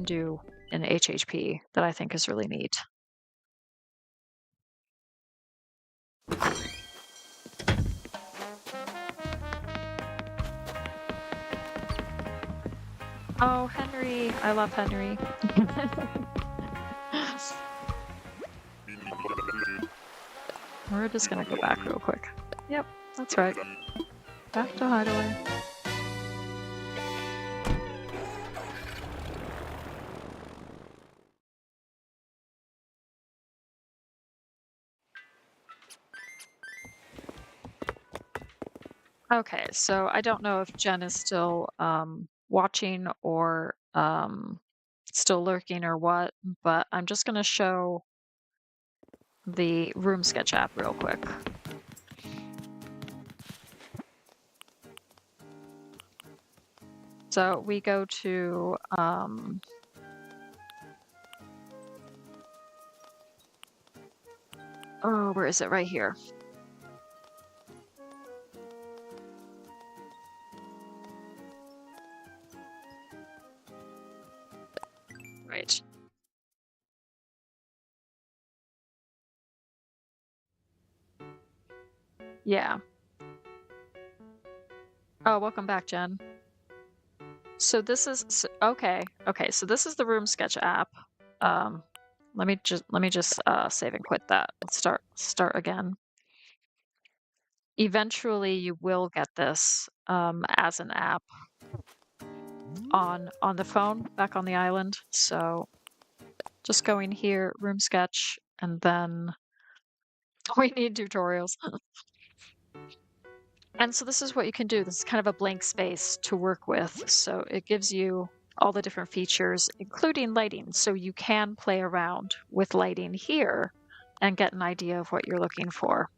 do in HHP that I think is really neat. Oh, Henry, I love Henry. We're just gonna go back real quick. Yep, that's right. Back to Hideaway. Okay, so I don't know if Jen is still watching or still lurking or what, but I'm just gonna show the room sketch app real quick. So we go to oh, where is it? Right here. Right. Yeah. Oh, welcome back, Jen. So this is okay. Okay, so this is the room sketch app. Um, let me just save and quit that. Let's start again. Eventually, you will get this as an app on the phone back on the island. So just going here, room sketch, and then we need tutorials. And so this is what you can do. This is kind of a blank space to work with. So it gives you all the different features, including lighting. So you can play around with lighting here and get an idea of what you're looking for.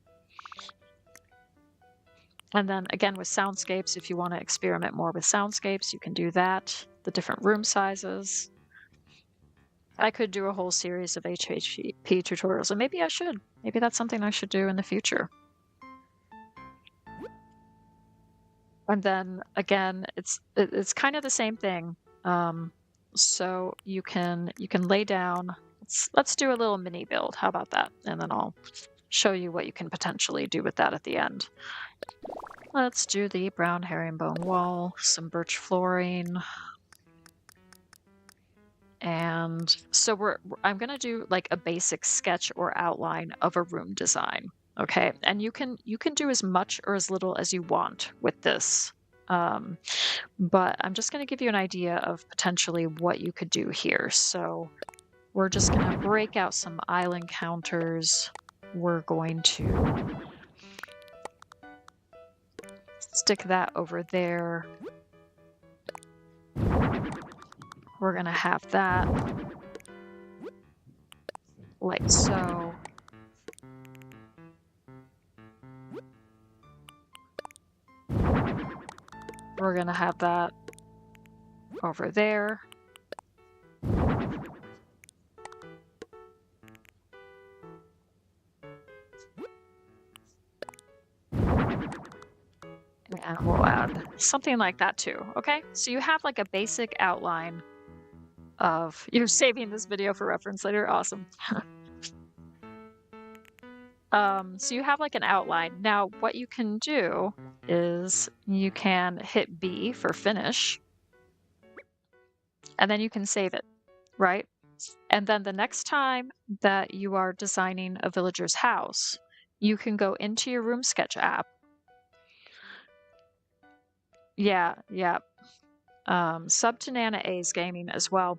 And then again, with soundscapes, if you want to experiment more with soundscapes, you can do that. The different room sizes. I could do a whole series of HHP tutorials, and maybe I should. Maybe that's something I should do in the future. And then again, it's kind of the same thing. So you can lay down. Let's do a little mini build. How about that? And then I'll show you what you can potentially do with that at the end. Let's do the brown herringbone wall, some birch flooring. And so I'm gonna do like a basic sketch or outline of a room design. Okay. And you can do as much or as little as you want with this. But I'm just going to give you an idea of potentially what you could do here. So we're just going to break out some island counters. We're going to stick that over there. We're going to have that like so. We're going to have that over there. And we'll add something like that too, okay? So you have like a basic outline of, you're saving this video for reference later, awesome. So you have like an outline. Now what you can do is you can hit B for finish, and then you can save it, right? And then the next time that you are designing a villager's house, you can go into your room sketch app. Yeah, yeah. Sub to Nana A's gaming as well.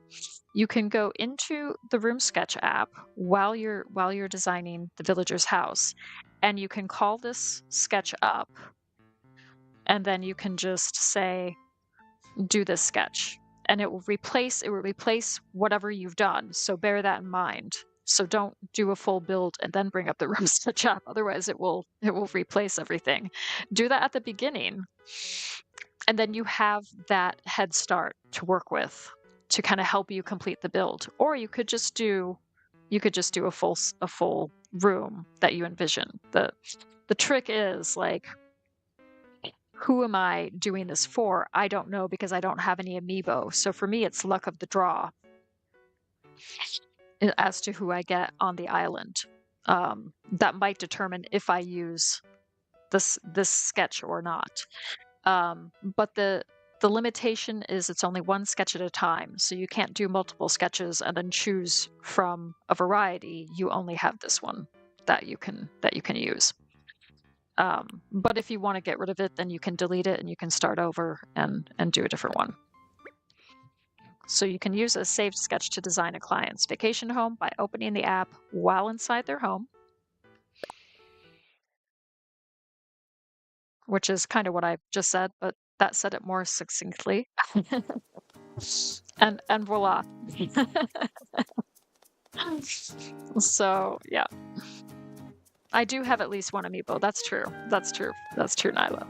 You can go into the room sketch app while you're designing the villager's house, and you can call this sketch up, and then you can just say, do this sketch, and it will replace whatever you've done. So bear that in mind. So don't do a full build and then bring up the room sketch app. Otherwise it will replace everything. Do that at the beginning. And then you have that head start to work with to kind of help you complete the build. Or you could just do a full room that you envision. The trick is like who am I doing this for? I don't know because I don't have any amiibo. So for me, it's luck of the draw as to who I get on the island. That might determine if I use this sketch or not. But the limitation is it's only one sketch at a time, so you can't do multiple sketches and then choose from a variety. You only have this one that you can use. But if you want to get rid of it, then you can delete it and you can start over and do a different one. So you can use a saved sketch to design a client's vacation home by opening the app while inside their home, which is kind of what I just said, but that said it more succinctly. And voila. So yeah, I do have at least one amiibo. That's true. That's true. That's true, Nyla.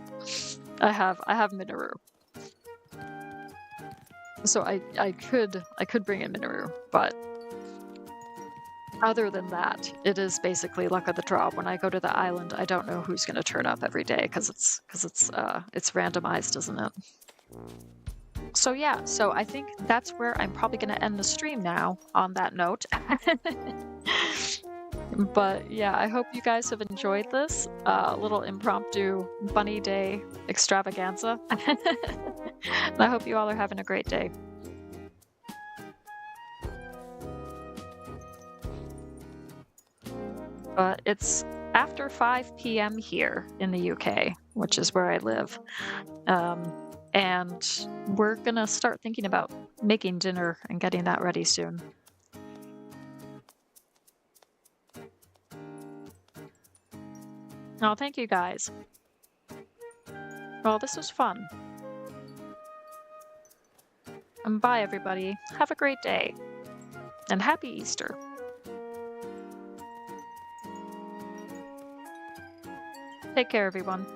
I have Minoru. So I could bring in Minoru, but other than that, it is basically luck of the draw. When I go to the island, I don't know who's going to turn up every day because it's randomized, isn't it? So yeah, so I think that's where I'm probably going to end the stream now on that note. But yeah, I hope you guys have enjoyed this little impromptu bunny day extravaganza. And I hope you all are having a great day. But it's after 5 p.m. here in the UK, which is where I live. And we're gonna start thinking about making dinner and getting that ready soon. Oh, thank you guys. Well, this was fun. And bye, everybody. Have a great day. And happy Easter. Take care, everyone.